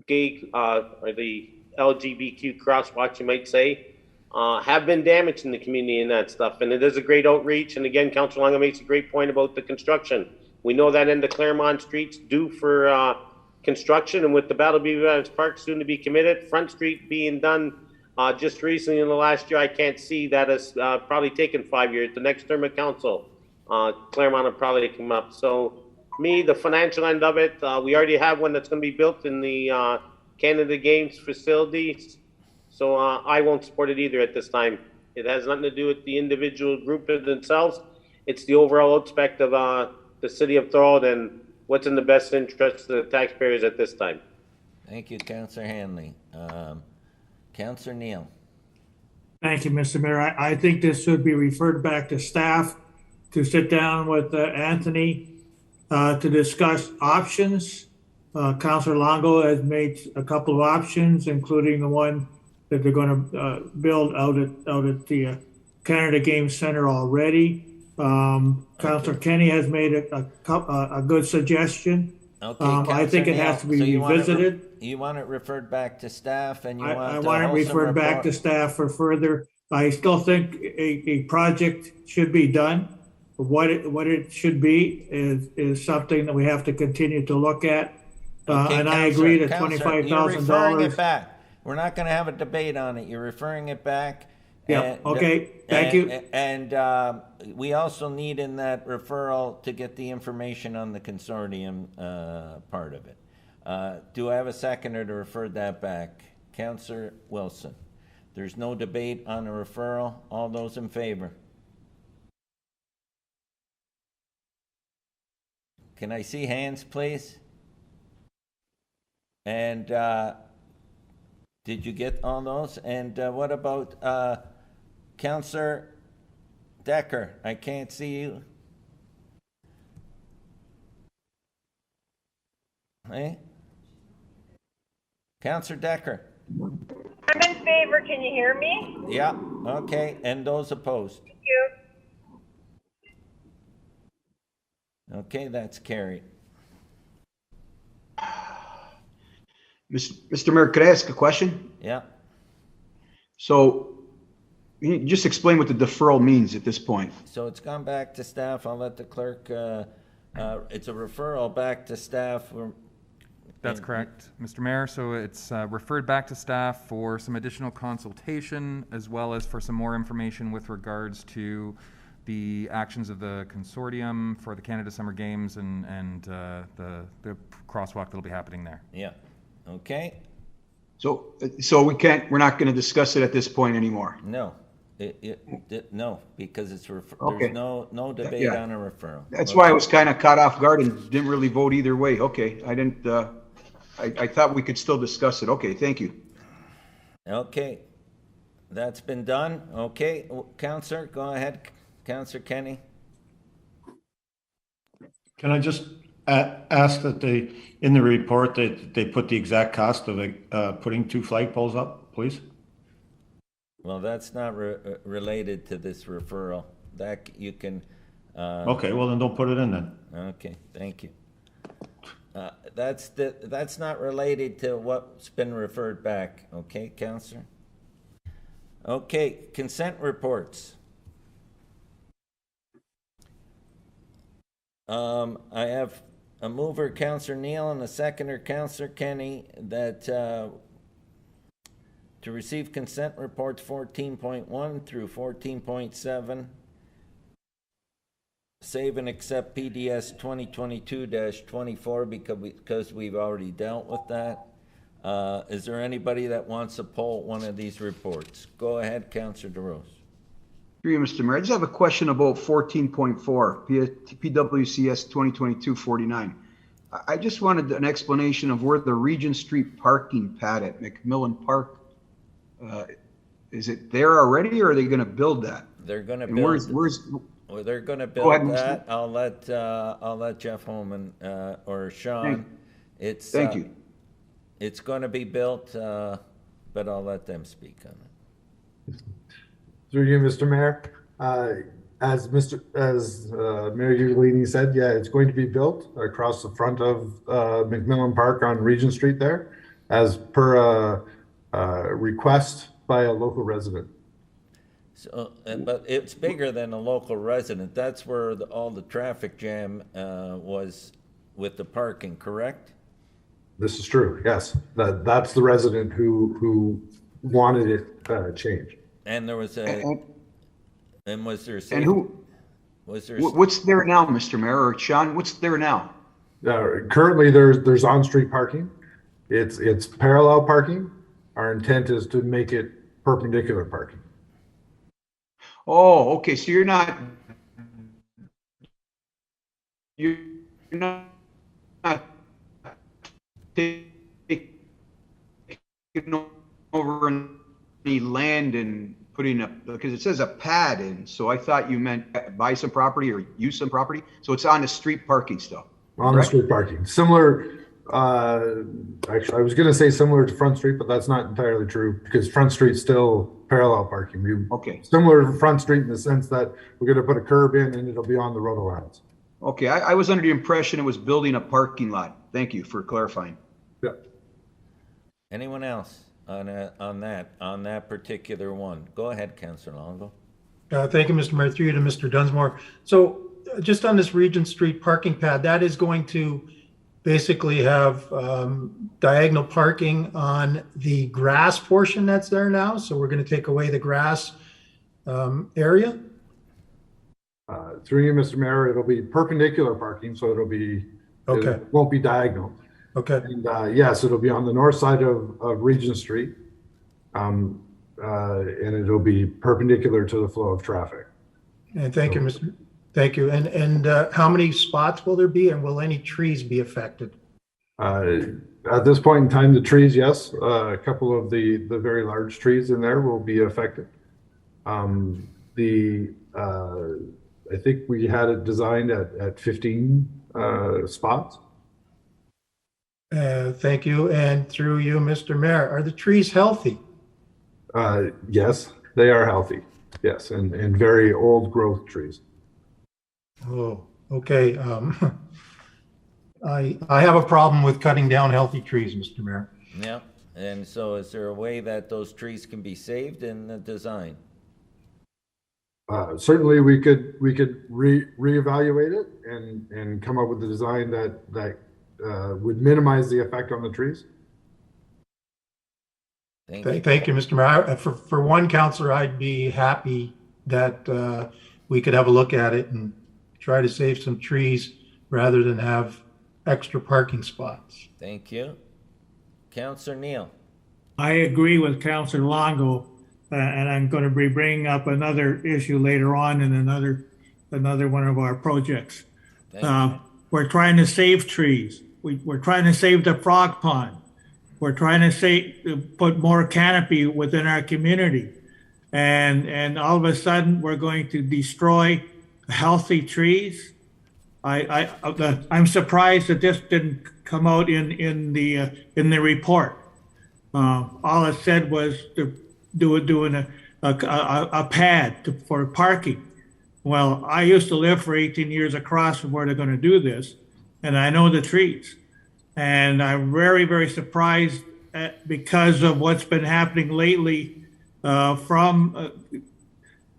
[SPEAKER 8] gay, or the LGBTQ crosswalks, you might say, have been damaged in the community and that stuff. And it is a great outreach. And again, Councillor Longo makes a great point about the construction. We know that in the Claremont streets due for construction, and with the Battle Beaver Islands Park soon to be committed, Front Street being done just recently in the last year, I can't see that has probably taken 5 years. The next term of council, Claremont will probably come up. So me, the financial end of it, we already have one that's going to be built in the Canada Games facilities. So I won't support it either at this time. It has nothing to do with the individual group themselves. It's the overall aspect of the city of Thorold and what's in the best interest of the taxpayers at this time.
[SPEAKER 1] Thank you, Councillor Hanley. Councillor Neal.
[SPEAKER 11] Thank you, Mr. Mayor. I think this should be referred back to staff to sit down with Anthony to discuss options. Councillor Longo has made a couple of options, including the one that they're going to build out at the Canada Games Center already. Councillor Kenny has made a good suggestion.
[SPEAKER 1] Okay,
[SPEAKER 11] I think it has to be revisited.
[SPEAKER 1] You want it referred back to staff, and
[SPEAKER 11] I want it referred back to staff for further. I still think a project should be done. What it should be is something that we have to continue to look at. And I agree that $25,000.
[SPEAKER 1] You're referring it back. We're not going to have a debate on it. You're referring it back.
[SPEAKER 11] Yeah. Okay. Thank you.
[SPEAKER 1] And we also need in that referral to get the information on the consortium part of it. Do I have a seconder to refer that back? Councillor Wilson. There's no debate on a referral. All those in favor? Can I see hands, please? And did you get all those? And what about Councillor Decker? I can't see you. Hey? Councillor Decker?
[SPEAKER 2] I'm in favor. Can you hear me?
[SPEAKER 1] Yeah, okay. And those opposed?
[SPEAKER 2] Thank you.
[SPEAKER 1] Okay, that's carried.
[SPEAKER 7] Mr. Mayor, could I ask a question?
[SPEAKER 1] Yeah.
[SPEAKER 7] So you just explain what the deferral means at this point.
[SPEAKER 1] So it's gone back to staff. I'll let the clerk, it's a referral back to staff.
[SPEAKER 9] That's correct, Mr. Mayor. So it's referred back to staff for some additional consultation, as well as for some more information with regards to the actions of the consortium for the Canada Summer Games and the crosswalk that'll be happening there.
[SPEAKER 1] Yeah. Okay.
[SPEAKER 7] So we're not going to discuss it at this point anymore.
[SPEAKER 1] No, no, because it's
[SPEAKER 7] okay.
[SPEAKER 1] There's no debate on a referral.
[SPEAKER 7] That's why I was kind of caught off guard and didn't really vote either way. Okay, I didn't. I thought we could still discuss it. Okay, thank you.
[SPEAKER 1] Okay, that's been done. Okay, Councillor, go ahead, Councillor Kenny.
[SPEAKER 13] Can I just ask that in the report, that they put the exact cost of putting 2 flagpoles up, please?
[SPEAKER 1] Well, that's not related to this referral. That you can.
[SPEAKER 13] Okay, well then don't put it in then.
[SPEAKER 1] Okay, thank you. That's not related to what's been referred back. Okay, Counselor? Okay, consent reports. I have a mover, Counselor Neal, and a seconder, Counselor Kenny, that to receive consent reports 14.1 through 14.7. Save and accept PDS 2022-24 because we've already dealt with that. Is there anybody that wants to pull one of these reports? Go ahead, Councillor DeRose.
[SPEAKER 7] Through you, Mr. Mayor, I just have a question about 14.4, PWCS 2022-49. I just wanted an explanation of where the Regent Street parking pad at McMillan Park, is it there already, or are they going to build that?
[SPEAKER 1] They're going to
[SPEAKER 7] build.
[SPEAKER 1] Well, they're going to build that. I'll let Jeff Holman or Sean.
[SPEAKER 7] Thank you.
[SPEAKER 1] It's going to be built, but I'll let them speak on it.
[SPEAKER 6] Through you, Mr. Mayor. As Mayor Ugolini said, yeah, it's going to be built across the front of McMillan Park on Regent Street there, as per a request by a local resident.
[SPEAKER 1] So, but it's bigger than a local resident. That's where all the traffic jam was with the parking, correct?
[SPEAKER 6] This is true, yes. That's the resident who wanted it changed.
[SPEAKER 1] And there was was there?
[SPEAKER 7] And who?
[SPEAKER 1] Was there?
[SPEAKER 7] What's there now, Mr. Mayor, or Sean? What's there now?
[SPEAKER 6] Currently, there's on-street parking. It's parallel parking. Our intent is to make it perpendicular parking.
[SPEAKER 7] Oh, okay. So you're not taking over any land and putting up, because it says a pad in, so I thought you meant buy some property or use some property. So it's on the street parking still.
[SPEAKER 6] On the street parking. Similar, actually, I was going to say similar to Front Street, but that's not entirely true because Front Street's still parallel parking.
[SPEAKER 7] Okay.
[SPEAKER 6] Similar to Front Street in the sense that we're going to put a curb in and it'll be on the road allowance.
[SPEAKER 7] Okay, I was under the impression it was building a parking lot. Thank you for clarifying.
[SPEAKER 6] Yeah.
[SPEAKER 1] Anyone else on that particular one? Go ahead, Councillor Longo.
[SPEAKER 14] Thank you, Mr. Mayor. Through you to Mr. Dunsmore. So just on this Regent Street parking pad, that is going to basically have diagonal parking on the grass portion that's there now. So we're going to take away the grass area.
[SPEAKER 6] Through you, Mr. Mayor, it'll be perpendicular parking, so it'll be,
[SPEAKER 14] okay.
[SPEAKER 6] It won't be diagonal.
[SPEAKER 14] Okay.
[SPEAKER 6] And yes, it'll be on the north side of Regent Street, and it'll be perpendicular to the flow of traffic.
[SPEAKER 14] And thank you, Mr. Thank you. And how many spots will there be, and will any trees be affected?
[SPEAKER 6] At this point in time, the trees, yes. A couple of the very large trees in there will be affected. I think we had it designed at 15 spots.
[SPEAKER 14] Thank you. And through you, Mr. Mayor, are the trees healthy?
[SPEAKER 6] Yes, they are healthy. Yes, and very old growth trees.
[SPEAKER 14] Oh, okay. I have a problem with cutting down healthy trees, Mr. Mayor.
[SPEAKER 1] Yeah. And so is there a way that those trees can be saved in the design?
[SPEAKER 6] Certainly we could reevaluate it and come up with a design that would minimize the effect on the trees.
[SPEAKER 14] Thank you, Mr. Mayor. For one councillor, I'd be happy that we could have a look at it and try to save some trees rather than have extra parking spots.
[SPEAKER 1] Thank you. Councillor Neal.
[SPEAKER 11] I agree with Councillor Longo, and I'm going to be bringing up another issue later on in another one of our projects. We're trying to save trees. We're trying to save the frog pond. We're trying to put more canopy within our community. And all of a sudden, we're going to destroy healthy trees. I'm surprised that this didn't come out in the report. All it said was doing a pad for parking. Well, I used to live for 18 years across from where they're going to do this, and I know the trees. And I'm very, very surprised because of what's been happening lately from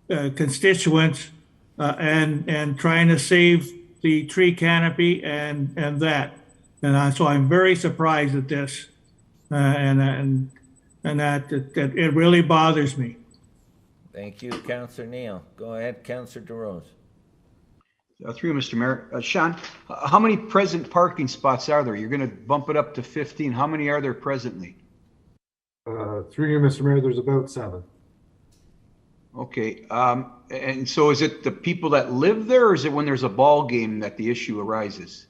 [SPEAKER 11] constituents and trying to save the tree canopy and that. And so I'm very surprised at this, and that it really bothers me.
[SPEAKER 1] Thank you, Councillor Neal. Go ahead, Councillor DeRose.
[SPEAKER 7] Through you, Mr. Mayor. Sean, how many present parking spots are there? You're going to bump it up to 15. How many are there presently?
[SPEAKER 6] Through you, Mr. Mayor, there's about 7.
[SPEAKER 7] Okay. And so is it the people that live there, or is it when there's a ball game that the issue arises?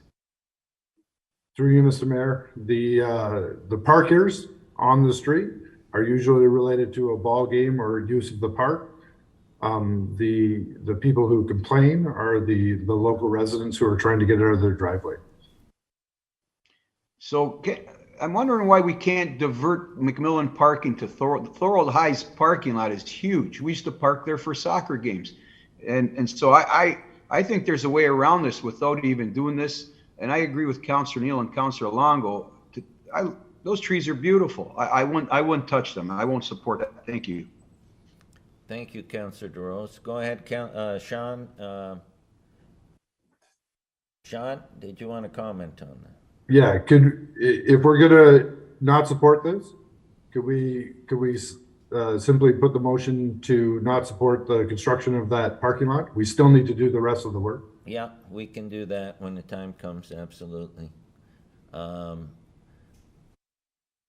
[SPEAKER 6] Through you, Mr. Mayor, the parkers on the street are usually related to a ball game or use of the park. The people who complain are the local residents who are trying to get out of their driveway.
[SPEAKER 7] So I'm wondering why we can't divert McMillan parking to Thorold. Thorold High's parking lot is huge. We used to park there for soccer games. And so I think there's a way around this without even doing this. And I agree with Councillor Neal and Councillor Longo. Those trees are beautiful. I wouldn't touch them. I won't support that. Thank you.
[SPEAKER 1] Thank you, Councillor DeRose. Go ahead, Sean. Sean, did you want to comment on that?
[SPEAKER 6] Yeah, if we're gonna not support this, could we simply put the motion to not support the construction of that parking lot? We still need to do the rest of the work.
[SPEAKER 1] Yeah, we can do that when the time comes, absolutely.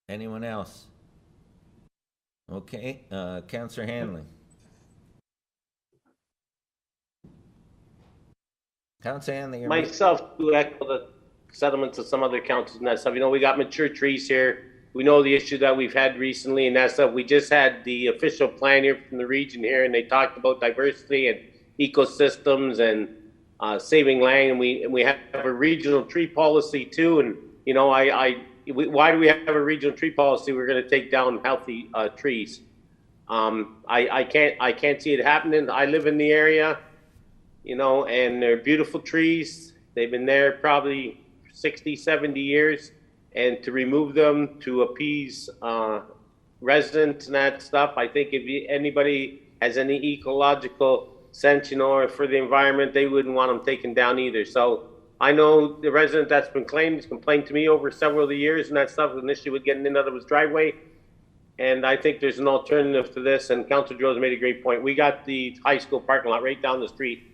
[SPEAKER 1] Anyone else? Okay, Councillor Hanley. Councillor Hanley.
[SPEAKER 8] Myself, to echo the sentiments of some other councils and that stuff. You know, we got mature trees here. We know the issue that we've had recently and that stuff. We just had the official plan here from the region here, and they talked about diversity and ecosystems and saving land. And we have a regional tree policy too. And you know, why do we have a regional tree policy? We're going to take down healthy trees. I can't see it happening. I live in the area, you know, and they're beautiful trees. They've been there probably 60, 70 years. And to remove them to appease residents and that stuff, I think if anybody has any ecological sense, you know, or for the environment, they wouldn't want them taken down either. So I know the resident that's been claimed has complained to me over several of the years and that stuff, an issue with getting in out of his driveway. And I think there's an alternative to this. And Councilor Jones made a great point. We got the high school parking lot right down the street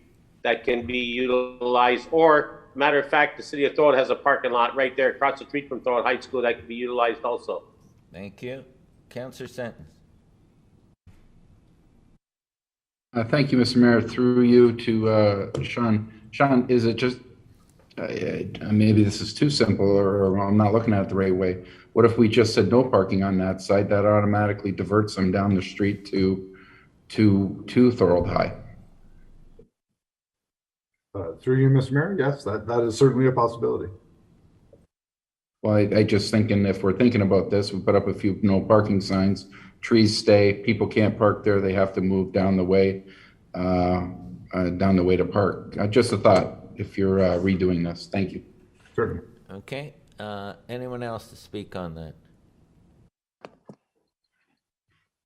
[SPEAKER 8] that can be utilized, or matter of fact, the city of Thorold has a parking lot right there across the street from Thorold High School that can be utilized also.
[SPEAKER 1] Thank you. Councillor Sentence.
[SPEAKER 3] Thank you, Mr. Mayor. Through you to Sean. Sean, is it just, maybe this is too simple, or I'm not looking at it the right way. What if we just said no parking on that side? That automatically diverts them down the street to Thorold High.
[SPEAKER 6] Through you, Mr. Mayor, yes, that is certainly a possibility.
[SPEAKER 3] Well, I just thinking, if we're thinking about this, we put up a few no parking signs, trees stay, people can't park there, they have to move down the way to park. Just a thought, if you're redoing this. Thank you.
[SPEAKER 6] Certainly.
[SPEAKER 1] Okay, anyone else to speak on that?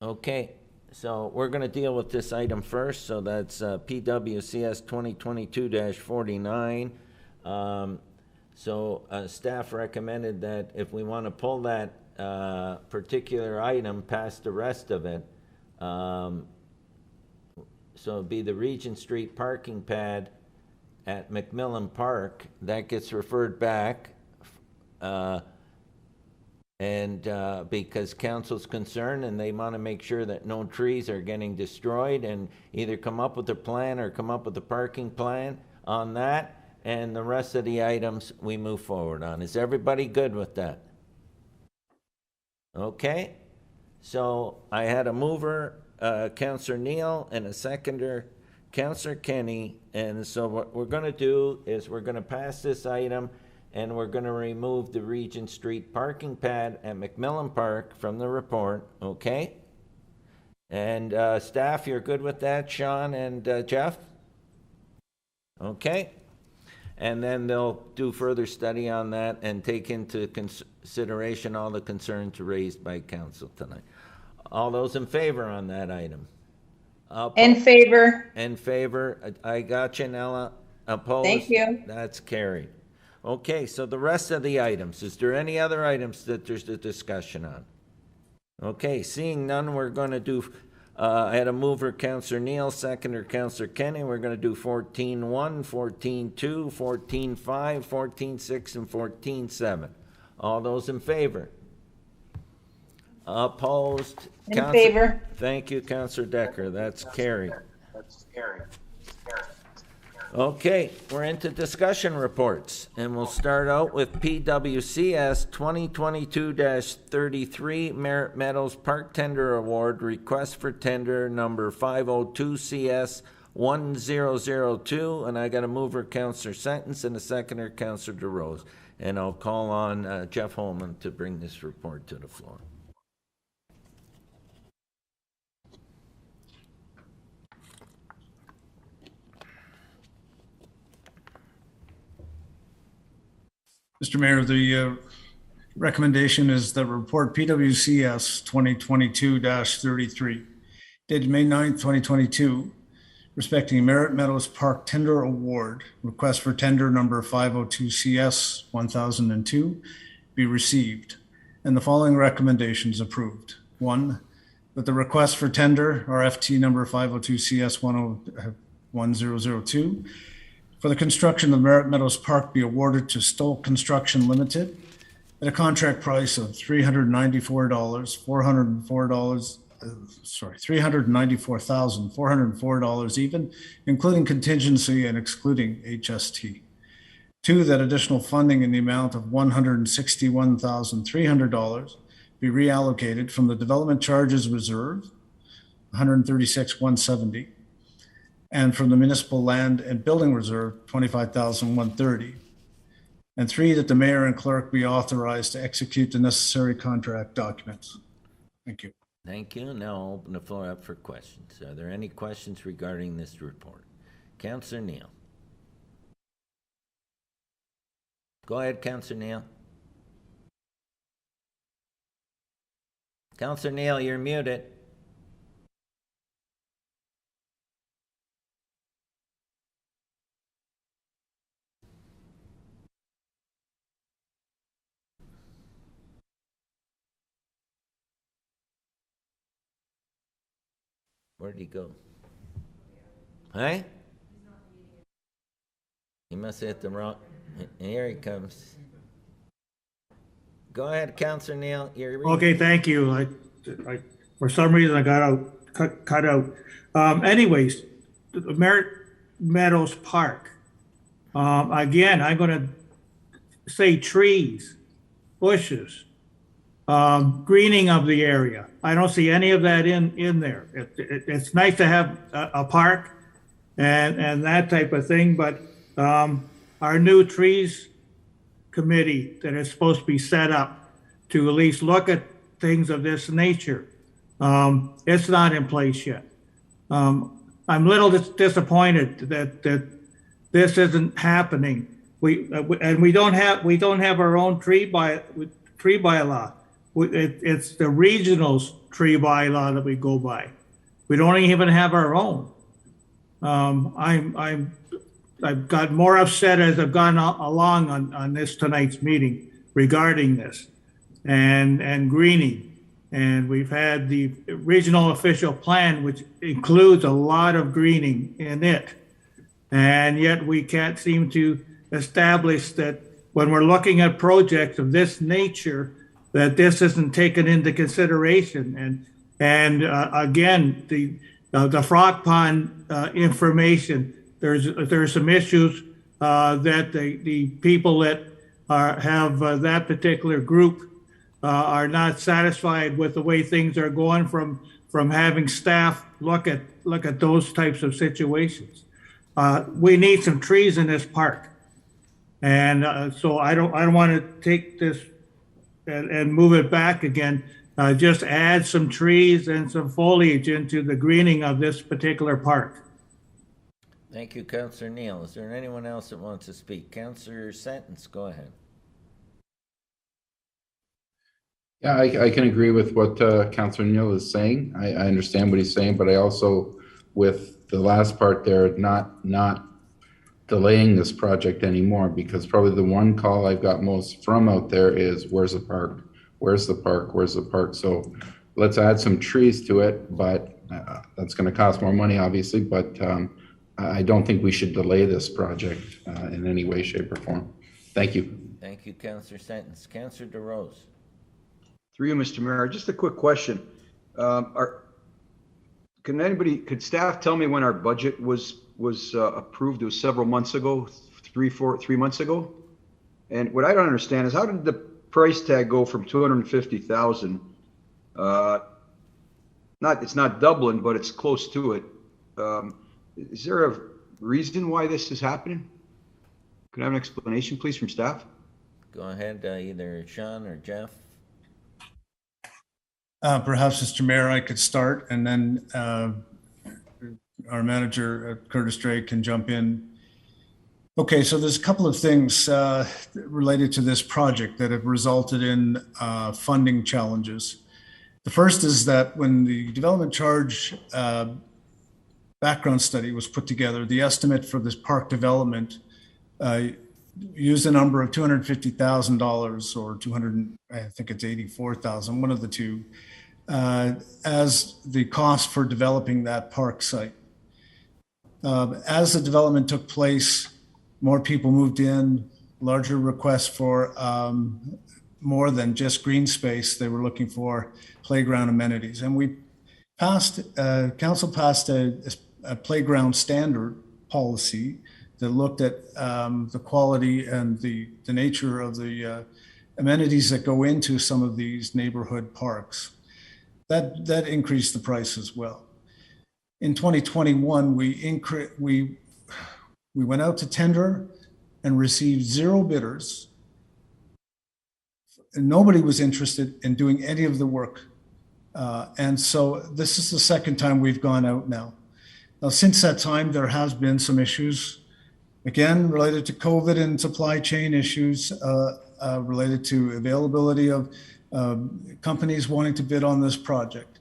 [SPEAKER 1] Okay. So we're going to deal with this item first. So that's PWCS 2022-49. Staff recommended that if we want to pull that particular item past the rest of it, so it'd be the Regent Street parking pad at McMillan Park, that gets referred back. Because council's concerned and they want to make sure that no trees are getting destroyed, and either come up with a plan or come up with a parking plan on that, and the rest of the items we move forward on. Is everybody good with that? Okay, so I had a mover, Councillor Neal, and a seconder, Councillor Kenny, and so what we're gonna do is we're gonna pass this item and we're gonna remove the Regent Street parking pad at McMillan Park from the report, okay? And staff, you're good with that, Sean and Jeff? Okay. And then they'll do further study on that and take into consideration all the concerns raised by council tonight. All those in favor on that item?
[SPEAKER 18] In favor.
[SPEAKER 1] In favor. I got you, Nella. Opposed?
[SPEAKER 18] Thank you.
[SPEAKER 1] That's carried. Okay, so the rest of the items, is there any other items that there's a discussion on? Okay, seeing none, we're going to do, I had a mover, Councillor Neal, seconder, Councillor Kenny. We're going to do 14.1, 14.2, 14.5, 14.6, and 14.7. All those in favor? Opposed?
[SPEAKER 18] In favor.
[SPEAKER 1] Thank you, Councillor Decker. That's carried. Okay, we're into discussion reports, and we'll start out with PWCS 2022-33 Merit Meadows Park Tender Award, request for tender number 502CS1002, and I got a mover, Councillor Sentence, and a seconder, Councillor DeRose. And I'll call on Jeff Holman to bring this report to the floor.
[SPEAKER 17] Mr. Mayor, the recommendation is the report PWCS 2022-33, dated May 9th, 2022, respecting Merit Meadows Park Tender Award, request for tender number 502CS1002, be received, and the following recommendations approved. 1, that the request for tender, RFT number 502CS1002, for the construction of Merit Meadows Park be awarded to Stoll Construction Limited at a contract price of $394,404 even, including contingency and excluding HST. 2, that additional funding in the amount of $161,300 be reallocated from the Development Charges Reserve, $136,170, and from the Municipal Land and Building Reserve, $25,130. And 3, that the mayor and clerk be authorized to execute the necessary contract documents. Thank you.
[SPEAKER 1] Thank you. Now I'll open the floor up for questions. Are there any questions regarding this report? Councillor Neal. Go ahead, Councillor Neal. Councillor Neal, you're muted. Where'd he go? Hey? He must have hit the wrong. Here he comes. Go ahead, Councillor Neal.
[SPEAKER 11] Okay, thank you. I for some reason I got cut out. Anyways, the Merit Meadows Park. Again, I'm going to say trees, bushes, greening of the area. I don't see any of that in there. It's nice to have a park and that type of thing, but our new trees committee that is supposed to be set up to at least look at things of this nature, it's not in place yet. I'm a little disappointed that this isn't happening. We don't have our own tree bylaw. It's the regional's tree bylaw that we go by. We don't even have our own. I've got more upset as I've gone along on this tonight's meeting regarding this and greening. And we've had the regional official plan, which includes a lot of greening in it. And yet we can't seem to establish that when we're looking at projects of this nature, that this isn't taken into consideration. And again, the Frog Pond information, there's some issues that the people that have that particular group are not satisfied with the way things are going from from having staff look at those types of situations. We need some trees in this park. And so I don't want to take this and move it back again. Just add some trees and some foliage into the greening of this particular park.
[SPEAKER 1] Thank you, Councillor Neal. Is there anyone else that wants to speak? Councillor Sentence, go ahead.
[SPEAKER 3] Yeah, I can agree with what Councillor Neal is saying. I understand what he's saying, but I also, with the last part there, not delaying this project anymore, because probably the one call I've got most from out there is, where's the park? Where's the park? Where's the park? So let's add some trees to it, but that's going to cost more money, obviously, but I don't think we should delay this project in any way, shape, or form. Thank you.
[SPEAKER 1] Thank you, Councillor Sentence. Councillor DeRose.
[SPEAKER 7] Through you, Mr. Mayor, just a quick question. Could staff tell me when our budget was approved? It was several months ago, 3 months ago. And what I don't understand is, how did the price tag go from 250,000? It's not doubling, but it's close to it. Is there a reason why this is happening? Could I have an explanation, please, from staff?
[SPEAKER 1] Go ahead, either Sean or Jeff.
[SPEAKER 17] Perhaps, Mr. Mayor, I could start, and then our manager, Curtis Drake, can jump in. Okay, so there's a couple of things related to this project that have resulted in funding challenges. The first is that when the development charge background study was put together, the estimate for this park development used a number of $250,000 or I think it's 84,000, one of the two, as the cost for developing that park site. As the development took place, more people moved in, larger requests for more than just green space. They were looking for playground amenities. And we passed, council passed a playground standard policy that looked at the quality and the nature of the amenities that go into some of these neighborhood parks. That increased the price as well. In 2021, we went out to tender and received 0 bidders. And nobody was interested in doing any of the work. And so this is the second time we've gone out now. Now, since that time, there has been some issues, again, related to COVID and supply chain issues, related to availability of companies wanting to bid on this project.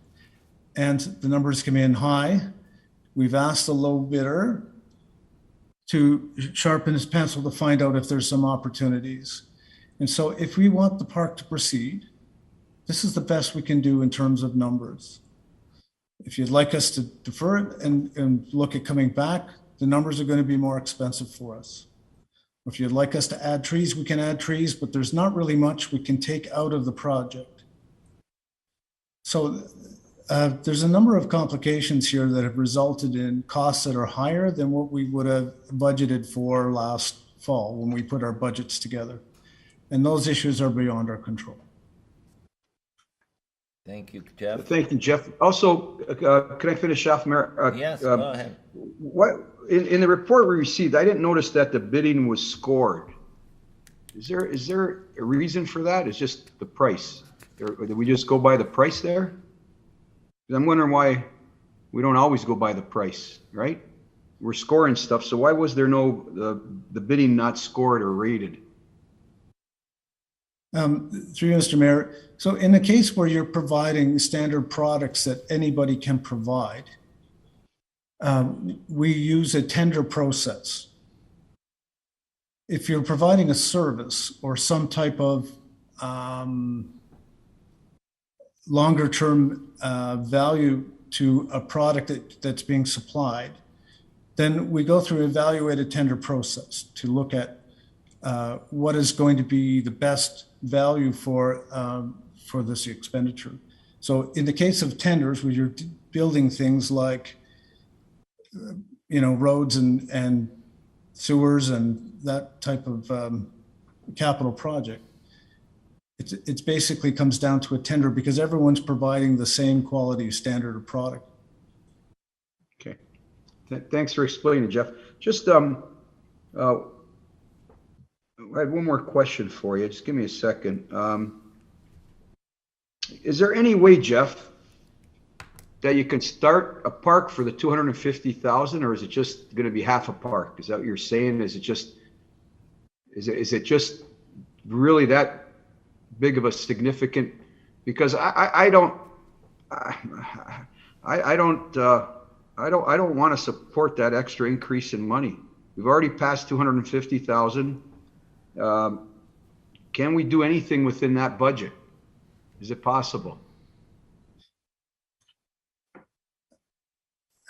[SPEAKER 17] And the numbers come in high. We've asked the low bidder to sharpen his pencil to find out if there's some opportunities. And so if we want the park to proceed, this is the best we can do in terms of numbers. If you'd like us to defer it and look at coming back, the numbers are going to be more expensive for us. If you'd like us to add trees, we can add trees, but there's not really much we can take out of the project. So there's a number of complications here that have resulted in costs that are higher than what we would have budgeted for last fall when we put our budgets together. And those issues are beyond our control.
[SPEAKER 1] Thank you, Jeff.
[SPEAKER 7] Thank you, Jeff. Also, can I finish off, Mayor?
[SPEAKER 1] Yes, go ahead.
[SPEAKER 7] What in the report we received, I didn't notice that the bidding was scored. Is there a reason for that? It's just the price. Or did we just go by the price there? I'm wondering why we don't always go by the price, right? We're scoring stuff, so why was there the bidding not scored or rated?
[SPEAKER 17] Through you, Mr. Mayor. So in the case where you're providing standard products that anybody can provide, we use a tender process. If you're providing a service or some type of longer term value to a product that's being supplied, then we go through an evaluated tender process to look at what is going to be the best value for this expenditure. So in the case of tenders, where you're building things like, roads and sewers and that type of capital project, It's basically comes down to a tender because everyone's providing the same quality standard of product.
[SPEAKER 7] Okay. Thanks for explaining, Jeff. Just, I had one more question for you. Just give me a second. Is there any way, Jeff, that you can start a park for the 250,000, or is it just going to be half a park? Is that what you're saying? Is it just really that big of a significant? Because I don't want to support that extra increase in money. We've already passed 250,000. Can we do anything within that budget? Is it possible?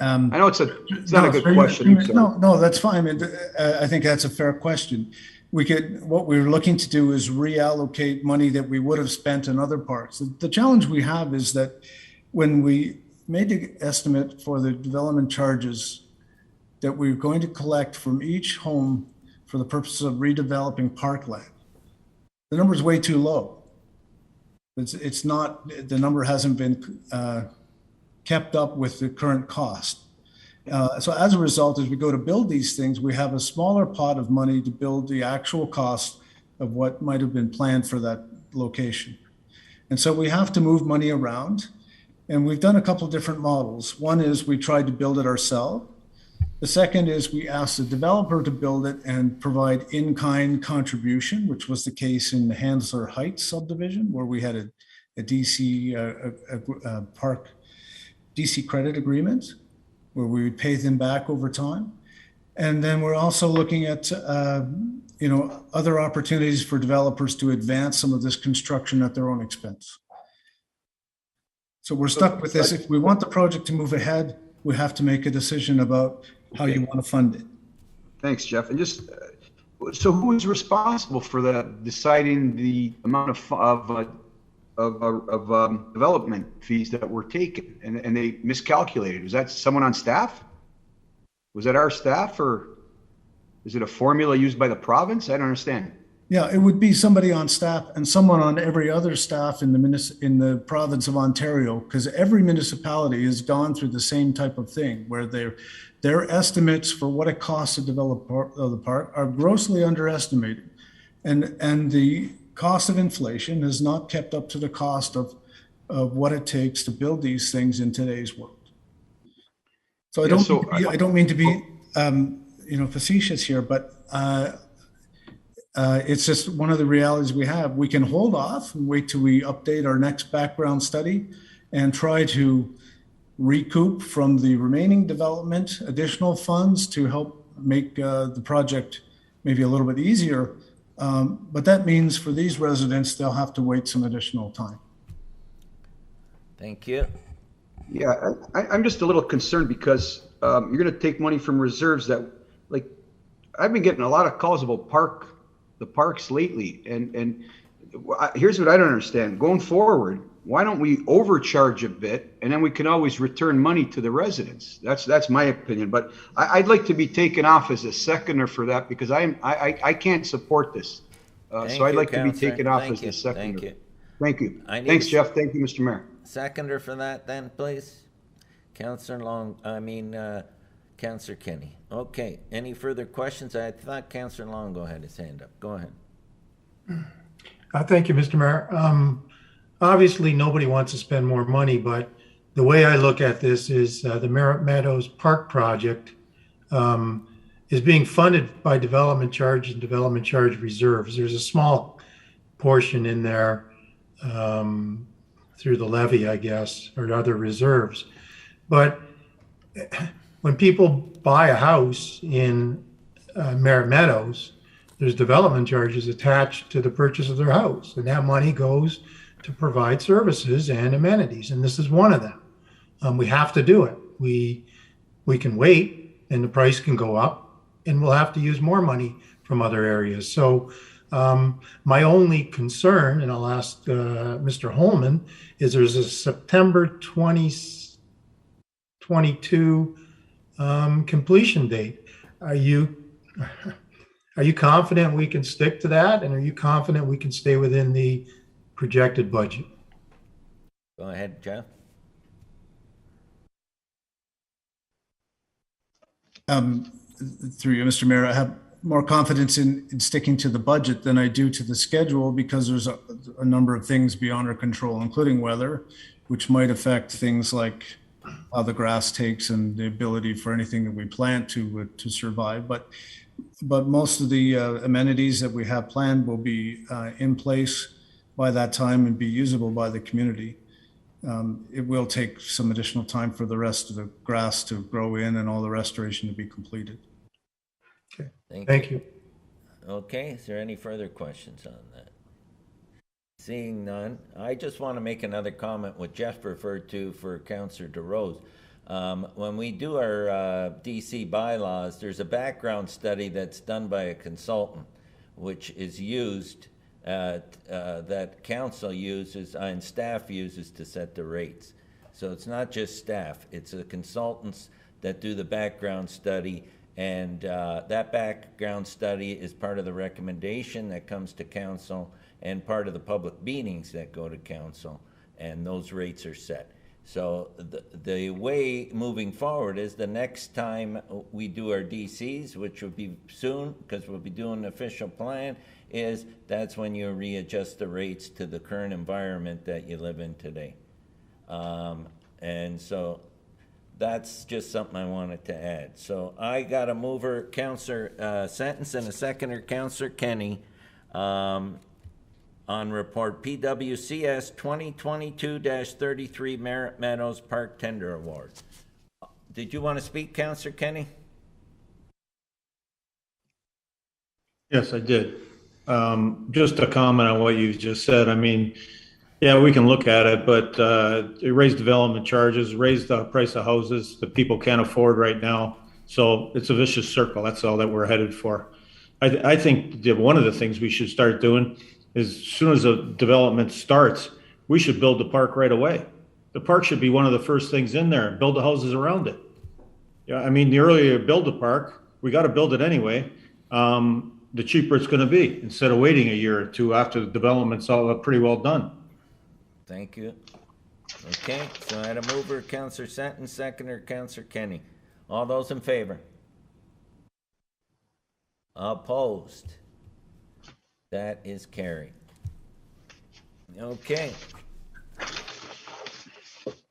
[SPEAKER 7] I know it's not a good question.
[SPEAKER 17] No, that's fine. I think that's a fair question. What we're looking to do is reallocate money that we would have spent in other parks. The challenge we have is that when we made the estimate for the development charges that we're going to collect from each home for the purpose of redeveloping parkland, the number is way too low. It's not, the number hasn't been kept up with the current cost. So as a result, as we go to build these things, we have a smaller pot of money to build the actual cost of what might have been planned for that location. And so we have to move money around. And we've done a couple of different models. One is we tried to build it ourselves. The second is we asked the developer to build it and provide in-kind contribution, which was the case in the Hansler Heights subdivision, where we had a DC park DC credit agreement, where we would pay them back over time. And then we're also looking at other opportunities for developers to advance some of this construction at their own expense. So we're stuck with this. If we want the project to move ahead, we have to make a decision about how you want to fund it.
[SPEAKER 7] Thanks, Jeff. And just so, who is responsible for deciding the amount of development fees that were taken and they miscalculated? Was that someone on staff? Was that our staff, or is it a formula used by the province? I don't understand.
[SPEAKER 17] Yeah, it would be somebody on staff and someone on every other staff in the province of Ontario, because every municipality has gone through the same type of thing where their estimates for what it costs to develop the park are grossly underestimated, and the cost of inflation has not kept up to the cost of what it takes to build these things in today's world. So I don't mean to be facetious here, but it's just one of the realities we have. We can hold off and wait till we update our next background study and try to recoup from the remaining development additional funds to help make the project maybe a little bit easier. But that means for these residents, they'll have to wait some additional time.
[SPEAKER 1] Thank you.
[SPEAKER 7] Yeah, I'm just a little concerned because you're going to take money from reserves that, like, I've been getting a lot of calls about the parks lately, and here's what I don't understand. Going forward, why don't we overcharge a bit, and then we can always return money to the residents? That's my opinion, but I'd like to be taken off as a seconder for that, because I can't support this. So I'd like to be taken off as a seconder. Thank you. Thanks, Jeff. Thank you, Mr. Mayor.
[SPEAKER 1] Seconder for that then, please. Councillor Kenny. Okay, any further questions? I thought Councillor Longo had his hand up. Go ahead.
[SPEAKER 10] Thank you, Mr. Mayor. Obviously, nobody wants to spend more money, but the way I look at this is the Merritt Meadows Park project is being funded by development charge and development charge reserves. There's a small portion in there through the levy, I guess, or other reserves. But when people buy a house in Merritt Meadows, there's development charges attached to the purchase of their house, and that money goes to provide services and amenities, and this is one of them. We have to do it. We can wait, and the price can go up, and we'll have to use more money from other areas. So my only concern, and I'll ask Mr. Holman, is there's a September 2022 completion date. Are you confident we can stick to that? And are you confident we can stay within the projected budget.
[SPEAKER 1] Go ahead, Jeff.
[SPEAKER 17] Through you, Mr. Mayor, I have more confidence in sticking to the budget than I do to the schedule because there's a number of things beyond our control, including weather, which might affect things like how the grass takes and the ability for anything that we plant to survive. But most of the amenities that we have planned will be in place by that time and be usable by the community. It will take some additional time for the rest of the grass to grow in and all the restoration to be completed.
[SPEAKER 10] Okay.
[SPEAKER 1] Thank you. Okay, is there any further questions on that? Seeing none, I just want to make another comment what Jeff referred to for Councillor DeRose. When we do our DC bylaws, there's a background study that's done by a consultant, which is used, that council uses and staff uses to set the rates. So it's not just staff, it's the consultants that do the background study, and that background study is part of the recommendation that comes to council and part of the public meetings that go to council, and those rates are set. So the way moving forward is the next time we do our DCs, which will be soon because we'll be doing an official plan, is that's when you readjust the rates to the current environment that you live in today. And so that's just something I wanted to add. So I got a mover, Councillor Sentence, and a seconder, Councillor Kenny, on report PWCS 2022-33 Merritt Meadows Park Tender Award. Did you want to speak, Councillor Kenny?
[SPEAKER 13] Yes, I did. Just a comment on what you just said. I mean, yeah, we can look at it, but it raised development charges, raised the price of houses that people can't afford right now. So it's a vicious circle. That's all that we're headed for. I think that one of the things we should start doing is as soon as a development starts, we should build the park right away. The park should be one of the first things in there and build the houses around it. Yeah, I mean, the earlier you build the park, we got to build it anyway. The cheaper it's going to be instead of waiting a year or two after the development's all pretty well done.
[SPEAKER 1] Thank you. Okay, so I had a mover, Councillor Sentence, seconder, Councillor Kenny. All those in favor? Opposed? That is carried. Okay.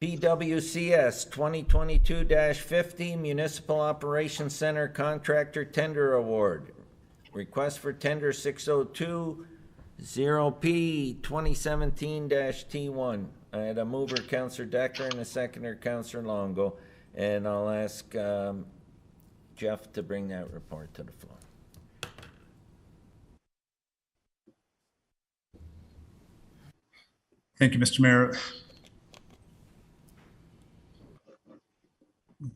[SPEAKER 1] PWCS 2022-50 Municipal Operations Center Contractor Tender Award. Request for tender 602 0P 2017-T1. I had a mover, Councillor Decker, and a seconder, Councillor Longo. And I'll ask Jeff to bring that report to the floor.
[SPEAKER 17] Thank you, Mr. Mayor.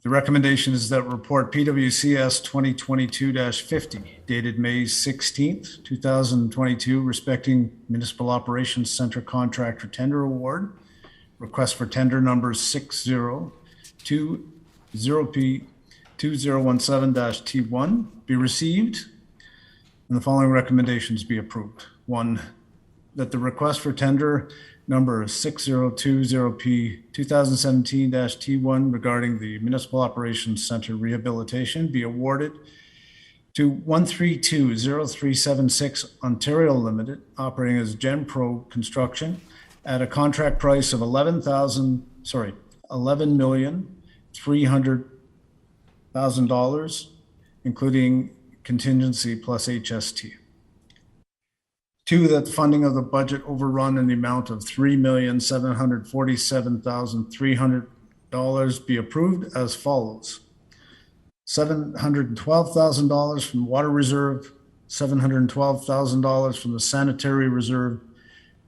[SPEAKER 17] The recommendation is that report PWCS 2022-50 dated May 16th, 2022, respecting Municipal Operations Center Contractor Tender Award, request for tender number 6020P2017-T1 be received, and the following recommendations be approved. 1, that the request for tender number 6020P 2017-T1 regarding the Municipal Operations Center rehabilitation be awarded to 1320376 Ontario Limited, operating as GenPro Construction, at a contract price of $11,300,000, including contingency plus HST. 2, that the funding of the budget overrun in the amount of $3,747,300 be approved as follows. $712,000 from Water Reserve, $712,000 from the Sanitary Reserve,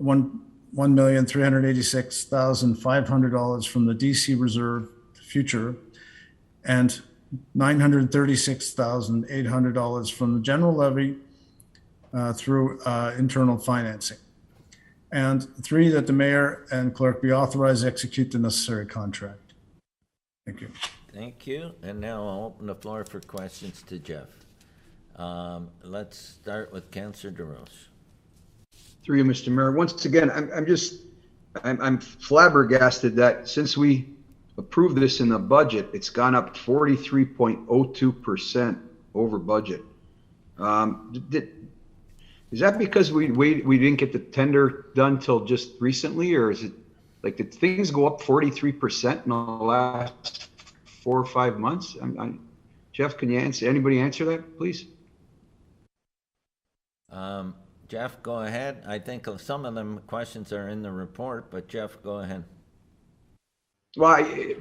[SPEAKER 17] $1,386,500 from the DC Reserve Future, and $936,800 from the General Levy through internal financing. And 3, that the mayor and clerk be authorized to execute the necessary contract. Thank you.
[SPEAKER 1] Thank you. And now I'll open the floor for questions to Jeff. Let's start with Councillor DeRose.
[SPEAKER 7] Through you, Mr. Mayor. Once again, I'm flabbergasted that since we approved this in the budget, it's gone up 43.02% over budget. Is that because we didn't get the tender done till just recently, or is it like did things go up 43% in the last 4 or 5 months? Jeff, can you answer? Anybody answer that, please?
[SPEAKER 1] Jeff, go ahead. I think some of them questions are in the report, but Jeff, go ahead.
[SPEAKER 7] Well, I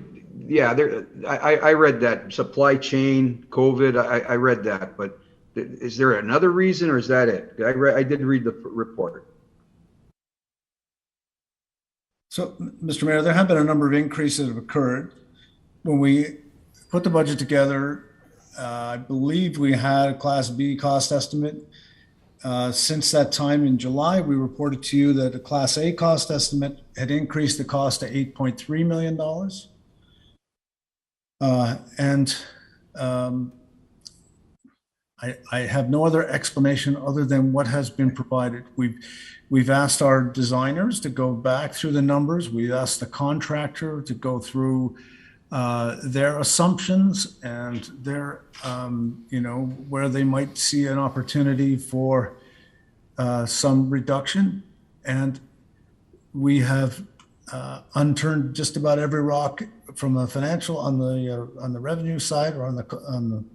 [SPEAKER 7] read that supply chain, COVID. I read that, but is there another reason, or is that it? I did read the report.
[SPEAKER 17] So, Mr. Mayor, there have been a number of increases that have occurred. When we put the budget together, I believe we had a Class B cost estimate. Since that time in July, we reported to you that the Class A cost estimate had increased the cost to $8.3 million. I have no other explanation other than what has been provided. We've asked our designers to go back through the numbers. We've asked the contractor to go through their assumptions and their, where they might see an opportunity for some reduction. And we have unturned just about every rock from a financial on the revenue side or on the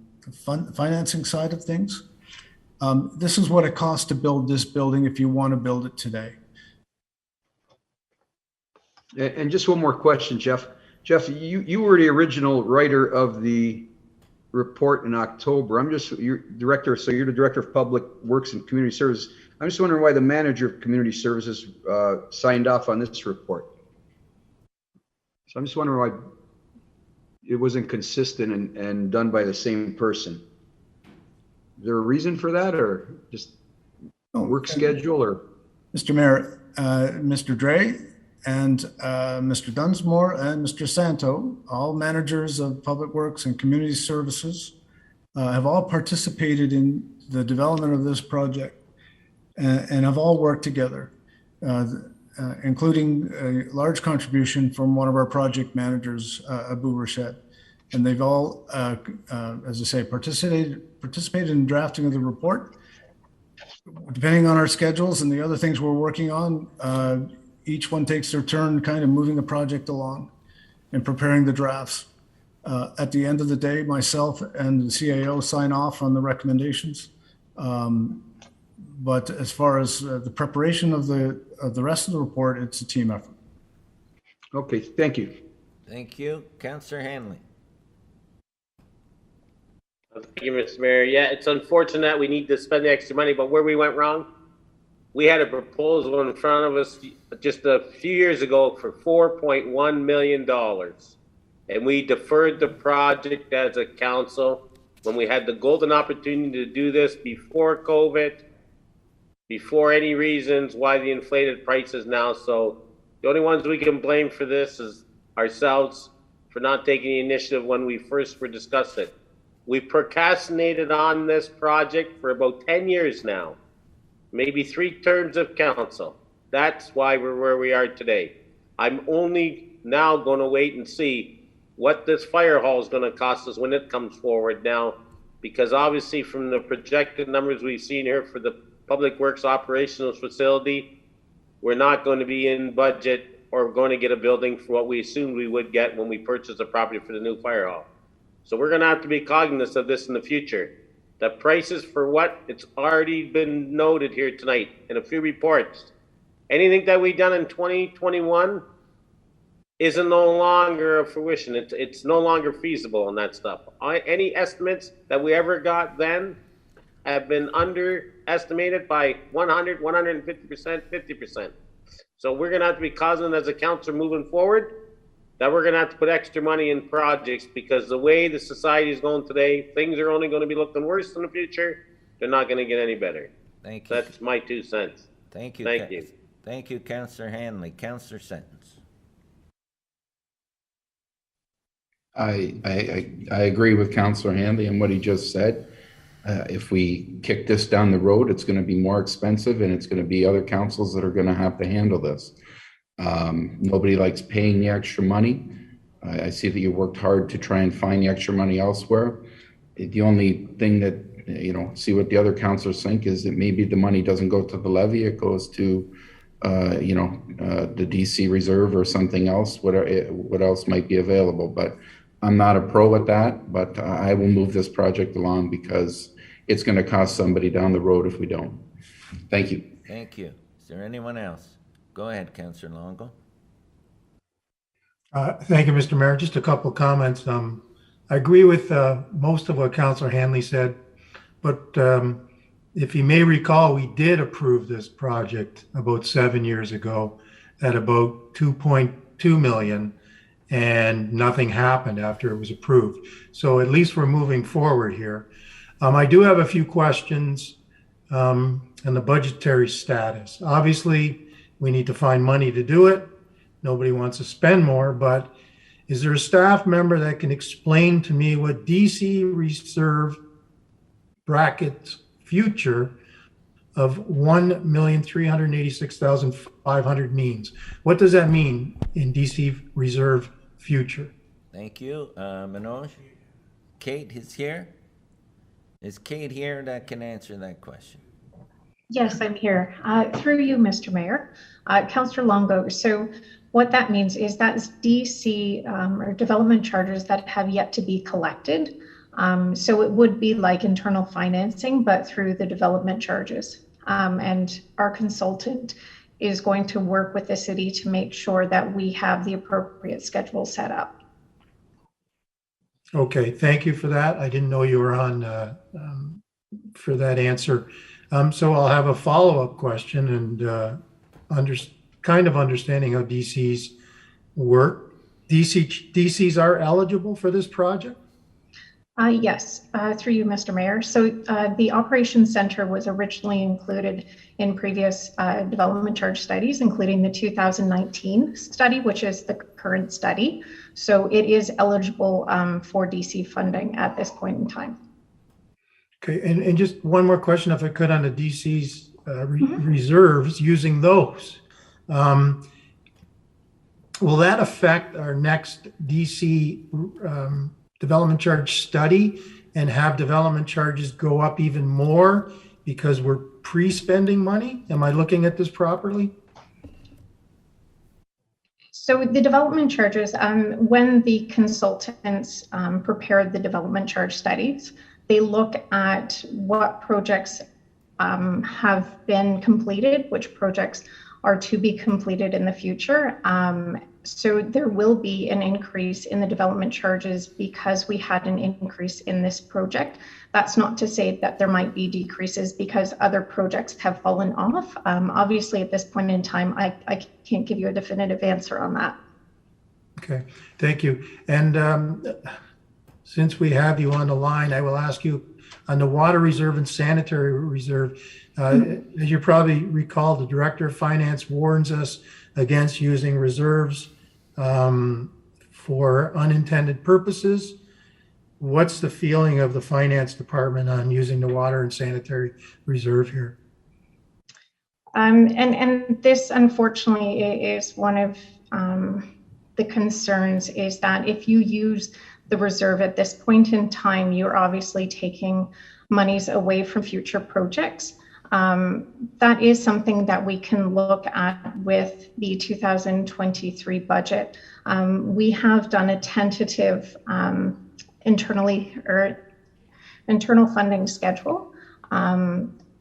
[SPEAKER 17] financing side of things. This is what it costs to build this building if you want to build it today.
[SPEAKER 7] And just one more question, Jeff. Jeff, you were the original writer of the report in October. You're the director of Public Works and Community Services. I'm just wondering why the manager of Community Services signed off on this report. So I'm just wondering why it wasn't consistent and done by the same person. Is there a reason for that, or just work schedule, or?
[SPEAKER 17] Mr. Mayor, Mr. Dre and Mr. Dunsmore and Mr. Santo, all managers of Public Works and Community Services, have all participated in the development of this project and have all worked together, including a large contribution from one of our project managers, Abu Rashid. And they've all, as I say, participated in drafting of the report. Depending on our schedules and the other things we're working on, each one takes their turn kind of moving the project along and preparing the drafts. At the end of the day, myself and the CAO sign off on the recommendations. But as far as the preparation of the rest of the report, it's a team effort.
[SPEAKER 7] Okay, thank you.
[SPEAKER 1] Thank you. Councillor Hanley.
[SPEAKER 8] Thank you, Mr. Mayor. Yeah, it's unfortunate we need to spend the extra money, but where we went wrong, we had a proposal in front of us just a few years ago for $4.1 million. And we deferred the project as a council when we had the golden opportunity to do this before COVID, before any reasons why the inflated prices now. So the only ones we can blame for this is ourselves for not taking the initiative when we first were discussing it. We procrastinated on this project for about 10 years now, maybe 3 terms of council. That's why we're where we are today. I'm only now going to wait and see what this fire hall is going to cost us when it comes forward now, because obviously from the projected numbers we've seen here for the Public Works operational facility, we're not going to be in budget or going to get a building for what we assumed we would get when we purchased the property for the new fire hall. So we're going to have to be cognizant of this in the future. The prices for what it's already been noted here tonight in a few reports. Anything that we've done in 2021 is no longer a fruition. It's no longer feasible and that stuff. Any estimates that we ever got then have been underestimated by 100, 150%, 50%. So we're going to have to be cognizant as a council moving forward that we're going to have to put extra money in projects, because the way the society is going today, things are only going to be looking worse in the future. They're not going to get any better.
[SPEAKER 1] Thank you.
[SPEAKER 8] That's my 2 cents.
[SPEAKER 1] Thank you.
[SPEAKER 8] Thank you.
[SPEAKER 1] Thank you, Councillor Hanley. Councillor Sentence.
[SPEAKER 3] I agree with Councillor Hanley and what he just said. If we kick this down the road, it's going to be more expensive, and it's going to be other councils that are going to have to handle this. Nobody likes paying the extra money. I see that you worked hard to try and find the extra money elsewhere. The only thing that, see what the other councilors think is that maybe the money doesn't go to the levy, it goes to, the DC reserve or something else, what else might be available. But I'm not a pro at that, but I will move this project along because it's going to cost somebody down the road if we don't. Thank you.
[SPEAKER 1] Thank you. Is there anyone else? Go ahead, Councillor Longo.
[SPEAKER 10] Thank you, Mr. Mayor. Just a couple of comments. I agree with most of what Councillor Hanley said, but if you may recall, we did approve this project about 7 years ago at about 2.2 million, and nothing happened after it was approved. So at least we're moving forward here. I do have a few questions on the budgetary status. Obviously, we need to find money to do it. Nobody wants to spend more, but is there a staff member that can explain to me what DC reserve brackets future of 1,386,500 means? What does that mean in DC reserve future?
[SPEAKER 1] Thank you. Manoj? Kate is here? Is Kate here that can answer that question?
[SPEAKER 12] Yes, I'm here. Through you, Mr. Mayor. Councillor Longo, so what that means is that's DC or development charges that have yet to be collected. So it would be like internal financing, but through the development charges. And our consultant is going to work with the city to make sure that we have the appropriate schedule set up.
[SPEAKER 10] Okay, thank you for that. I didn't know you were on for that answer. So I'll have a follow-up question and kind of understanding how DCs work. DCs are eligible for this project?
[SPEAKER 12] Yes, through you, Mr. Mayor. So the Operations Center was originally included in previous development charge studies, including the 2019 study, which is the current study. So it is eligible for DC funding at this point in time.
[SPEAKER 10] Okay, and just one more question, if I could, on the DC's reserves, using those. Will that affect our next DC development charge study and have development charges go up even more because we're pre-spending money? Am I looking at this properly?
[SPEAKER 12] So the development charges, when the consultants prepared the development charge studies, they look at what projects have been completed, which projects are to be completed in the future. So there will be an increase in the development charges because we had an increase in this project. That's not to say that there might be decreases because other projects have fallen off. Obviously, at this point in time, I can't give you a definitive answer on that.
[SPEAKER 10] Okay, thank you. And since we have you on the line, I will ask you on the water reserve and sanitary reserve. As you probably recall, the Director of Finance warns us against using reserves for unintended purposes. What's the feeling of the Finance Department on using the water and sanitary reserve here?
[SPEAKER 12] And this, unfortunately, is one of the concerns, is that if you use the reserve at this point in time, you're obviously taking monies away from future projects. That is something that we can look at with the 2023 budget. We have done a tentative internal funding schedule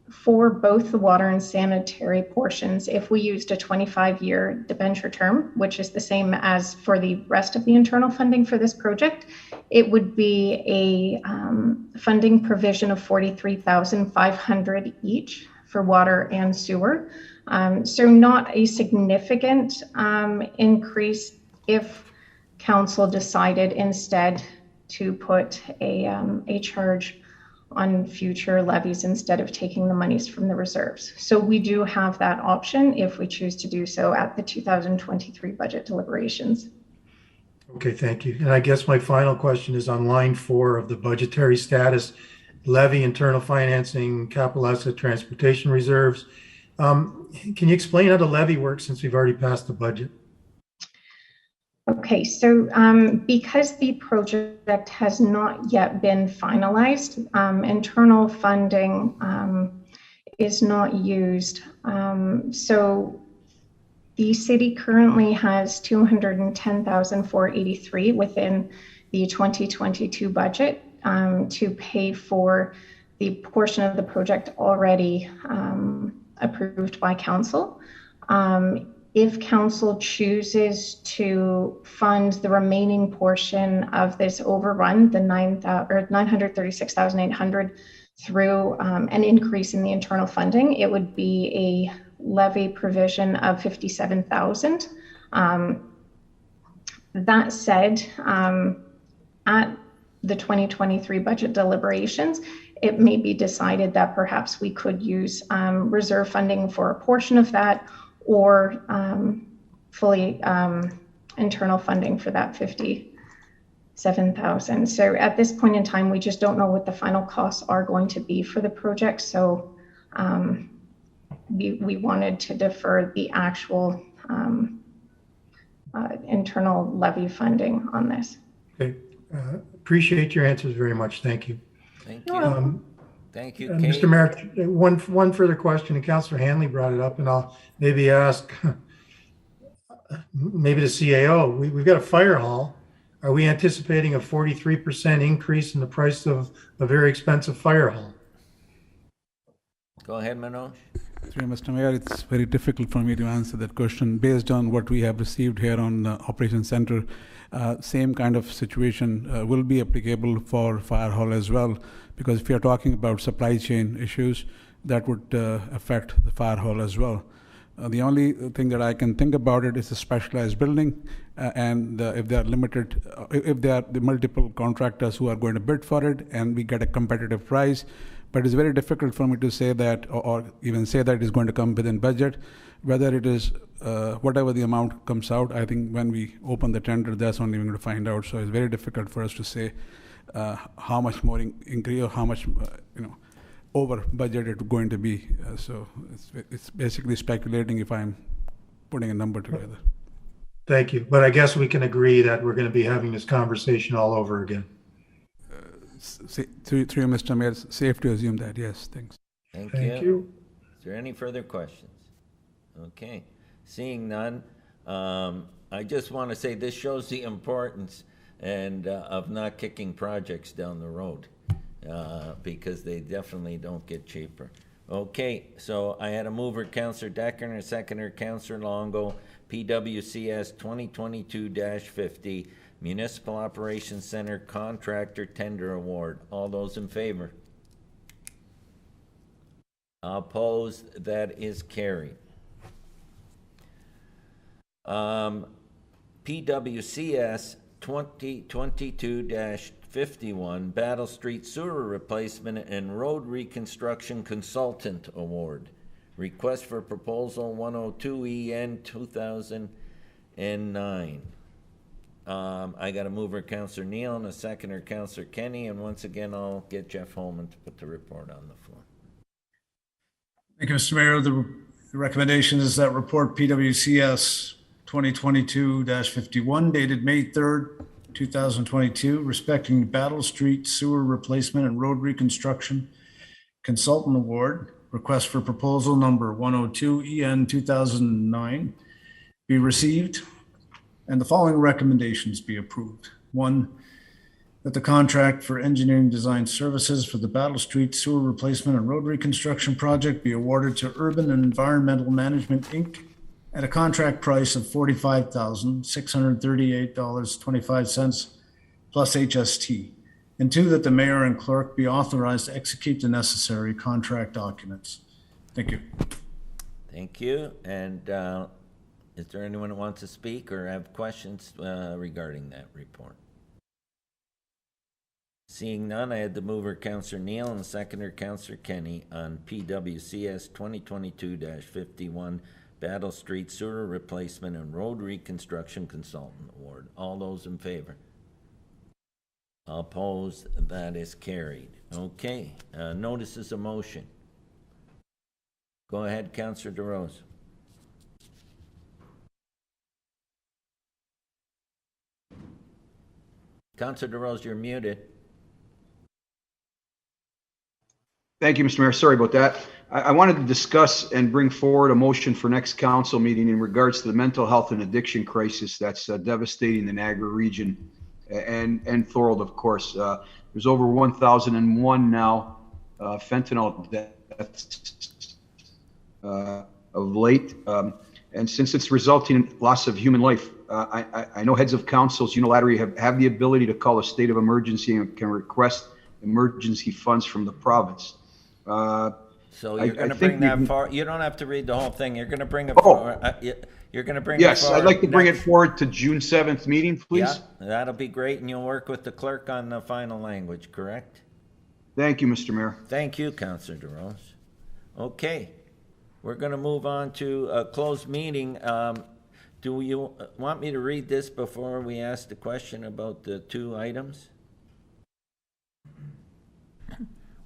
[SPEAKER 12] for both the water and sanitary portions. If we used a 25-year debenture term, which is the same as for the rest of the internal funding for this project, it would be a funding provision of $43,500 each for water and sewer. So not a significant increase if council decided instead to put a charge on future levies instead of taking the monies from the reserves. So we do have that option if we choose to do so at the 2023 budget deliberations.
[SPEAKER 10] Okay, thank you. And I guess my final question is on line 4 of the budgetary status. levy, internal financing, capital asset transportation reserves. Can you explain how the levy works since we've already passed the budget?
[SPEAKER 12] Okay, so because the project has not yet been finalized, internal funding is not used. So the city currently has $210,483 within the 2022 budget to pay for the portion of the project already approved by council. If council chooses to fund the remaining portion of this overrun, the 936,800 through an increase in the internal funding, it would be a levy provision of 57,000. That said, at the 2023 budget deliberations, it may be decided that perhaps we could use reserve funding for a portion of that, or fully internal funding for that 57,000. So at this point in time, we just don't know what the final costs are going to be for the project. So we wanted to defer the actual internal levy funding on this.
[SPEAKER 10] Okay, appreciate your answers very much. Thank you.
[SPEAKER 1] Thank you. Thank you, Kate.
[SPEAKER 10] Mr. Mayor, one further question, and Councillor Hanley brought it up, and I'll maybe ask maybe the CAO. We've got a fire hall. Are we anticipating a 43% increase in the price of a very expensive fire hall?
[SPEAKER 1] Go ahead, Manoj.
[SPEAKER 16] Through Mr. Mayor, it's very difficult for me to answer that question based on what we have received here on Operations Center. Same kind of situation will be applicable for fire hall as well, because if you're talking about supply chain issues, that would affect the fire hall as well. The only thing that I can think about it is a specialized building, and if there are limited, if there are the multiple contractors who are going to bid for it, and we get a competitive price. But it's very difficult for me to say that, or even say that it's going to come within budget. Whether it is whatever the amount comes out, I think when we open the tender, that's only we're going to find out. So it's very difficult for us to say how much more increase or how much over budget it's going to be. So it's basically speculating if I'm putting a number together.
[SPEAKER 10] Thank you. But I guess we can agree that we're going to be having this conversation all over again.
[SPEAKER 16] Through Mr. Mayor, safe to assume that, yes, thanks.
[SPEAKER 1] Thank
[SPEAKER 10] you.
[SPEAKER 1] you. Is there any further questions? Okay, seeing none, I just want to say this shows the importance and of not kicking projects down the road because they definitely don't get cheaper. Okay, so I had a mover, Councillor Decker, and a seconder, Councillor Longo, PWCS 2022-50. Municipal Operations Center Contractor Tender Award. All those in favor? Opposed? That is carried. PWCS 2022-51 Battle Street Sewer Replacement and Road Reconstruction Consultant Award. Request for Proposal 102 EN 2009. I got a mover, Councillor Neal, and a seconder, Councillor Kenny, and once again, I'll get Jeff Holman to put the report on the floor.
[SPEAKER 17] Thank you, Mr. Mayor. The recommendation is that report PWCS 2022-51 dated May 3rd, 2022, respecting Battle Street Sewer Replacement and Road Reconstruction Consultant Award, request for proposal number 102 EN 2009 be received, and the following recommendations be approved. 1, that the contract for engineering design services for the Battle Street Sewer Replacement and Road Reconstruction Project be awarded to Urban and Environmental Management, Inc. at a contract price of $45,638.25 plus HST. And 2, that the mayor and clerk be authorized to execute the necessary contract documents. Thank you.
[SPEAKER 1] Thank you. And is there anyone who wants to speak or have questions regarding that report? Seeing none, I had the mover, Councillor Neal, and the seconder, Councillor Kenny, on PWCS 2022-51 Battle Street Sewer Replacement and Road Reconstruction Consultant Award. All those in favor? Opposed? That is carried. Okay, notices of motion. Go ahead, Councillor DeRose. Councillor DeRose, you're muted.
[SPEAKER 7] Thank you, Mr. Mayor. Sorry about that. I wanted to discuss and bring forward a motion for next council meeting in regards to the mental health and addiction crisis that's devastating the Niagara region and Thorold, of course. There's over 1,001 now fentanyl deaths of late. And since it's resulting in loss of human life, I know heads of councils unilaterally have the ability to call a state of emergency and can request emergency funds from the province.
[SPEAKER 1] So you're going to bring that far. You don't have to read the whole thing. You're going to bring it. You're going to bring.
[SPEAKER 7] Yes, I'd like to bring it forward to June 7th meeting, please.
[SPEAKER 1] Yeah, that'll be great, and you'll work with the clerk on the final language, correct?
[SPEAKER 7] Thank you, Mr. Mayor.
[SPEAKER 1] Thank you, Councillor DeRose. Okay, we're going to move on to a closed meeting. Do you want me to read this before we ask the question about the two items?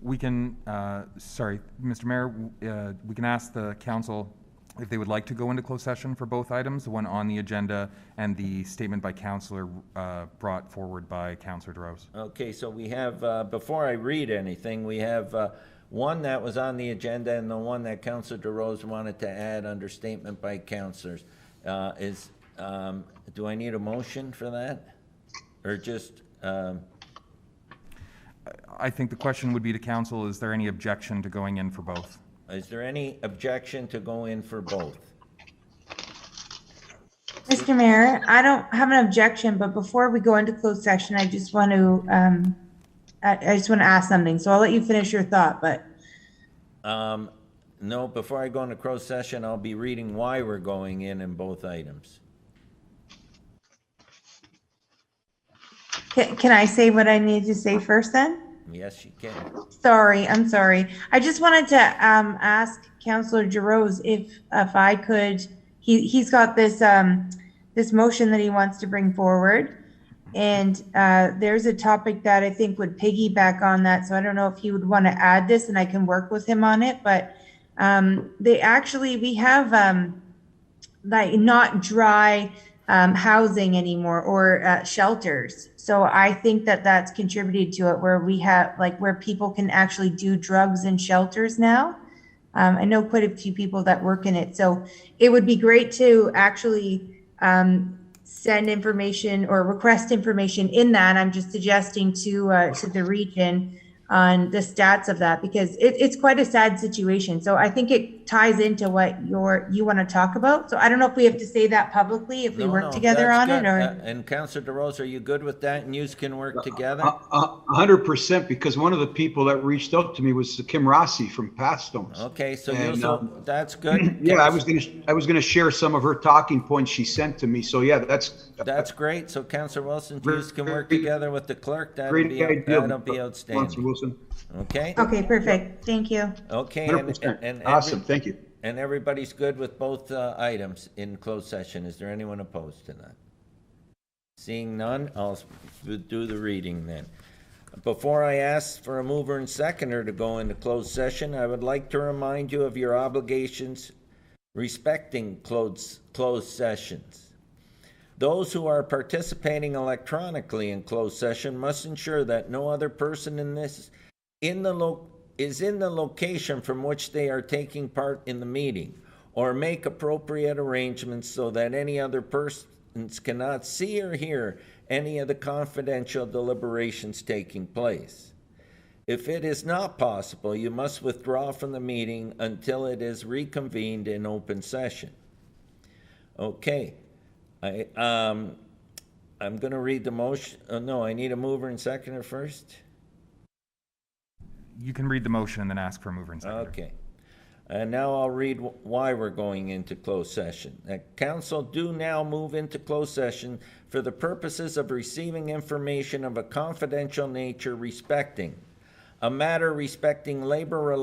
[SPEAKER 9] We can, sorry, Mr. Mayor, we can ask the council if they would like to go into closed session for both items, the one on the agenda and the statement by councillor brought forward by Councillor DeRose.
[SPEAKER 1] Okay, so we have, before I read anything, we have one that was on the agenda and the one that Councillor DeRose wanted to add under statement by councillors. Do I need a motion for that? Or just...
[SPEAKER 9] I think the question would be to council, is there any objection to going in for both?
[SPEAKER 1] Is there any objection to go in for both?
[SPEAKER 15] Mr. Mayor, I don't have an objection, but before we go into closed session, I just want to ask something. So I'll let you finish your thought, but.
[SPEAKER 1] No, before I go into closed session, I'll be reading why we're going in both items.
[SPEAKER 15] Can I say what I need to say first then?
[SPEAKER 1] Yes, you can.
[SPEAKER 15] Sorry, I'm sorry. I just wanted to ask Councillor DeRose if I could, he's got this this motion that he wants to bring forward. And there's a topic that I think would piggyback on that. So I don't know if he would want to add this and I can work with him on it. But we have like not dry housing anymore or shelters. So I think that that's contributed to it where we have where people can actually do drugs in shelters now. I know quite a few people that work in it. So it would be great to actually send information or request information in that. I'm just suggesting to the region on the stats of that because it's quite a sad situation. So I think it ties into what you want to talk about. So I don't know if we have to say that publicly if we work together on it or.
[SPEAKER 1] And Councillor DeRose, are you good with that? And you can work together?
[SPEAKER 7] 100%, because one of the people that reached out to me was Kim Rossi from Pathstones.
[SPEAKER 1] Okay, so that's good.
[SPEAKER 7] Yeah, I was gonna share some of her talking points she sent to me. So yeah,
[SPEAKER 1] that's great. So Councillor Wilson, you can work together with the clerk. That'll be outstanding. Okay.
[SPEAKER 15] Okay, perfect. Thank you.
[SPEAKER 1] Okay. And
[SPEAKER 7] awesome. Thank you.
[SPEAKER 1] And everybody's good with both items in closed session. Is there anyone opposed to that? Seeing none, I'll do the reading then. Before I ask for a mover and seconder to go into closed session, I would like to remind you of your obligations respecting closed sessions. Those who are participating electronically in closed session must ensure that no other person is in the location from which they are taking part in the meeting, or make appropriate arrangements so that any other persons cannot see or hear any of the confidential deliberations taking place. If it is not possible, you must withdraw from the meeting until it is reconvened in open session. Okay. I'm going to read the motion. No, I need a mover and seconder first.
[SPEAKER 9] You can read the motion and then ask for a mover and seconder.
[SPEAKER 1] Okay. And now I'll read why we're going into closed session. Council do now move into closed session for the purposes of receiving information of a confidential nature respecting a matter respecting labor relations